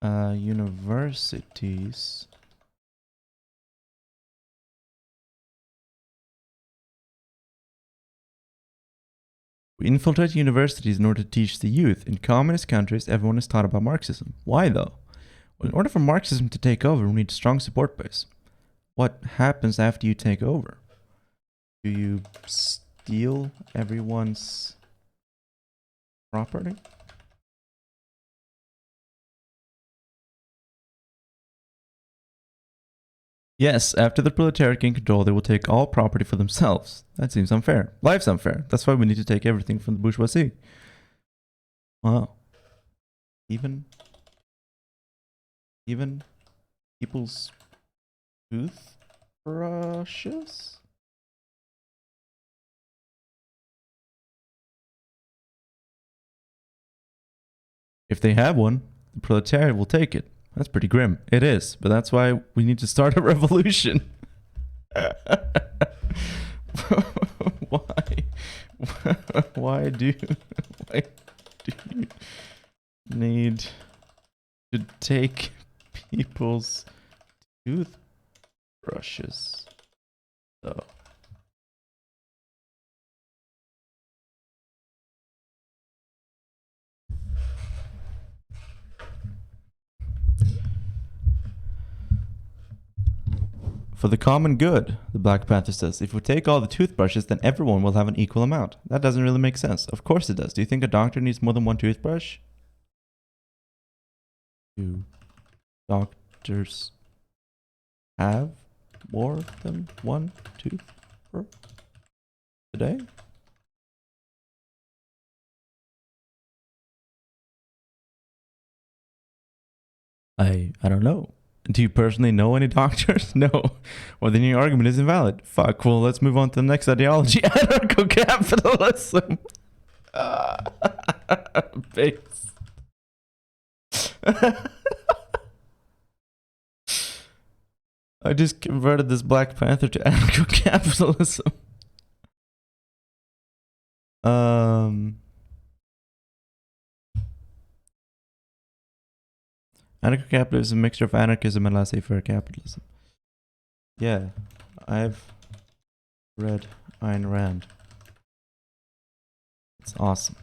Speaker 1: universities? We infiltrate universities in order to teach the youth. In communist countries, everyone is taught about Marxism. Why though? Well, in order for Marxism to take over, we need a strong support base. What happens after you take over? Do you steal everyone's property? Yes, after the proletariat gain control, they will take all property for themselves. That seems unfair. Life's unfair. That's why we need to take everything from the bourgeoisie. Wow. Even people's toothbrushes? If they have one, the proletariat will take it. That's pretty grim. It is, but that's why we need to start a revolution. Why? Why do you need to take people's toothbrushes? So. For the common good, the Black Panther says. If we take all the toothbrushes, then everyone will have an equal amount. That doesn't really make sense. Of course it does. Do you think a doctor needs more than one toothbrush? Do doctors have more than one toothbrush today? I don't know. Do you personally know any doctors? No. Well, then your argument is invalid. Fuck. Well, let's move on to the next ideology. Anarcho-capitalism. Base. I just converted this Black Panther to anarcho-capitalism. Anarcho-capitalism is a mixture of anarchism and laissez-faire capitalism. Yeah, I've read Ayn Rand. It's awesome.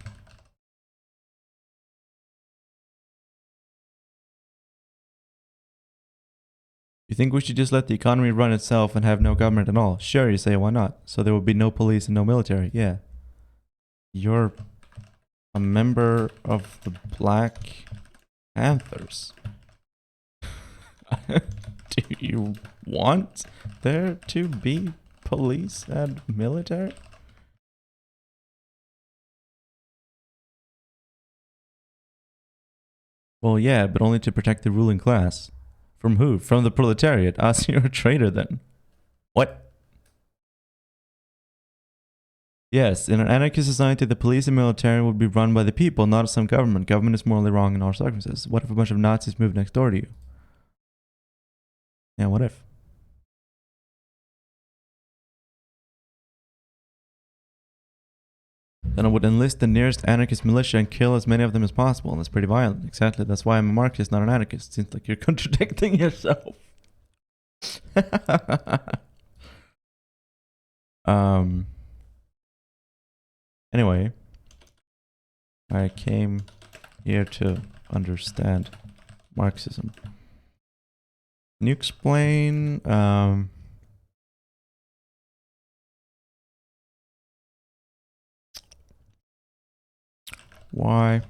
Speaker 1: You think we should just let the economy run itself and have no government at all? Sure, you say, why not? So there will be no police and no military. Yeah. You're a member of the Black Panthers. Do you want there to be police and military? Well, yeah, but only to protect the ruling class. From who? From the proletariat. Us, you're a traitor then. What? Yes, in an anarchist society, the police and military would be run by the people, not some government. Government is morally wrong in all circumstances. What if a bunch of Nazis moved next door to you? Yeah, what if? Then I would enlist the nearest anarchist militia and kill as many of them as possible. And that's pretty violent. Exactly. That's why I'm a Marxist, not an anarchist. Seems like you're contradicting yourself. Anyway, I came here to understand Marxism. Can you explain why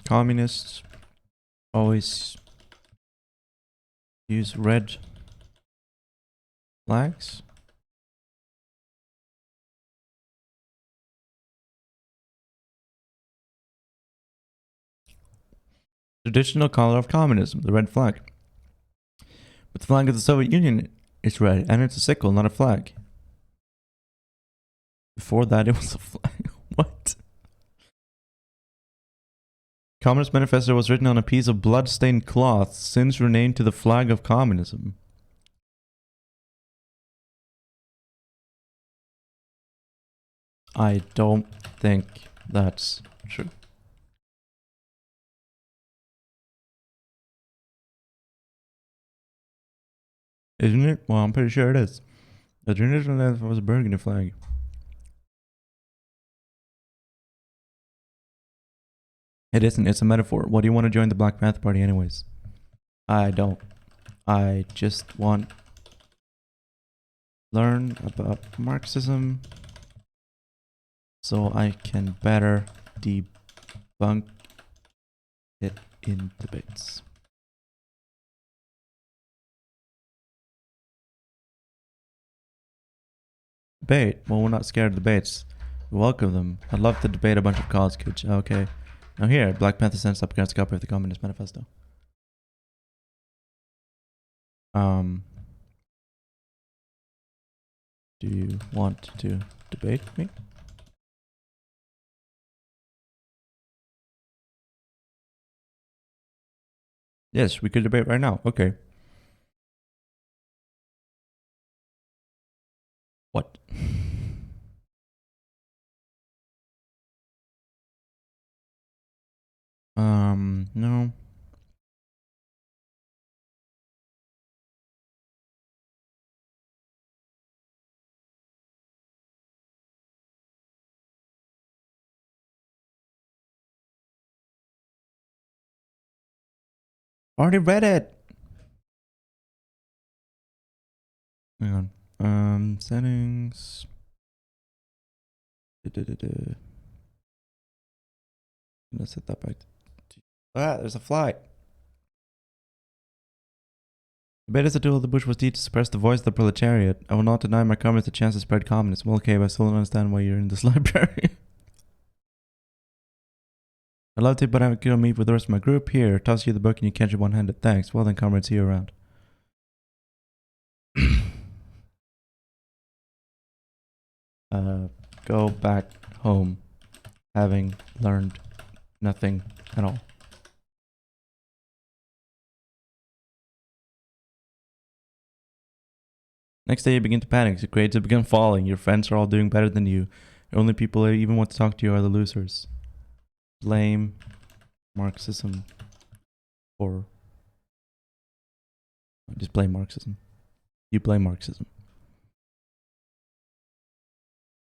Speaker 1: communists always use red flags? Traditional color of communism, the red flag. But the flag of the Soviet Union is red, and it's a sickle, not a flag. Before that, it was a flag. What? Communist Manifesto was written on a piece of blood-stained cloth, since renamed to the flag of communism. I don't think that's true. Isn't it? Well, I'm pretty sure it is. The traditional anthem was a burgundy flag. It isn't. It's a metaphor. What do you want to join the Black Panther Party anyways? I don't. I just want learn about Marxism so I can better debunk it in debates. Debate? Well, we're not scared of debates. We welcome them. I'd love to debate a bunch of college kids. Okay. Now here, Black Panther stands up against a copy of the Communist Manifesto. Do you want to debate me? Yes, we could debate right now. Okay. What? No. Already read it. Hang on. Settings. Let's set that back. There's a fly. Debate is a tool of the bourgeoisie to suppress the voice of the proletariat. I will not deny my comments a chance to spread communism. Well, okay, but I still don't understand why you're in this library. I'd love to, but I can't meet with the rest of my group. Here, toss you the book and you catch it one-handed. Thanks. Well then, comrades, see you around. Go back home, having learned nothing at all. Next day, you begin to panic. The grades have begun falling. Your friends are all doing better than you. The only people who even want to talk to you are the losers. Blame Marxism or just blame Marxism. You blame Marxism.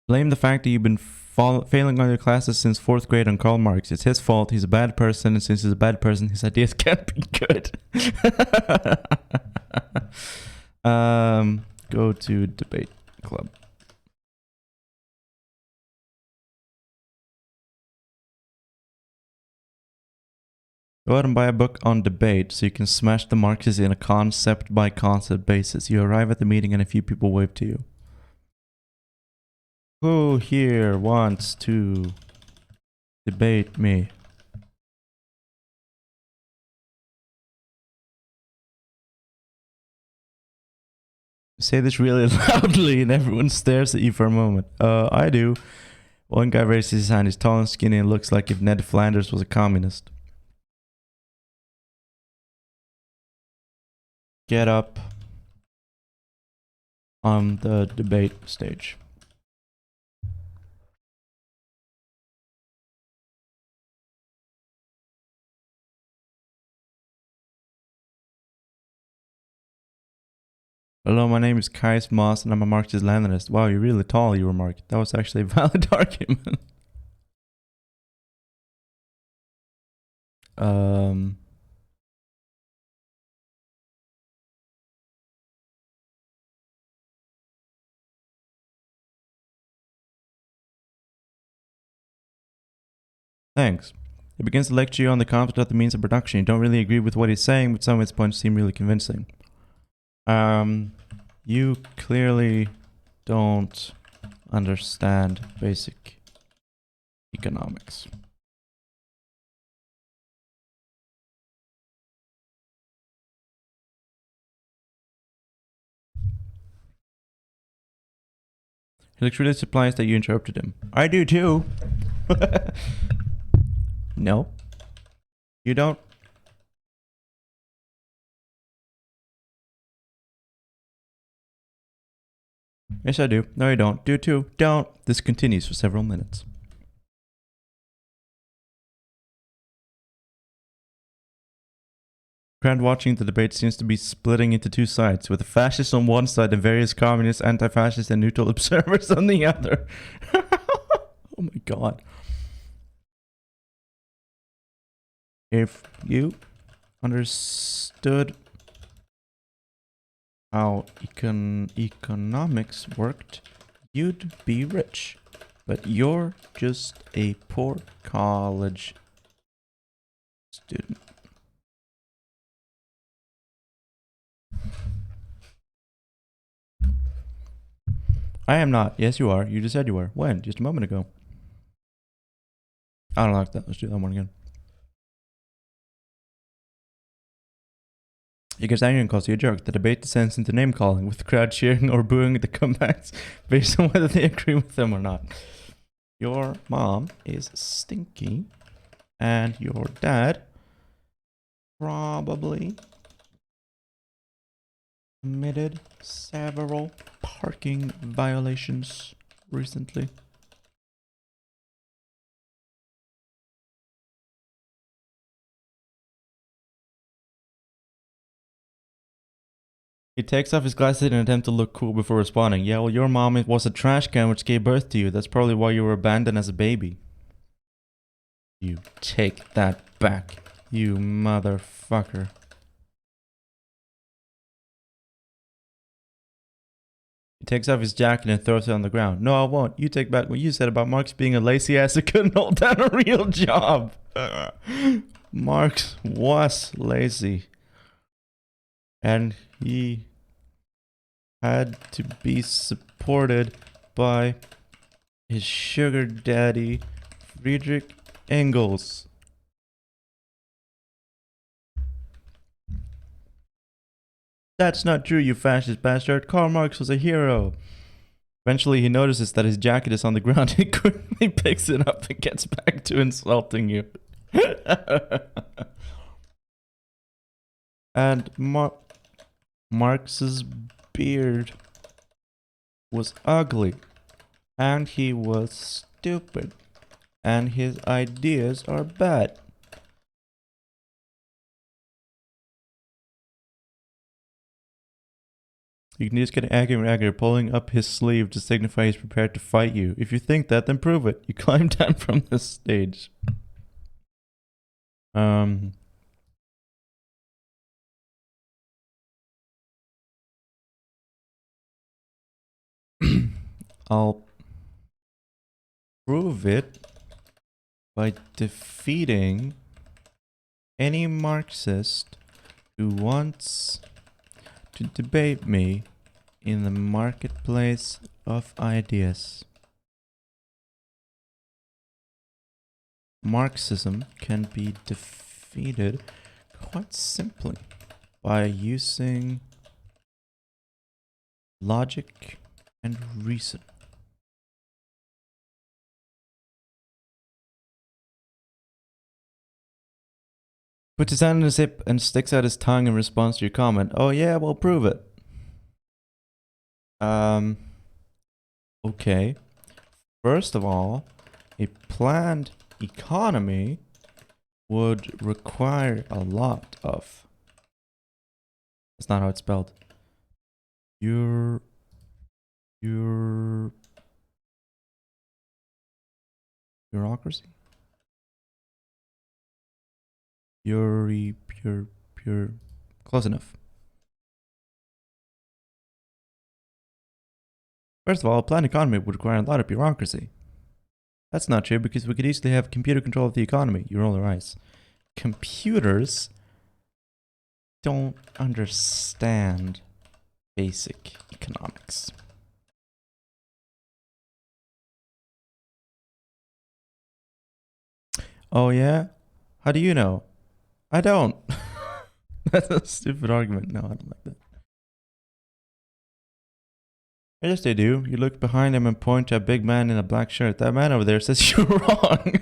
Speaker 1: Blame the fact that you've been failing on your classes since 4th grade on Karl Marx. It's his fault. He's a bad person, and since he's a bad person, his ideas can't be good. Go to debate club. Go out and buy a book on debate so you can smash the Marxists in a concept by concept basis. You arrive at the meeting and a few people wave to you. Who here wants to debate me? Say this really loudly and everyone stares at you for a moment. I do. One guy raises his hand. He's tall and skinny and looks like if Ned Flanders was a communist. Get up on the debate stage. Hello, my name is Kais Moss and I'm a Marxist-Leninist. Wow, you're really tall, you remarked. That was actually a valid argument. Thanks. He begins to lecture you on the concept of the means of production. You don't really agree with what he's saying, but some of his points seem really convincing. You clearly don't understand basic economics. He looks really surprised that you interrupted him. I do too. No. You don't. Yes, I do. No, you don't. Do too. Don't. This continues for several minutes. The crowd watching the debate seems to be splitting into two sides, with the fascists on one side and various communists, anti-fascists, and neutral observers on the other. Oh my god. If you understood how economics worked, you'd be rich. But you're just a poor college student. I am not. Yes, you are. You just said you were. When? Just a moment ago. I don't like that. Let's do that one again. He gets angry and calls you a jerk. The debate descends into name calling, with the crowd cheering or booing the comebacks based on whether they agree with them or not. Your mom is stinky, and your dad probably committed several parking violations recently. He takes off his glasses in an attempt to look cool before responding. Yeah, well, your mom was a trash can which gave birth to you. That's probably why you were abandoned as a baby. You take that back, you motherfucker. He takes off his jacket and throws it on the ground. No, I won't. You take back what you said about Marx being a lazy ass who couldn't hold down a real job. Marx was lazy. And he had to be supported by his sugar daddy, Friedrich Engels. That's not true, you fascist bastard. Karl Marx was a hero. Eventually, he notices that his jacket is on the ground. He quickly picks it up and gets back to insulting you. And Marx's beard was ugly. And he was stupid. And his ideas are bad. You can just get angry, pulling up his sleeve to signify he's prepared to fight you. If you think that, then prove it. You climb down from the stage. I'll prove it by defeating any Marxist who wants to debate me in the marketplace of ideas. Marxism can be defeated quite simply by using logic and reason. Puts his hand in his hip and sticks out his tongue in response to your comment. Oh yeah, well, prove it. Okay. First of all, a planned economy would require a lot of... That's not how it's spelled. Bureaucracy? Pure. Close enough. First of all, a planned economy would require a lot of bureaucracy. That's not true because we could easily have computer control of the economy. You roll your eyes. Computers don't understand basic economics. Oh yeah? How do you know? I don't. That's a stupid argument. No, I don't like that. Yes, they do. You look behind him and point to a big man in a black shirt. That man over there says you're wrong.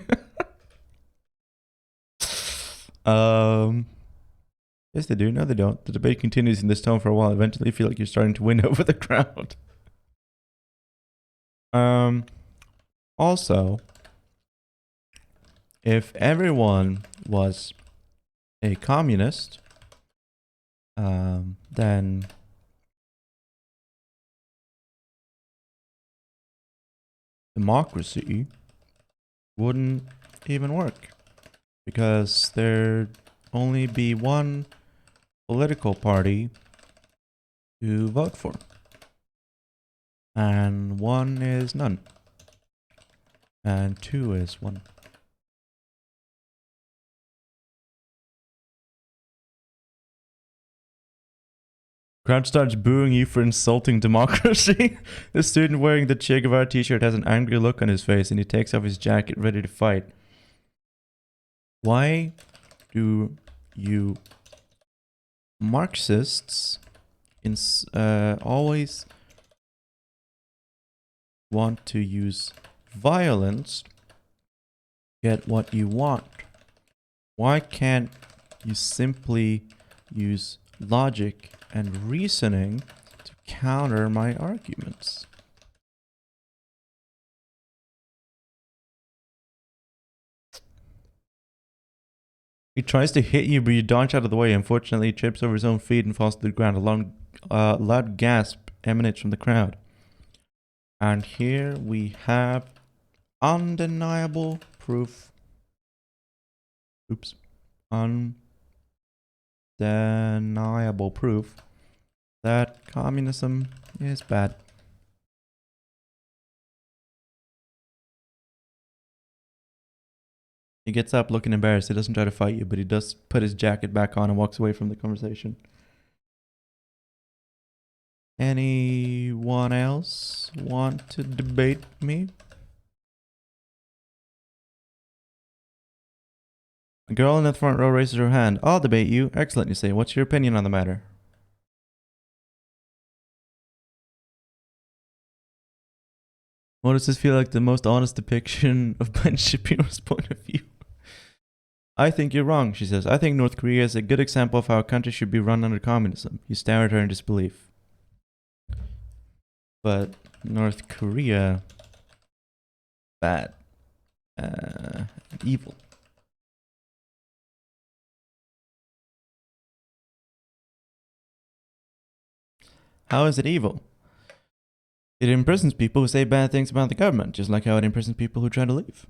Speaker 1: Yes, they do. No, they don't. The debate continues in this tone for a while. Eventually, you feel like you're starting to win over the crowd. Also, if everyone was a communist, then democracy wouldn't even work because there'd only be one political party to vote for, and one is none, and two is one. Crowd starts booing you for insulting democracy. The student wearing the Che Guevara t-shirt has an angry look on his face and he takes off his jacket ready to fight. Why do you Marxists always want to use violence to get what you want? Why can't You simply use logic and reasoning to counter my arguments. He tries to hit you, but you dodge out of the way. Unfortunately, he trips over his own feet and falls to the ground. A loud gasp emanates from the crowd. And here we have undeniable proof. Oops. Undeniable proof that communism is bad. He gets up looking embarrassed. He doesn't try to fight you, but he does put his jacket back on and walks away from the conversation. Anyone else want to debate me? A girl in the front row raises her hand. I'll debate you. Excellent, you say. What's your opinion on the matter? Well, does this feel like the most honest depiction of Ben Shapiro's point of view? I think you're wrong, she says. I think North Korea is a good example of how a country should be run under communism. You stare at her in disbelief. But North Korea, bad, evil. How is it evil? It imprisons people who say bad things about the government, just like how it imprisons people who try to leave.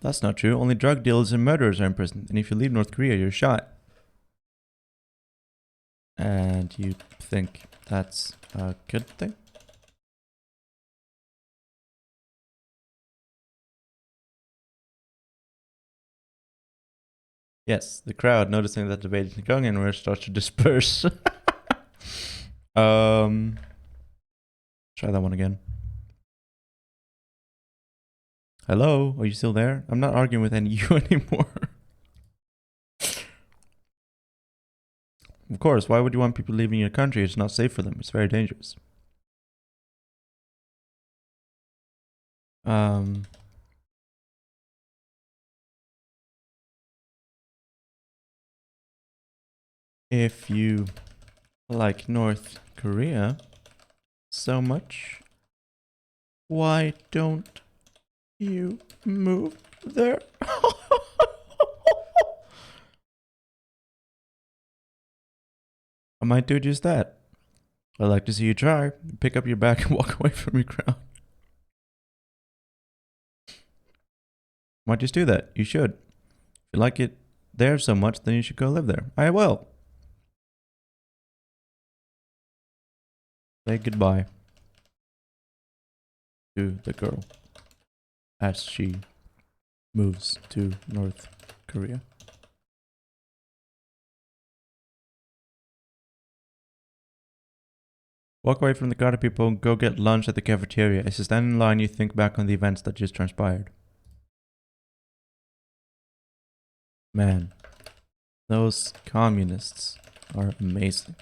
Speaker 1: That's not true. Only drug dealers and murderers are imprisoned, and if you leave North Korea, you're shot. And you think that's a good thing? Yes, the crowd, noticing that the debate isn't going anywhere, starts to disperse. Try that one again. Hello, are you still there? I'm not arguing with any you anymore. Of course, why would you want people leaving your country? It's not safe for them. It's very dangerous. If you like North Korea so much, why don't you move there? I might do just that. I'd like to see you try. Pick up your bag and walk away from your crowd. Might just do that. You should. If you like it there so much, then you should go live there. I will. Say goodbye to the girl as she moves to North Korea. Walk away from the crowd of people and go get lunch at the cafeteria. As you stand in line, you think back on the events that just transpired. Man, those communists are amazing.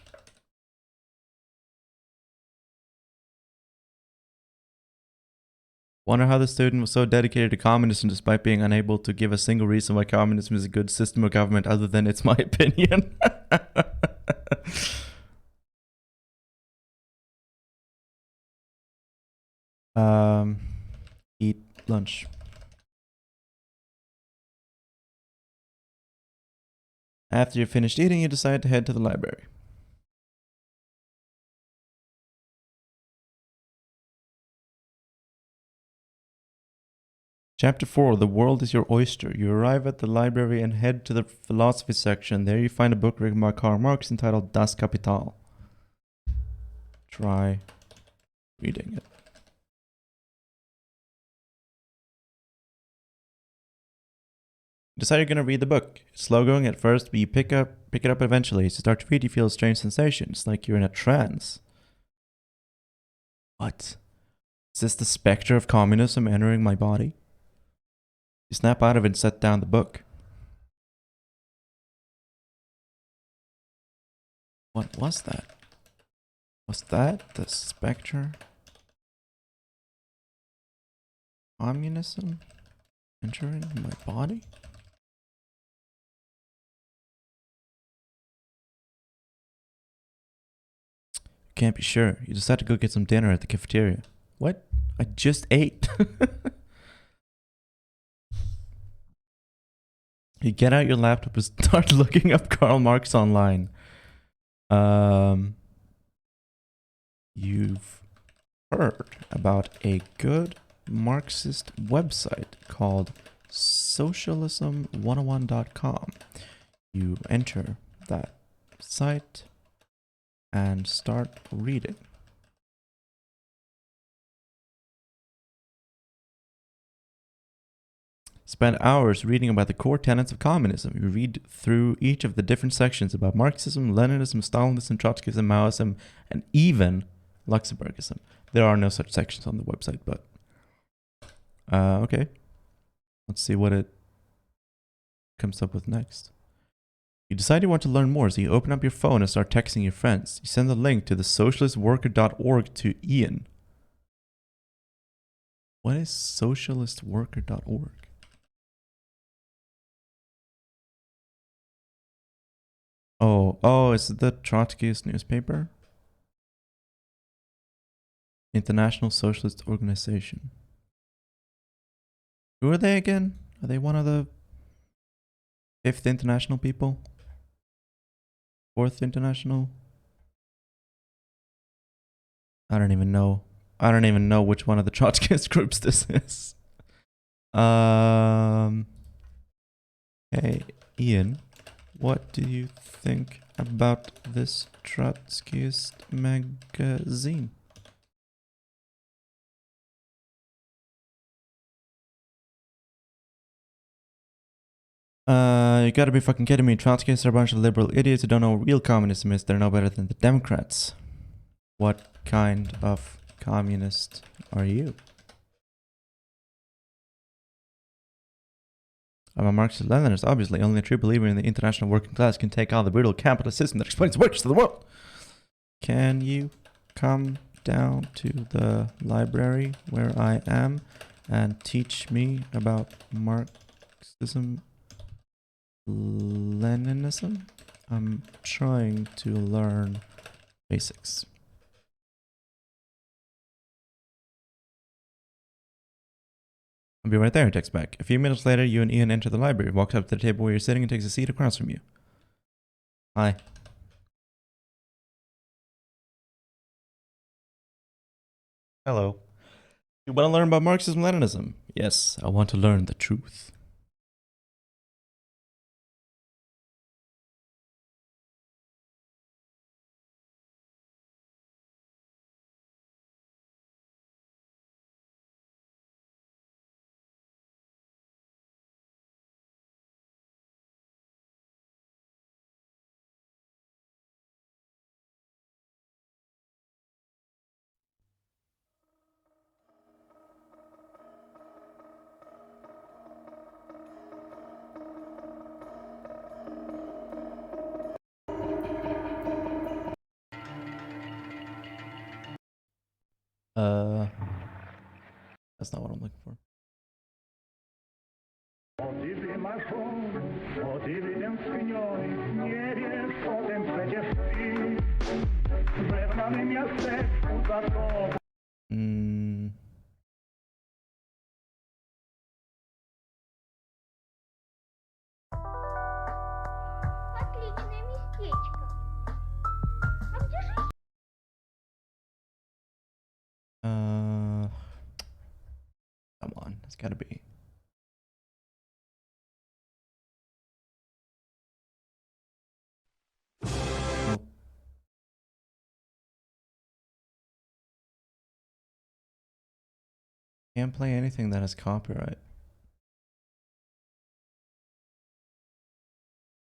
Speaker 1: Wonder how the student was so dedicated to communism despite being unable to give a single reason why communism is a good system of government other than it's my opinion. Eat lunch. After you're finished eating, you decide to head to the library. Chapter 4, The World is Your Oyster. You arrive at the library and head to the philosophy section. There you find a book written by Karl Marx entitled Das Kapital. Try reading it. Decide you're going to read the book. It's slow going at first, but you pick it up eventually. As you start to read, you feel a strange sensation. It's like you're in a trance. What? Is this the specter of communism entering my body? You snap out of it and set down the book. What was that? Was that the specter? Communism? Entering my body? Can't be sure. You decide to go get some dinner at the cafeteria. What? I just ate. You get out your laptop and start looking up Karl Marx online. You've heard about a good Marxist website called socialism101.com. You enter that site and start reading. Spend hours reading about the core tenets of communism. You read through each of the different sections about Marxism, Leninism, Stalinism, Trotskyism, Maoism, and even Luxemburgism. There are no such sections on the website, but okay. Let's see what it comes up with next. You decide you want to learn more, so you open up your phone and start texting your friends. You send the link to the socialistworker.org to Ian. What is socialistworker.org? Oh, is it the Trotskyist newspaper? International Socialist Organization. Who are they again? Are they one of the Fifth International people? Fourth International? I don't even know. I don't even know which one of the Trotskyist groups this is. Hey, Ian, what do you think about this Trotskyist magazine? You gotta be fucking kidding me. Trotskyists are a bunch of liberal idiots who don't know what real communism is. They're no better than the Democrats. What kind of communist are you? I'm a Marxist-Leninist, obviously. Only a true believer in the international working class can take on the brutal capitalist system that explains works to the world. Can you come down to the library where I am and teach me about Marxism, Leninism? I'm trying to learn basics. I'll be right there, he texts back. A few minutes later, you and Ian enter the library, walks up to the table where you're sitting and takes a seat across from you. Hi. Hello. You want to learn about Marxism, Leninism? Yes, I want to learn the truth. That's not what I'm looking for.
Speaker 4: Отличное местечко. А где же...
Speaker 1: Come on, it's gotta be. Nope. Can't play anything that has copyright.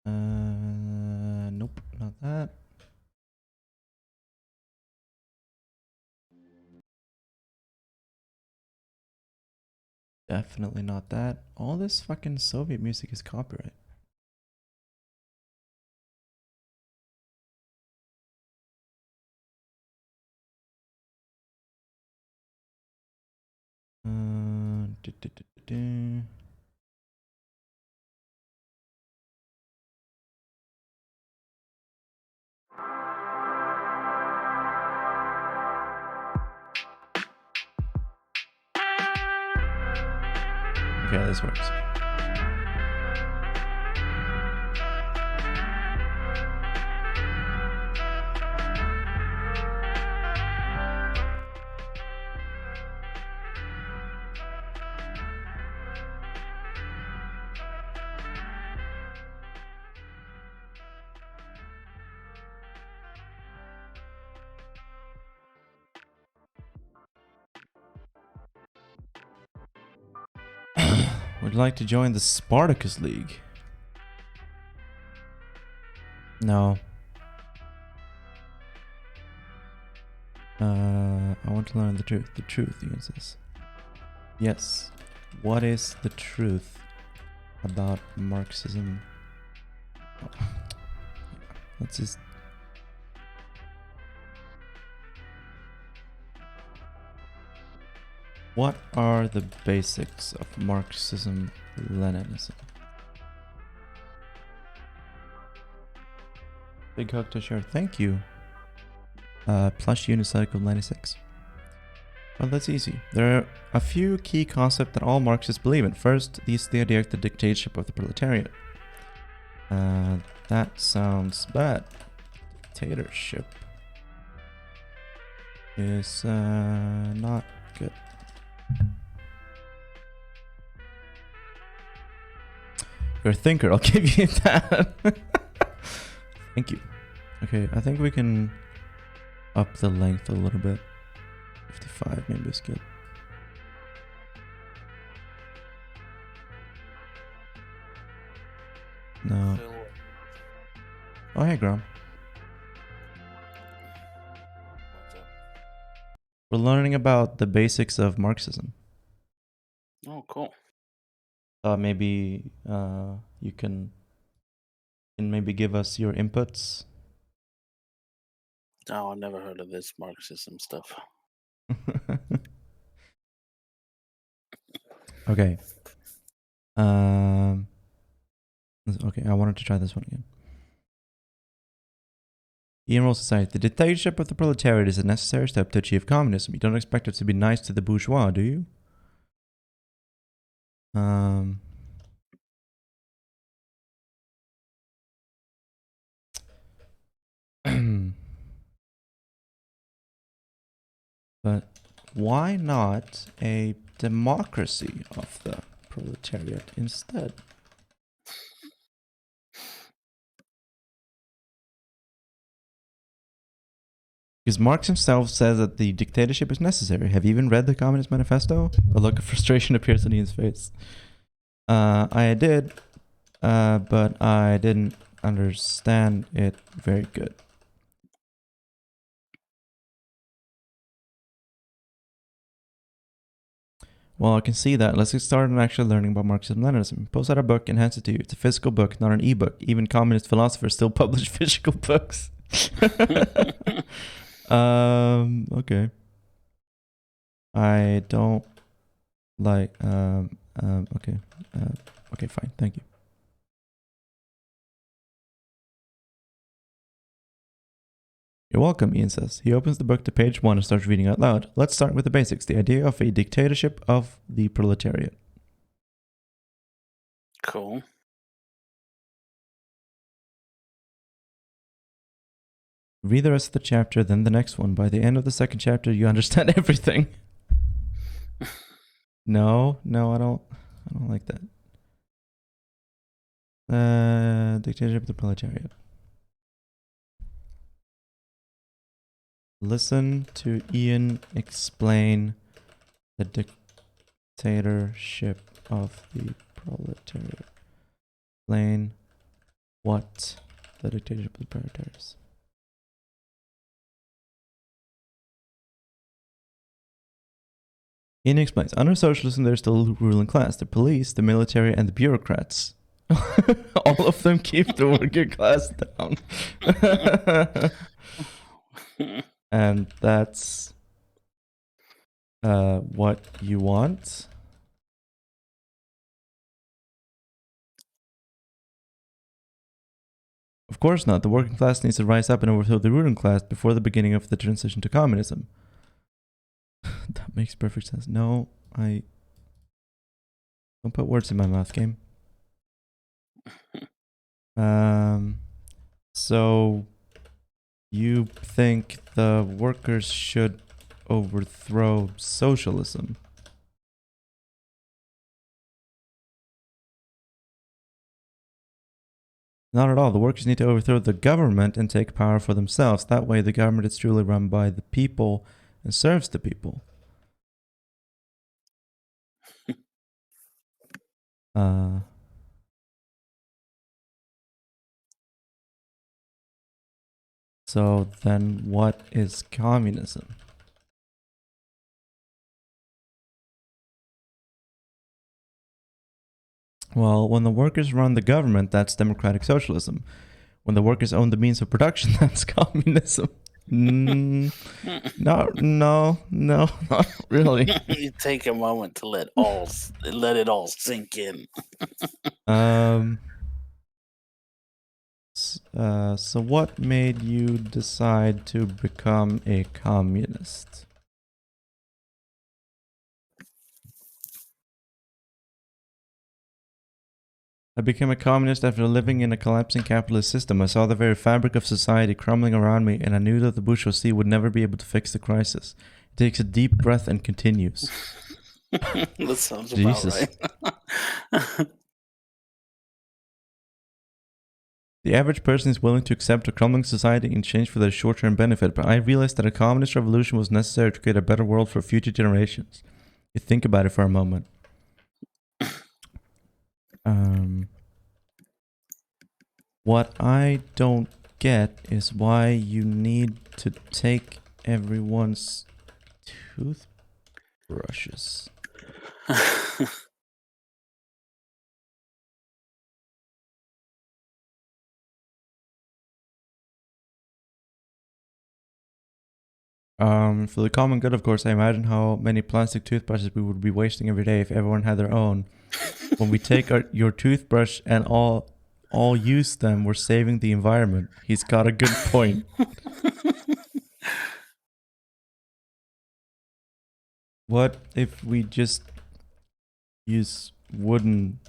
Speaker 1: Nope, not that. Definitely not that. All this fucking Soviet music is copyright. Okay, this works. Would you like to join the Spartacus League? No. I want to learn the truth. The truth, he says. Yes. What is the truth about Marxism? Oh. Let's just... What are the basics of Marxism-Leninism? Big hug to share. Thank you. Plush unicycle 96. Well, that's easy. There are a few key concepts that all Marxists believe in. First, the idea of the dictatorship of the proletariat. That sounds bad. Dictatorship is not good. You're a thinker, I'll give you that. Thank you. Okay, I think we can up the length a little bit. 55 maybe is good. No. Oh, hey, Grom. We're learning about the basics of Marxism.
Speaker 3: Oh, cool.
Speaker 1: Maybe you can maybe give us your inputs.
Speaker 3: Oh, I never heard of this Marxism stuff.
Speaker 1: Okay. Okay, I wanted to try this one again. Ian Roll Society. The dictatorship of the proletariat is a necessary step to achieve communism. You don't expect it to be nice to the bourgeois, do you? But why not a democracy of the proletariat instead? Because Marx himself says that the dictatorship is necessary. Have you even read the Communist Manifesto? A look of frustration appears on Ian's face. I did, but I didn't understand it very good. Well, I can see that. Let's get started on actually learning about Marxism-Leninism. Post out a book, enhance it to you. It's a physical book, not an ebook. Even communist philosophers still publish physical books. Okay. I don't like, okay. Okay, fine. Thank you. You're welcome, Ian says. He opens the book to page 1 and starts reading out loud. Let's start with the basics. The idea of a dictatorship of the proletariat.
Speaker 3: Cool.
Speaker 1: Read the rest of the chapter, then the next one. By the end of the second chapter, you understand everything. No, I don't like that. Dictatorship of the proletariat. Listen to Ian explain the dictatorship of the proletariat. Explain what the dictatorship of the proletariat is. Ian explains, under socialism there's still a ruling class, the police, the military, and the bureaucrats. All of them keep the working class down. And that's what you want? Of course not. The working class needs to rise up and overthrow the ruling class before the beginning of the transition to communism. That makes perfect sense. No, I Don't put words in my mouth, game. So you think the workers should overthrow socialism? Not at all. The workers need to overthrow the government and take power for themselves. That way, the government is truly run by the people and serves the people. So then what is communism? Well, when the workers run the government, that's democratic socialism. When the workers own the means of production, that's communism. No, not really.
Speaker 3: You take a moment to let it all sink in.
Speaker 1: So what made you decide to become a communist? I became a communist after living in a collapsing capitalist system. I saw the very fabric of society crumbling around me, and I knew that the bourgeoisie would never be able to fix the crisis. It takes a deep breath and continues.
Speaker 3: That sounds
Speaker 1: Jesus.
Speaker 3: about right.
Speaker 1: The average person is willing to accept a crumbling society in exchange for their short-term benefit, but I realized that a communist revolution was necessary to create a better world for future generations. You think about it for a moment. What I don't get is why you need to take everyone's toothbrushes. For the common good, of course, I imagine how many plastic toothbrushes we would be wasting every day if everyone had their own. When we take your toothbrush and all use them, we're saving the environment. He's got a good point. What if we just use wooden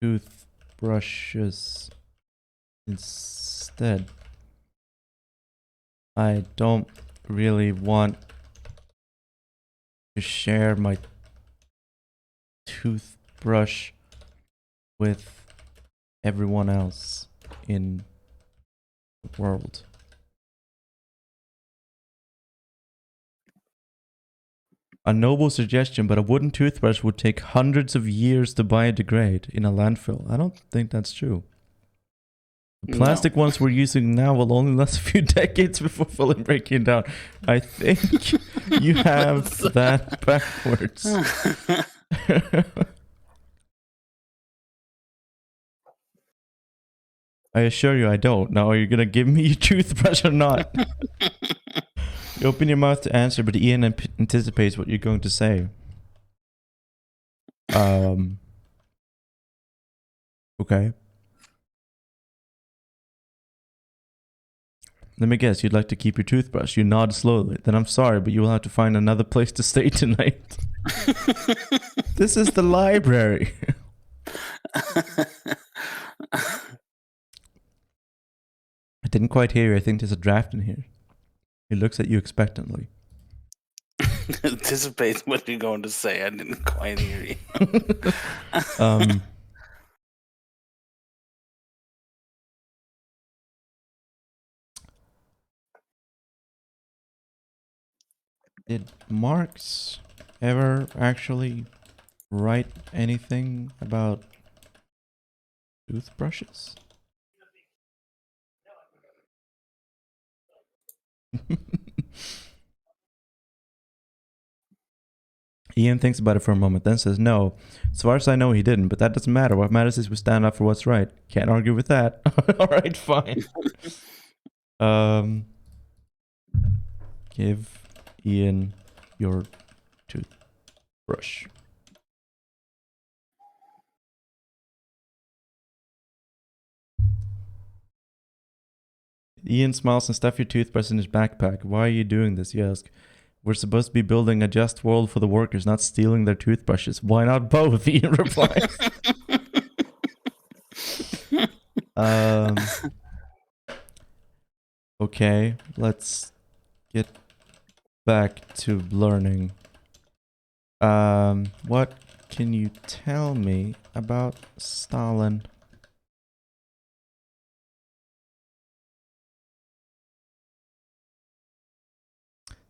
Speaker 1: toothbrushes instead? I don't really want to share my toothbrush with everyone else in the world. A noble suggestion, but a wooden toothbrush would take hundreds of years to biodegrade in a landfill. I don't think that's true. The plastic ones we're using now will only last a few decades before fully breaking down. I think you have that backwards. I assure you I don't. Now, are you gonna give me your toothbrush or not? You open your mouth to answer, but Ian anticipates what you're going to say. Okay. Let me guess, you'd like to keep your toothbrush. You nod slowly. Then I'm sorry, but you will have to find another place to stay tonight. This is the library. I didn't quite hear you. I think there's a draft in here. He looks at you expectantly.
Speaker 3: Anticipates what you're going to say. I didn't quite hear you.
Speaker 1: Did Marx ever actually write anything about toothbrushes? Ian thinks about it for a moment, then says no. As far as I know, he didn't, but that doesn't matter. What matters is we stand up for what's right. Can't argue with that. Alright, fine. Give Ian your toothbrush. Ian smiles and stuffs your toothbrush in his backpack. Why are you doing this, you ask? We're supposed to be building a just world for the workers, not stealing their toothbrushes. Why not both? Ian replies. Okay, let's get back to learning. What can you tell me about Stalin?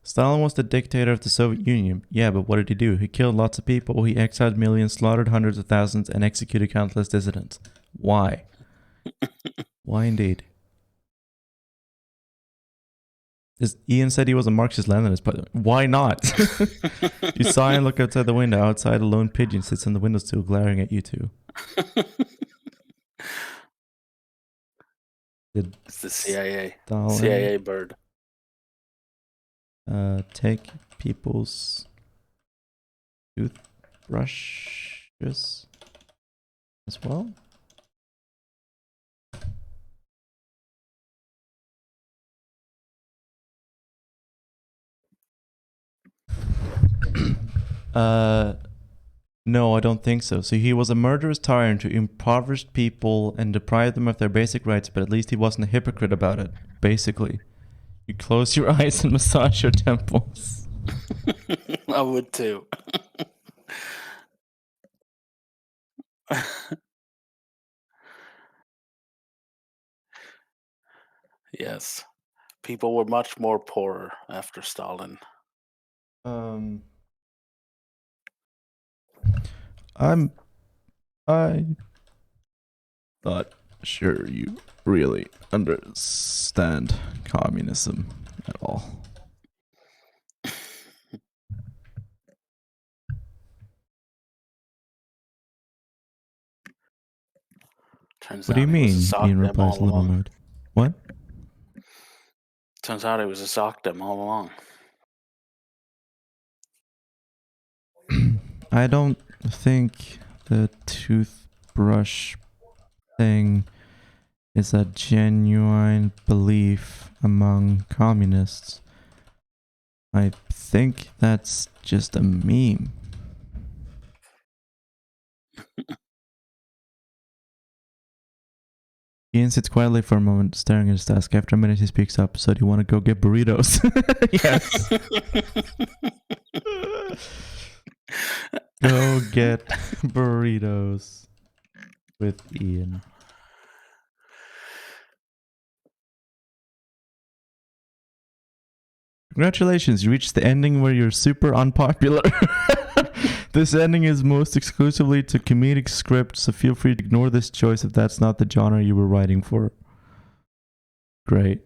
Speaker 1: Stalin was the dictator of the Soviet Union. Yeah, but what did he do? He killed lots of people, he exiled millions, slaughtered hundreds of thousands, and executed countless dissidents. Why? Why indeed? Ian said he was a Marxist-Leninist, but why not? You sigh and look outside the window. Outside, a lone pigeon sits on the windowsill, glaring at you two.
Speaker 3: It's the CIA.
Speaker 1: Stalin,
Speaker 3: CIA bird.
Speaker 1: take people's toothbrushes as well? No, I don't think so. So he was a murderous tyrant who impoverished people and deprived them of their basic rights, but at least he wasn't a hypocrite about it, basically. You close your eyes and massage your temples.
Speaker 3: I would too. Yes. People were much more poorer after Stalin.
Speaker 1: I'm not sure you really understand communism at all.
Speaker 3: Turns
Speaker 1: What do you
Speaker 3: out he was a
Speaker 1: mean?
Speaker 3: sock
Speaker 1: Ian
Speaker 3: dem
Speaker 1: replies
Speaker 3: all
Speaker 1: a little
Speaker 3: along.
Speaker 1: annoyed. What?
Speaker 3: Turns out he was a sock dem all along.
Speaker 1: I don't think the toothbrush thing is a genuine belief among communists. I think that's just a meme. Ian sits quietly for a moment, staring at his desk. After a minute, he speaks up. So, do you want to go get burritos? Yes. Go get burritos with Ian. Congratulations, you reached the ending where you're super unpopular. This ending is most exclusively to comedic script, so feel free to ignore this choice if that's not the genre you were writing for. Great.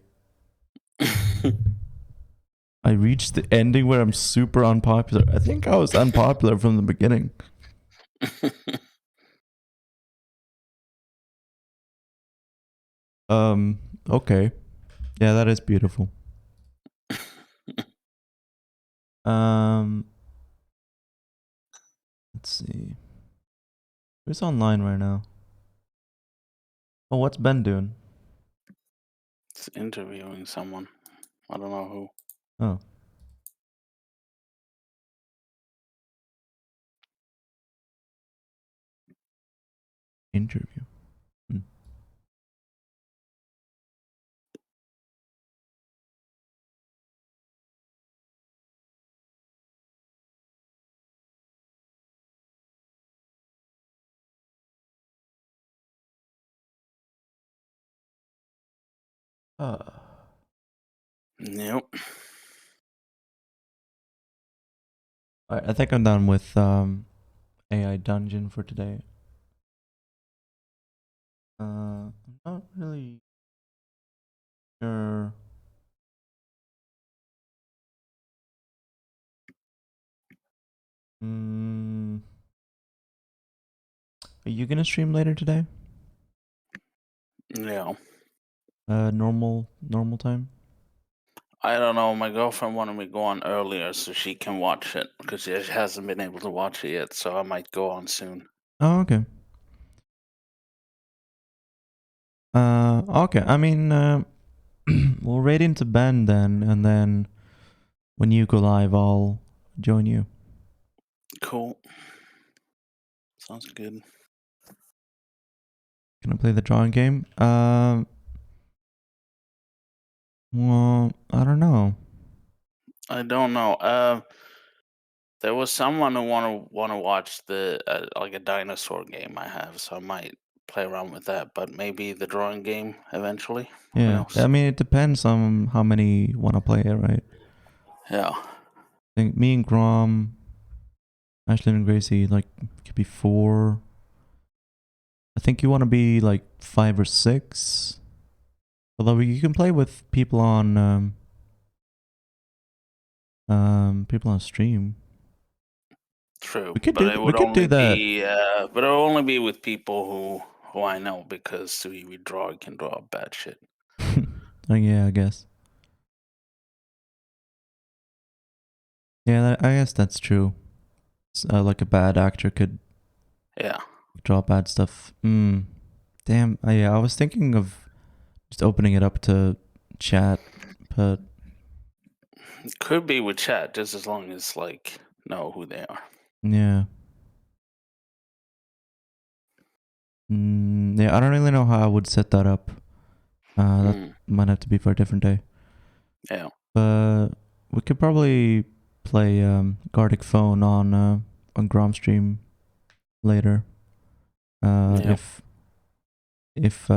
Speaker 1: I reached the ending where I'm super unpopular. I think I was unpopular from the beginning. Okay. Yeah, that is beautiful. Let's see. Who's online right now? Oh, what's Ben doing?
Speaker 3: It's interviewing someone. I don't know who.
Speaker 1: Oh. Interview.
Speaker 3: Nope.
Speaker 1: Alright, I think I'm done with AI Dungeon for today. I'm not really sure. Are you gonna stream later today?
Speaker 3: No.
Speaker 1: Normal time?
Speaker 3: I don't know. My girlfriend wanted me to go on earlier so she can watch it because she hasn't been able to watch it yet. So I might go on soon.
Speaker 1: Oh, okay. Okay. I mean, we'll raid into Ben then, and then When you go live, I'll join you.
Speaker 3: Cool. Sounds good.
Speaker 1: Can I play the drawing game? Well, I don't know.
Speaker 3: I don't know. There was someone who wanna watch the like a dinosaur game I have, so I might play around with that. But maybe the drawing game eventually. Who
Speaker 1: Yeah,
Speaker 3: knows?
Speaker 1: I mean, it depends on how many want to play it, right?
Speaker 3: Yeah.
Speaker 1: I think me and Grom, Ashlyn and Gracie, like, could be 4. I think you want to be like 5 or 6. Although you can play with people on stream.
Speaker 3: True,
Speaker 1: We could
Speaker 3: but
Speaker 1: do
Speaker 3: it
Speaker 1: we
Speaker 3: would
Speaker 1: could do
Speaker 3: only
Speaker 1: that.
Speaker 3: be but it'll only be with people who I know because we draw can draw bad shit.
Speaker 1: Oh yeah, I guess. Yeah, I guess that's true. Like a bad actor could
Speaker 3: Yeah,
Speaker 1: draw bad stuff. Damn. Yeah, I was thinking of just opening it up to chat, but
Speaker 3: it could be with chat just as long as like know who they are.
Speaker 1: yeah. Yeah, I don't really know how I would set that up. That might have to be for a different day.
Speaker 3: Yeah,
Speaker 1: But we could probably play Gartic Phone on Grom stream later.
Speaker 3: Yeah.
Speaker 1: If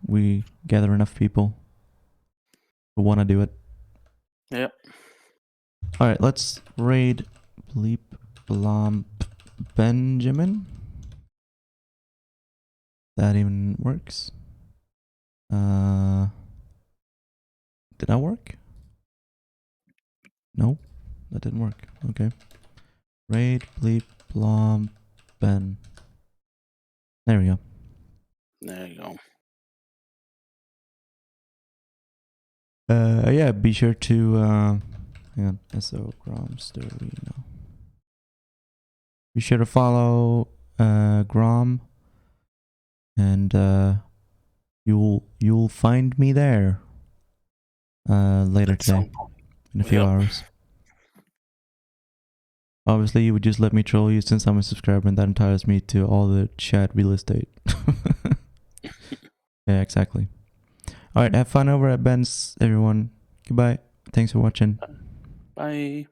Speaker 1: we gather enough people who want to do it.
Speaker 3: Yep.
Speaker 1: All right, let's raid Bleep Blomp Benjamin. That even works. Did that work? No, that didn't work. Okay. Raid Bleep Blomp Ben. There we go.
Speaker 3: There you go.
Speaker 1: Yeah, be sure to hang on, SO Grom story now. Be sure to follow Grom, and you'll find me there later
Speaker 3: At some
Speaker 1: today
Speaker 3: point.
Speaker 1: in a few
Speaker 3: Yep.
Speaker 1: hours. Obviously, you would just let me troll you since I'm a subscriber, and that entitles me to all the chat real estate. Yeah, exactly. All right, have fun over at Ben's, everyone. Goodbye. Thanks for watching.
Speaker 3: Bye.